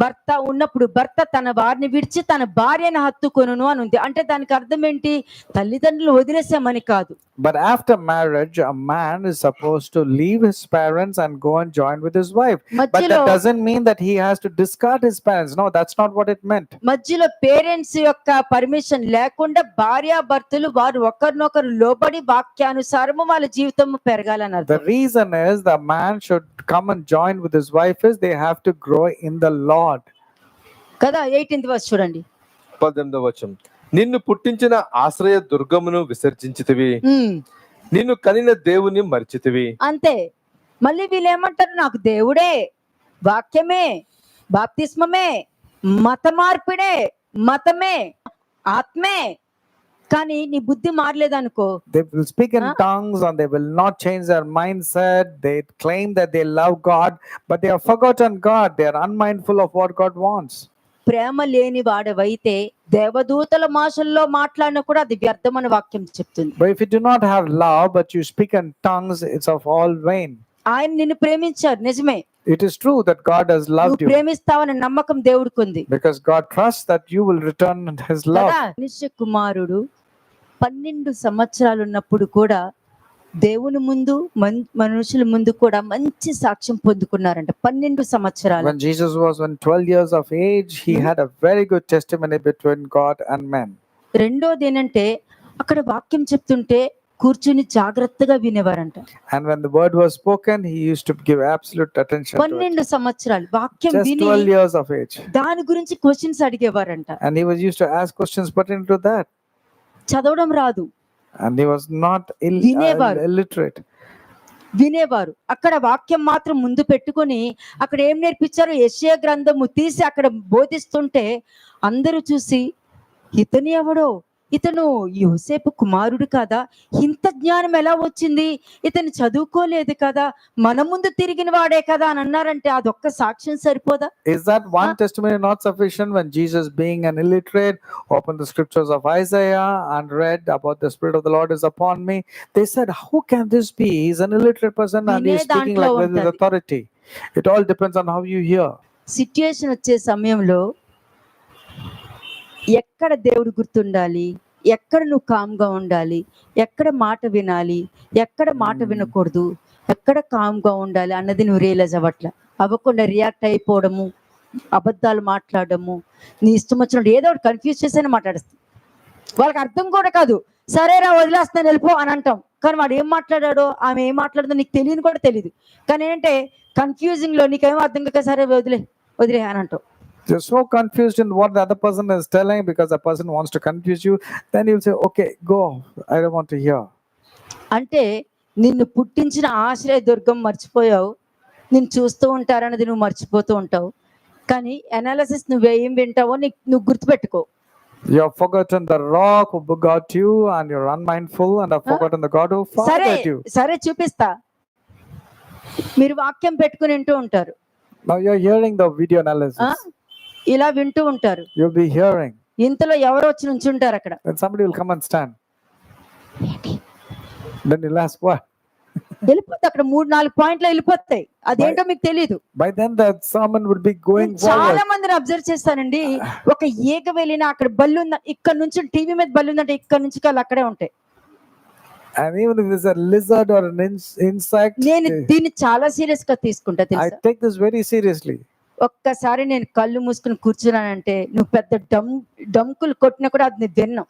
భర్త ఉన్నప్పుడు భర్త తన వారిని విడిచి తన భార్యను హత్తుకొనును అని ఉంది. అంటే దానికి అర్థం ఏంటి? తల్లిదండ్రులు వదిలేసామని కాదు.
But after marriage, a man is supposed to leave his parents and go and join with his wife. But that doesn't mean that he has to discard his parents. No, that's not what it meant.
మధ్యలో పేరెంట్స్ యొక్క పర్మిషన్ లేకుండా భార్యాభర్తలు వారు ఒకరినొకరు లోబడి వాక్యానుసారము వాళ్ళ జీవితం పెరగాలని అర్థం.
The reason is the man should come and join with his wife is they have to grow in the Lord.
కదా, 18th verse చూడండి.
18వ వచనం, నిన్ను పుట్టించిన ఆశ్రయ దుర్గమును విసర్జించితివి, నిన్ను కనిన దేవుని మరిచితివి.
అంతే. మళ్ళీ వీళ్ళు ఏమంటారు? నాకు దేవుడే, వాక్యమే, బాప్తిస్మమే, మత మార్పిడే, మతమే, ఆత్మే. కానీ నీ బుద్ధి మారలేదనుకో,
They will speak in tongues and they will not change their mindset. They claim that they love God, but they have forgotten God. They are unmindful of what God wants.
ప్రేమ లేని వాడవైతే దేవదూతల భాషల్లో మాట్లాడినా కూడా అది వ్యర్థమని వాక్యం చెప్తుంది.
But if you do not have love, but you speak in tongues, it's of all vain.
ఆయన నిన్ను ప్రేమించారు, నిజమే.
It is true that God has loved
నువ్వు
you,
ప్రేమిస్తావని నమ్మకం దేవుడికి ఉంది
because God trusts that you will return His love.
కదా. మనుష్య కుమారుడు 12 సంవత్సరాలు ఉన్నప్పుడు కూడా దేవుని ముందు మనుషుల ముందు కూడా మంచి సాక్ష్యం పొందుకున్నారంట. 12 సంవత్సరాలు.
When Jesus was 12 years of age, he had a very good testimony between God and men.
రెండోది ఏంటంటే అక్కడ వాక్యం చెప్తుంటే కూర్చుని జాగ్రత్తగా వినేవారంట.
And when the word was spoken, he used to give absolute attention to it.
12 సంవత్సరాలు వాక్యం
Just
విని
12 years of age.
దాని గురించి questions అడిగేవారంట.
And he was used to ask questions pertaining to that.
చదవడం రాదు,
And he was not
వినేవారు.
illiterate.
వినేవారు. అక్కడ వాక్యం మాత్రం ముందు పెట్టుకొని అక్కడ ఏం నేర్పించారు, యెషయా గ్రంథము తీసి అక్కడ బోధిస్తుంటే అందరూ చూసి ఇతను ఎవడో, ఇతను యోసేపు కుమారుడు కదా, ఇంత జ్ఞానం ఎలా వచ్చింది, ఇతను చదువుకోలేదు కదా, మన ముందు తిరిగిన వాడే కదా అని అన్నారంటే అదొక్క సాక్ష్యం సరిపోదా?
Is that one testimony not sufficient when Jesus, being an illiterate, opened the scriptures of Isaiah and read about the Spirit of the Lord is upon me? They said, how can this be? He's an illiterate person and he's speaking like with authority. It all depends on how you hear.
Situation వచ్చే సమయంలో ఎక్కడ దేవుడు గుర్తుండాలి, ఎక్కడ నువ్వు కామ్గా ఉండాలి, ఎక్కడ మాట వినాలి, ఎక్కడ మాట వినకూడదు, ఎక్కడ కామ్గా ఉండాలి అన్నది నువ్వు రియలైజ్ అవ్వకుండా రియాక్ట్ అయిపోవడము, అబద్ధాలు మాట్లాడము, నీ ఇష్టం వచ్చినట్టు ఏదో ఒకటి కన్ఫ్యూజ్ చేసేనే మాట్లాడేస్తాం. వాళ్ళకి అర్థం కూడా కాదు, సరేరా వదిలేస్తాను వెళ్ళిపో అని అంటాం. కానీ వాడు ఏం మాట్లాడాడో ఆమె ఏం మాట్లాడదో నీకు తెలియని కూడా తెలియదు. కానీ ఏంటంటే కన్ఫ్యూజింగ్ లో నీకేమో అర్థం కాక సరే వదిలే అని అంటావు.
You're so confused in what the other person is telling because the person wants to confuse you. Then you'll say, okay, go. I don't want to hear.
అంటే నిన్ను పుట్టించిన ఆశ్రయ దుర్గం మర్చిపోయావు, నిన్ను చూస్తూ ఉంటారన్నది నువ్వు మర్చిపోతూ ఉంటావు. కానీ అనాలిసిస్ నువ్వేం వింటావో నువ్వు గుర్తుపెట్టుకో.
You have forgotten the rock who begot you and you're unmindful and have forgotten the God who fathered you.
సరే చూపిస్తా. మీరు వాక్యం పెట్టుకుని వింటూ ఉంటారు.
Now you're hearing the video analysis.
ఇలా వింటూ ఉంటారు.
You'll be hearing.
ఇంతలో ఎవరో వచ్చి నుంచుంటారు అక్కడ.
Then somebody will come and stand. Then you'll ask what?
వెళ్ళిపోతాయి అక్కడ 3-4 పాయింట్లు వెళ్ళిపోతాయి. అదేంటో మీకు తెలియదు.
By then the sermon would be going forward.
చాలా మందిని అబ్జర్వ్ చేస్తానండి. ఒక ఈగ వెళ్ళినా అక్కడ బల్లు ఉందా, ఇక్కడ నుంచి టీవీ మీద బల్లు ఉందంటే ఇక్కడ నుంచి కాళ్ళు అక్కడే ఉంటాయి.
And even if it's a lizard or an insect,
నేను దీన్ని చాలా సీరియస్ గా తీసుకుంటా
I
తెలుసా.
take this very seriously.
ఒక్కసారి నేను కళ్ళు మూసుకుని కూర్చున్నానంటే నువ్వు పెద్ద డంకులు కొట్టినా కూడా అది నేను విన్నాం.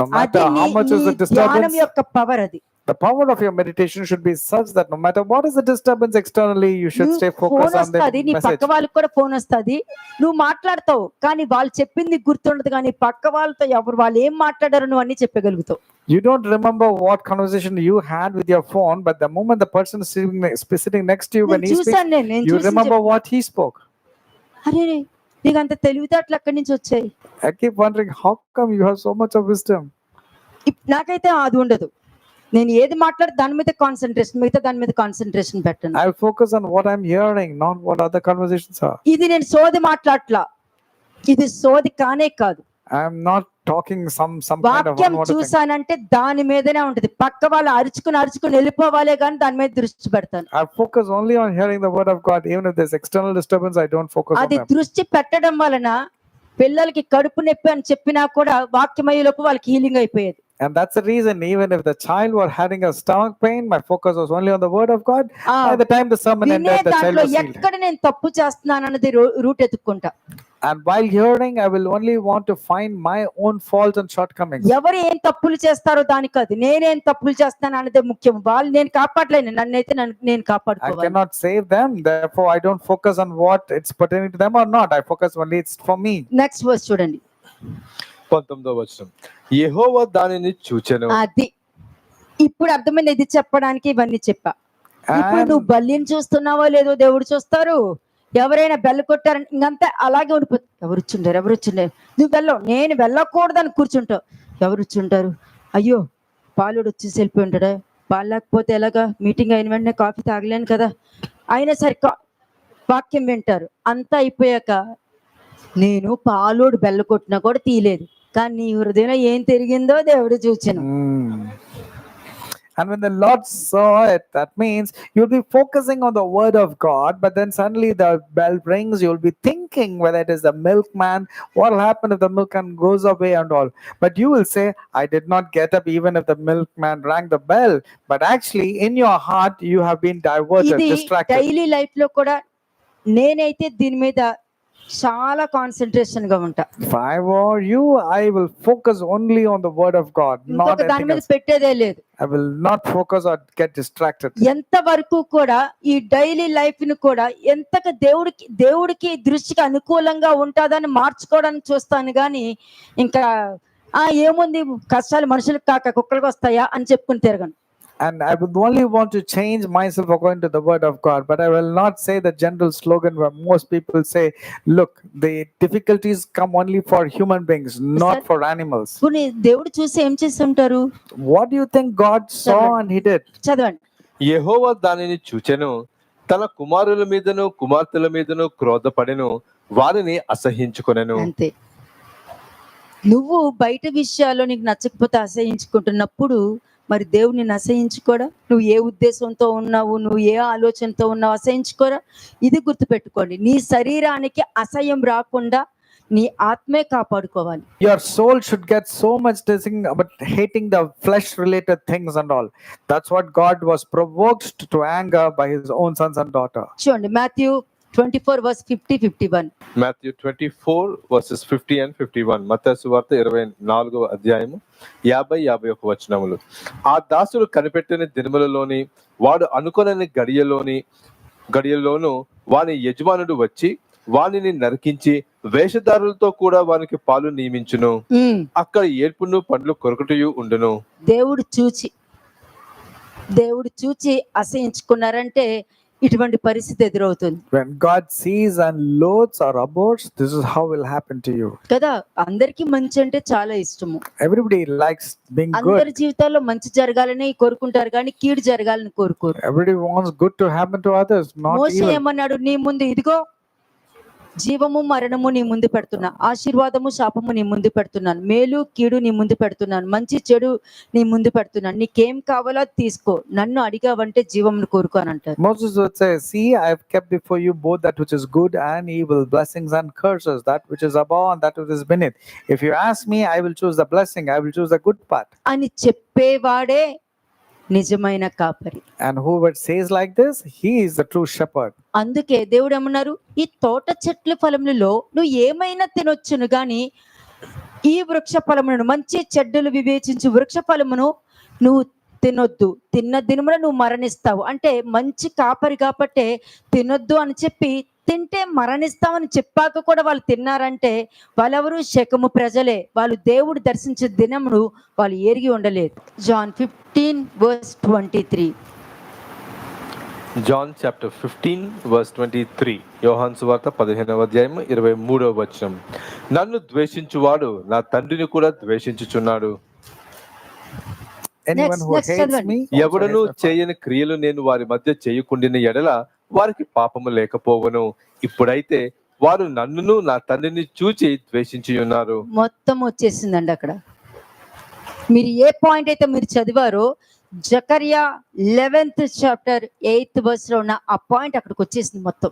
No matter how much is the disturbance,
యొక్క పవర్ అది.
the power of your meditation should be such that no matter what is the disturbance externally, you should stay focused on the
నీ
message.
పక్క వాళ్ళకి కూడా ఫోన్ వస్తుంది, నువ్వు మాట్లాడతావు కానీ వాళ్ళు చెప్పింది గుర్తుండదు. కానీ పక్క వాళ్ళతో వాళ్ళు ఏం మాట్లాడారో నువ్వు అన్ని చెప్పగలుగుతావు.
You don't remember what conversation you had with your phone, but the moment the person is sitting next to you, when he speaks, you remember what he spoke.
అరే నీకు అంత తెలివితేటలు ఎక్కడి నుంచి వచ్చాయి?
I keep wondering, how come you have so much of wisdom?
నాకైతే అది ఉండదు. నేను ఏది మాట్లాడి దాని మీద కాన్సన్ట్రేషన్, మిగతా దాని మీద కాన్సన్ట్రేషన్ పెట్టను.
I focus on what I'm hearing, not what other conversations are.
ఇది నేను సోది మాట్లాడట్లా, ఇది సోది కానే కాదు.
I'm not talking some kind of
వాక్యం
unwanted thing.
చూసానంటే దాని మీదనే ఉంటది. పక్క వాళ్ళు అరుచుకుని వెళ్ళిపోవాలే కానీ దాని మీద దృష్టి పెడతాను.
I focus only on hearing the word of God. Even if there's external disturbance, I don't focus on
అది
them.
దృష్టి పెట్టడం వలన పిల్లలకి కడుపు నొప్పి అని చెప్పినా కూడా వాక్యమయ్యేలోపు వాళ్ళకి హీలింగ్ అయిపోయేది.
And that's the reason, even if the child were having a stomach pain, my focus was only on the word of God. By the time the sermon ended, the child was healed.
ఎక్కడ నేను తప్పు చేస్తున్నాను అన్నది route ఎత్తుక్కుంటా.
And while hearing, I will only want to find my own faults and shortcomings.
ఎవరు ఏం తప్పులు చేస్తారో దాని కాదు, నేనేం తప్పులు చేస్తాను అన్నదే ముఖ్యం. వాళ్ళు నేను కాపాడలేను, నన్నైతే నేను
I
కాపాడుకోవాలి.
cannot save them, therefore I don't focus on what it's pertaining to them or not. I focus only it's for me.
Next verse చూడండి.
19వ వచనం. యెహోవా దానిని చూచెను.
అది ఇప్పుడు అర్థమైంది. ఇది చెప్పడానికి ఇవన్నీ చెప్పా. ఇప్పుడు నువ్వు బల్లిని చూస్తున్నావో లేదో దేవుడు చూస్తారు, ఎవరైనా బెల్ల కొట్టారని ఇంకంతా అలాగే ఉండిపోతుంది. ఎవరు వచ్చిండారు, నువ్వు వెళ్ళవు, నేను వెళ్ళకూడదని కూర్చుంటావు. ఎవరు వచ్చుంటారు, అయ్యో పాలుడు వచ్చేసి వెళ్ళిపోయి ఉంటాడా, పాలు లేకపోతే ఎలాగా, మీటింగ్ అయిన వెంటనే కాఫీ తాగలేను కదా, అయినా సరే వాక్యం వింటారు. అంతా అయిపోయాక నేను పాలోడు బెల్ల కొట్టినా కూడా తీయలేదు, కానీ నీ హృదయంలో ఏం తిరిగిందో దేవుడు చూచెను.
And when the Lord saw it, that means you'll be focusing on the word of God, but then suddenly the bell rings, you'll be thinking whether it is the milkman, what will happen if the milkman goes away and all. But you will say, I did not get up even if the milkman rang the bell. But actually in your heart, you have been diverted, distracted.
Daily life లో కూడా నేనైతే దీని మీద చాలా కాన్సంట్రేషన్ గా ఉంటా.
If I were you, I will focus only on the word of God, not
దాని మీద పెట్టేదే లేదు.
I will not focus or get distracted.
ఎంత వరకు కూడా ఈ డైలీ లైఫ్ ని కూడా ఎంతగా దేవుడికి దృష్టికి అనుకూలంగా ఉంటుందని మార్చుకోవడానికి చూస్తాను, గాని ఇంకా ఏముంది కష్టాలు మనుషులకు కాక కుక్కలకు వస్తాయా అని చెప్పుకుని తిరగను.
And I would only want to change myself according to the word of God, but I will not say the general slogan where most people say, look, the difficulties come only for human beings, not for animals.
దేవుడు చూసి ఏం చేసి ఉంటారు?
What do you think God saw and he did?
చదవండి.
యెహోవా దానిని చూచెను, తన కుమారుల మీదను కుమార్తెల మీదను క్రోధపడెను, వారిని అసహ్యించుకొనెను.
అంతే. నువ్వు బయట విషయాల్లో నీకు నచ్చకపోతే అసహ్యించుకుంటున్నప్పుడు మరి దేవుని అసహించుకోరా? నువ్వు ఏ ఉద్దేశంతో ఉన్నావు, నువ్వు ఏ ఆలోచనతో ఉన్నావు, అసహించుకోరా? ఇది గుర్తుపెట్టుకోండి, నీ శరీరానికి అసహ్యం రాకుండా నీ ఆత్మే కాపాడుకోవాలి.
Your soul should get so much dizzying about hating the flesh related things and all. That's what God was provoked to anger by his own sons and daughter.
చూడండి Matthew 24 verse 50-51.
Matthew 24 verses 50 and 51. మత్తయి సువార్త 24వ అధ్యాయము 50-51 వచనములు. ఆ దాసుడు కనిపెట్టిన దినములలోని వాడు అనుకొనని గడియల్లోను వాని యజమానుడు వచ్చి వానిని నరికించి వేషధారులతో కూడా వానికి పాలు నియమించును. అక్కడ ఏర్పును పండ్లు కొరకటయు ఉండును.
దేవుడు చూచి అసహించుకున్నారంటే ఇటువంటి పరిస్థితి ఎదురవుతుంది.
When God sees and loathes or abhors, this is how will happen to you.
కదా, అందరికి మంచి అంటే చాలా ఇష్టము.
Everybody likes being good.
అందరి జీవితాల్లో మంచి జరగాలని కోరుకుంటారు కానీ కీడు జరగాలని కోరుకోరు.
Everybody wants good to happen to others, not evil.
మోషే ఏమన్నాడు? నీ ముందు ఇదిగో జీవము మరణము నీ ముందు పెడుతున్నా, ఆశీర్వాదము శాపము నీ ముందు పెడుతున్నాను, మేలు కీడు నీ ముందు పెడుతున్నాను, మంచి చెడు నీ ముందు పెడుతున్నాను, నీకేం కావాలో తీసుకో, నన్ను అడిగావంటే జీవమును కోరుకో అని అంటారు.
Moses would say, see, I have kept before you both that which is good and evil, blessings and curses, that which is above and that which is beneath. If you ask me, I will choose the blessing, I will choose the good part.
అని చెప్పేవాడే నిజమైన కాపరి.
And whoever says like this, he is the true shepherd.
అందుకే దేవుడు ఏమన్నారు? ఈ తోట చెట్ల ఫలములలో నువ్వు ఏమైనా తినొచ్చును గాని ఈ వృక్ష ఫలమును, మంచి చెడ్డలు వివేచించు వృక్ష ఫలమును నువ్వు తినొద్దు, తిన్న దినమున నువ్వు మరణిస్తావు. అంటే మంచి కాపరి కాబట్టే తినొద్దు అని చెప్పి, తింటే మరణిస్తామని చెప్పాక కూడా వాళ్ళు తిన్నారంటే వాళ్ళెవరు? శకము ప్రజలే. వాళ్ళు దేవుడు దర్శించే దినమును వాళ్ళు ఎరిగి ఉండలేదు. John 15 verse 23.
John chapter 15 verse 23. యోహాను సువార్త 15వ అధ్యాయము 23వ వచనం. నన్ను ద్వేషించువాడు నా తండ్రిని కూడా ద్వేషించుచున్నాడు.
Anyone who hates me,
ఎవడను చేయని క్రియలు నేను వారి మధ్య చేయకుండిన ఎడల వారికి పాపము లేకపోవను. ఇప్పుడైతే వారు నన్నును నా తండ్రిని చూచి ద్వేషించి ఉన్నారు.
మొత్తం వచ్చేసిందండి అక్కడ. మీరు ఏ పాయింట్ అయితే మీరు చదివారో జకర్యా 11th chapter 8th verse లో ఉన్న ఆ పాయింట్ అక్కడికి వచ్చేసింది మొత్తం.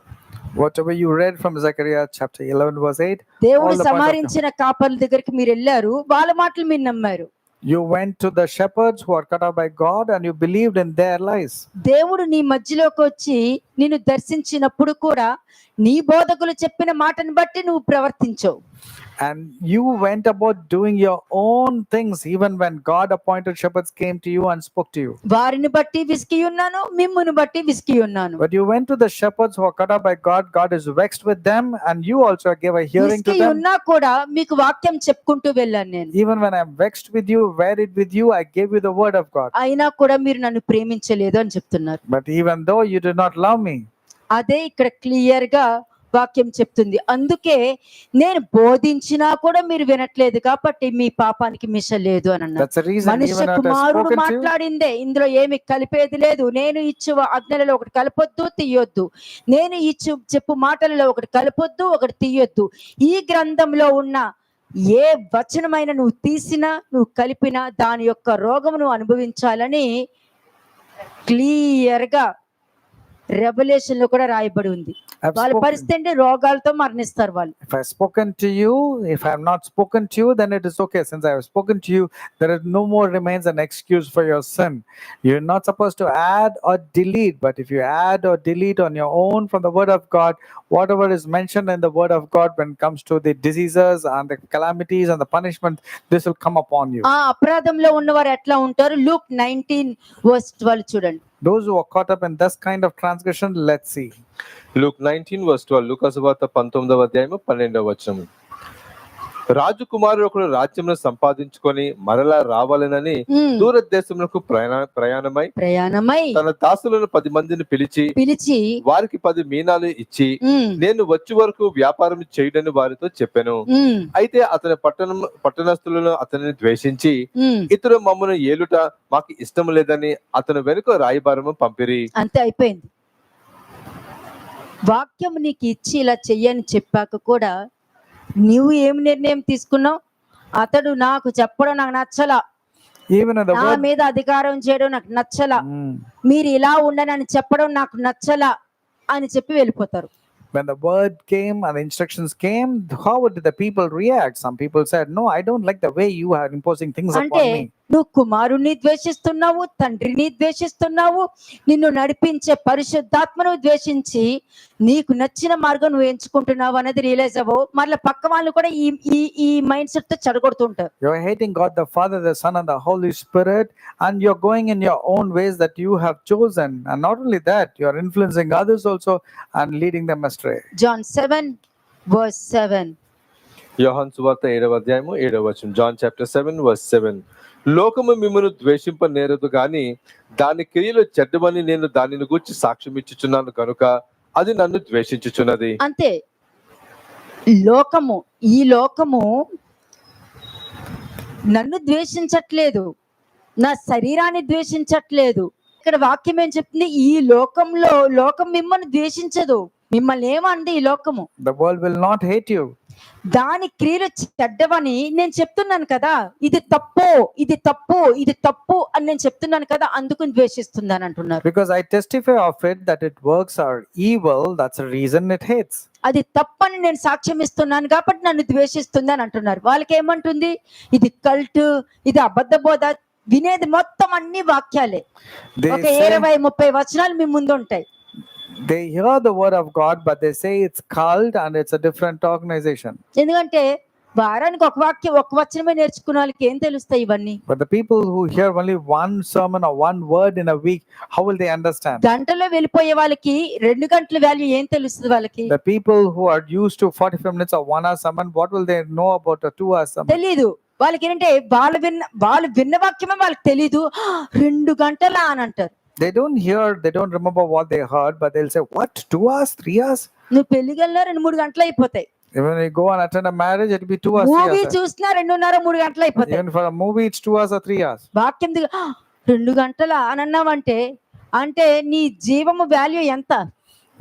whatever you read from Zechariah chapter 11 verse 8,
దేవుడు సంహరించిన కాపర్ల దగ్గరికి మీరు వెళ్ళారు, వాళ్ళ మాటలు మీరు నమ్మారు.
You went to the shepherds who are cut off by God and you believed in their lies.
దేవుడు నీ మధ్యలోకి వచ్చి నిన్ను దర్శించినప్పుడు కూడా నీ బోధకులు చెప్పిన మాటను బట్టి నువ్వు ప్రవర్తించవు.
And you went about doing your own things even when God appointed shepherds came to you and spoke to you.
వారిని బట్టి విసికి ఉన్నాను, మిమ్మును బట్టి విసికి ఉన్నాను.
But you went to the shepherds who are cut off by God. God is vexed with them and you also gave a hearing to them.
ఉన్నా కూడా మీకు వాక్యం చెప్పుకుంటూ వెళ్ళాను నేను.
Even when I am vexed with you, varied with you, I gave you the word of God.
అయినా కూడా మీరు నన్ను ప్రేమించలేదు అని చెప్తున్నారు.
But even though you did not love me.
అదే ఇక్కడ క్లియర్ గా వాక్యం చెప్తుంది. అందుకే నేను బోధించినా కూడా మీరు వినట్లేదు కాబట్టి మీ పాపానికి మిష లేదు అని అన్నారు.
That's the reason
మనుష్య
even after
కుమారుడు
spoken to you,
మాట్లాడిందే, ఇందులో ఏమి కలిపేది లేదు. నేను ఇచ్చు ఆజ్ఞలలో ఒకటి కలపొద్దు తీయొద్దు, నేను ఇచ్చు చెప్పు మాటలలో ఒకటి కలపొద్దు ఒకటి తీయొద్దు. ఈ గ్రంథంలో ఉన్న ఏ వచనమైన నువ్వు తీసినా నువ్వు కలిపినా దాని యొక్క రోగము నువ్వు అనుభవించాలని క్లియర్ గా రెవల్యూషన్ లో కూడా రాయబడి ఉంది.
I've
వాళ్ళ
spoken.
పరిస్థితి అంటే రోగాలతో మరణిస్తారు వాళ్ళు.
If I have spoken to you, if I have not spoken to you, then it is okay. Since I have spoken to you, there is no more remains an excuse for your sin. You're not supposed to add or delete, but if you add or delete on your own from the word of God, whatever is mentioned in the word of God when it comes to the diseases and the calamities and the punishment, this will come upon you.
ఆ అపరాధంలో ఉన్నవారు ఎట్లా ఉంటారు? లూక్ 19:12 చూడండి.
Those who are caught up in this kind of transgression, let's see.
Luke 19:12, లూకాసు వార్త 19:12. రాజకుమారుడు ఒకడు రాజ్యమును సంపాదించుకొని మరలా రావాలనని దూరదేశములకు ప్రయాణమై తన దాసులను 10 మందిని పిలిచి వారికి 10 మీనాలు ఇచ్చి నేను వచ్చే వరకు వ్యాపారం చేయడని వారితో చెప్పాను. అయితే అతని పట్టణస్థులను అతనిని ద్వేషించి ఇతడు మమ్మను ఏలుట మాకు ఇష్టం లేదని అతను వెనుక రాయబారము పంపిరి.
అంతే అయిపోయింది. వాక్యం నీకు ఇచ్చి ఇలా చెయ్యని చెప్పాక కూడా నువ్వు ఏం నిర్ణయం తీసుకున్నావు? అతడు నాకు చెప్పడం నాకు నచ్చలా, నా మీద అధికారం చేయడం నాకు నచ్చలా, మీరు ఇలా ఉండనని చెప్పడం నాకు నచ్చలా అని చెప్పి వెళ్ళిపోతారు.
When the word came and the instructions came, how did the people react? Some people said, no, I don't like the way you are imposing things upon me.
నువ్వు కుమారుణ్ణి ద్వేషిస్తున్నావు, తండ్రిని ద్వేషిస్తున్నావు, నిన్ను నడిపించే పరిశుద్ధాత్మను ద్వేషించి నీకు నచ్చిన మార్గం నువ్వు ఎంచుకుంటున్నావు అనేది రియలైజ్ అవ్వవు. మళ్ళీ పక్క వాళ్ళు కూడా ఈ మైండ్ సెట్ తో చెడగొడుతుంటారు.
You're hating God the Father, the Son and the Holy Spirit, and you're going in your own ways that you have chosen. And not only that, you're influencing others also and leading them astray.
John 7:7.
యోహాను సువార్త 7:7. John chapter 7:7. లోకము మిమ్మును ద్వేషింప నేరదు గాని దాని క్రియలు చెడ్డవని నేను దానిని గూర్చి సాక్ష్యం ఇచ్చుచున్నాను కనుక అది నన్ను ద్వేషించుచున్నది.
అంతే. ఈ లోకము నన్ను ద్వేషించట్లేదు, నా శరీరాన్ని ద్వేషించట్లేదు. ఇక్కడ వాక్యం ఏం చెప్తుంది? ఈ లోకం మిమ్మల్ని ద్వేషించదు, మిమ్మల్ని ఏమంది ఈ లోకము.
The world will not hate you.
దాని క్రియలు చెడ్డవని నేను చెప్తున్నాను కదా, ఇది తప్పు ఇది తప్పు ఇది తప్పు అని నేను చెప్తున్నాను కదా, అందుకు ద్వేషిస్తుందని అంటున్నారు.
Because I testify of it that it works are evil, that's the reason it hates.
అది తప్పని నేను సాక్ష్యం ఇస్తున్నాను కాబట్టి నన్ను ద్వేషిస్తుంది అని అంటున్నారు. వాళ్ళకి ఏమంటుంది? ఇది కల్ట్, ఇది అబద్ధ బోధ. వినేది మొత్తం అన్ని వాక్యాలే, ఒక 20-30 వచనాలు మీ ముందు ఉంటాయి.
They hear the word of God, but they say it's cult and it's a different organization.
ఎందుకంటే వారానికి ఒక వచనమే నేర్చుకున్న వాళ్ళకి ఏం తెలుస్తాయి ఇవన్నీ?
But the people who hear only one sermon or one word in a week, how will they understand?
గంటలో వెళ్ళిపోయే వాళ్ళకి 2 గంటల వాల్యూ ఏం తెలుస్తుంది వాళ్ళకి?
The people who are used to 45 minutes or 1 hour sermon, what will they know about a 2 hour sermon?
తెలీదు. వాళ్ళకి ఏంటంటే వాళ్ళు విన్న వాక్యమే వాళ్ళకి తెలీదు. 2 గంటలా అని అంటారు.
They don't remember what they heard, but they'll say, what, 2 hours, 3 hours?
నువ్వు పెళ్లికి వెళ్ళినా 2-3 గంటలు అయిపోతాయి.
When you go and attend a marriage, it'll be 2 hours, 3
movie
hours.
చూసినా 2.5-3 గంటలు అయిపోతాయి.
Even for a movie, it's 2 hours or 3 hours.
వాక్యం 2 గంటలా అని అన్నావంటే అంటే నీ జీవము వాల్యూ ఎంత?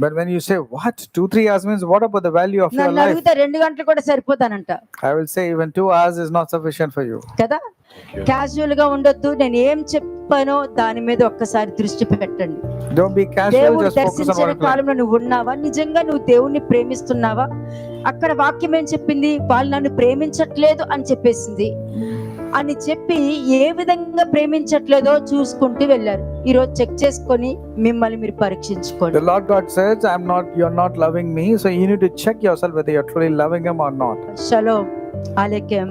But when you say, what, 2-3 hours means what about the value of your
నన్ను
life?
అడిగితే 2 గంటలు కూడా సరిపోతానంట.
I will say even 2 hours is not sufficient for you.
కదా, క్యాజువల్ గా ఉండొద్దు. నేను ఏం చెప్పానో దాని మీద ఒక్కసారి దృష్టి పెట్టండి.
Don't be casual,
దేవుడు
just focus on
దర్శించిన
what
కాలంలో నువ్వు ఉన్నావా? నిజంగా నువ్వు దేవుణ్ణి ప్రేమిస్తున్నావా? అక్కడ వాక్యం ఏం చెప్పింది? వాళ్ళు నన్ను ప్రేమించట్లేదు అని చెప్పేసింది అని చెప్పి ఏ విధంగా ప్రేమించట్లేదో చూసుకుంటూ వెళ్ళారు. ఈ రోజు చెక్ చేసుకొని మిమ్మల్ని మీరు పరీక్షించుకోండి.
The Lord God says, you're not loving me, so you need to check yourself whether you're truly loving him or not.
Shalom అలైకుం.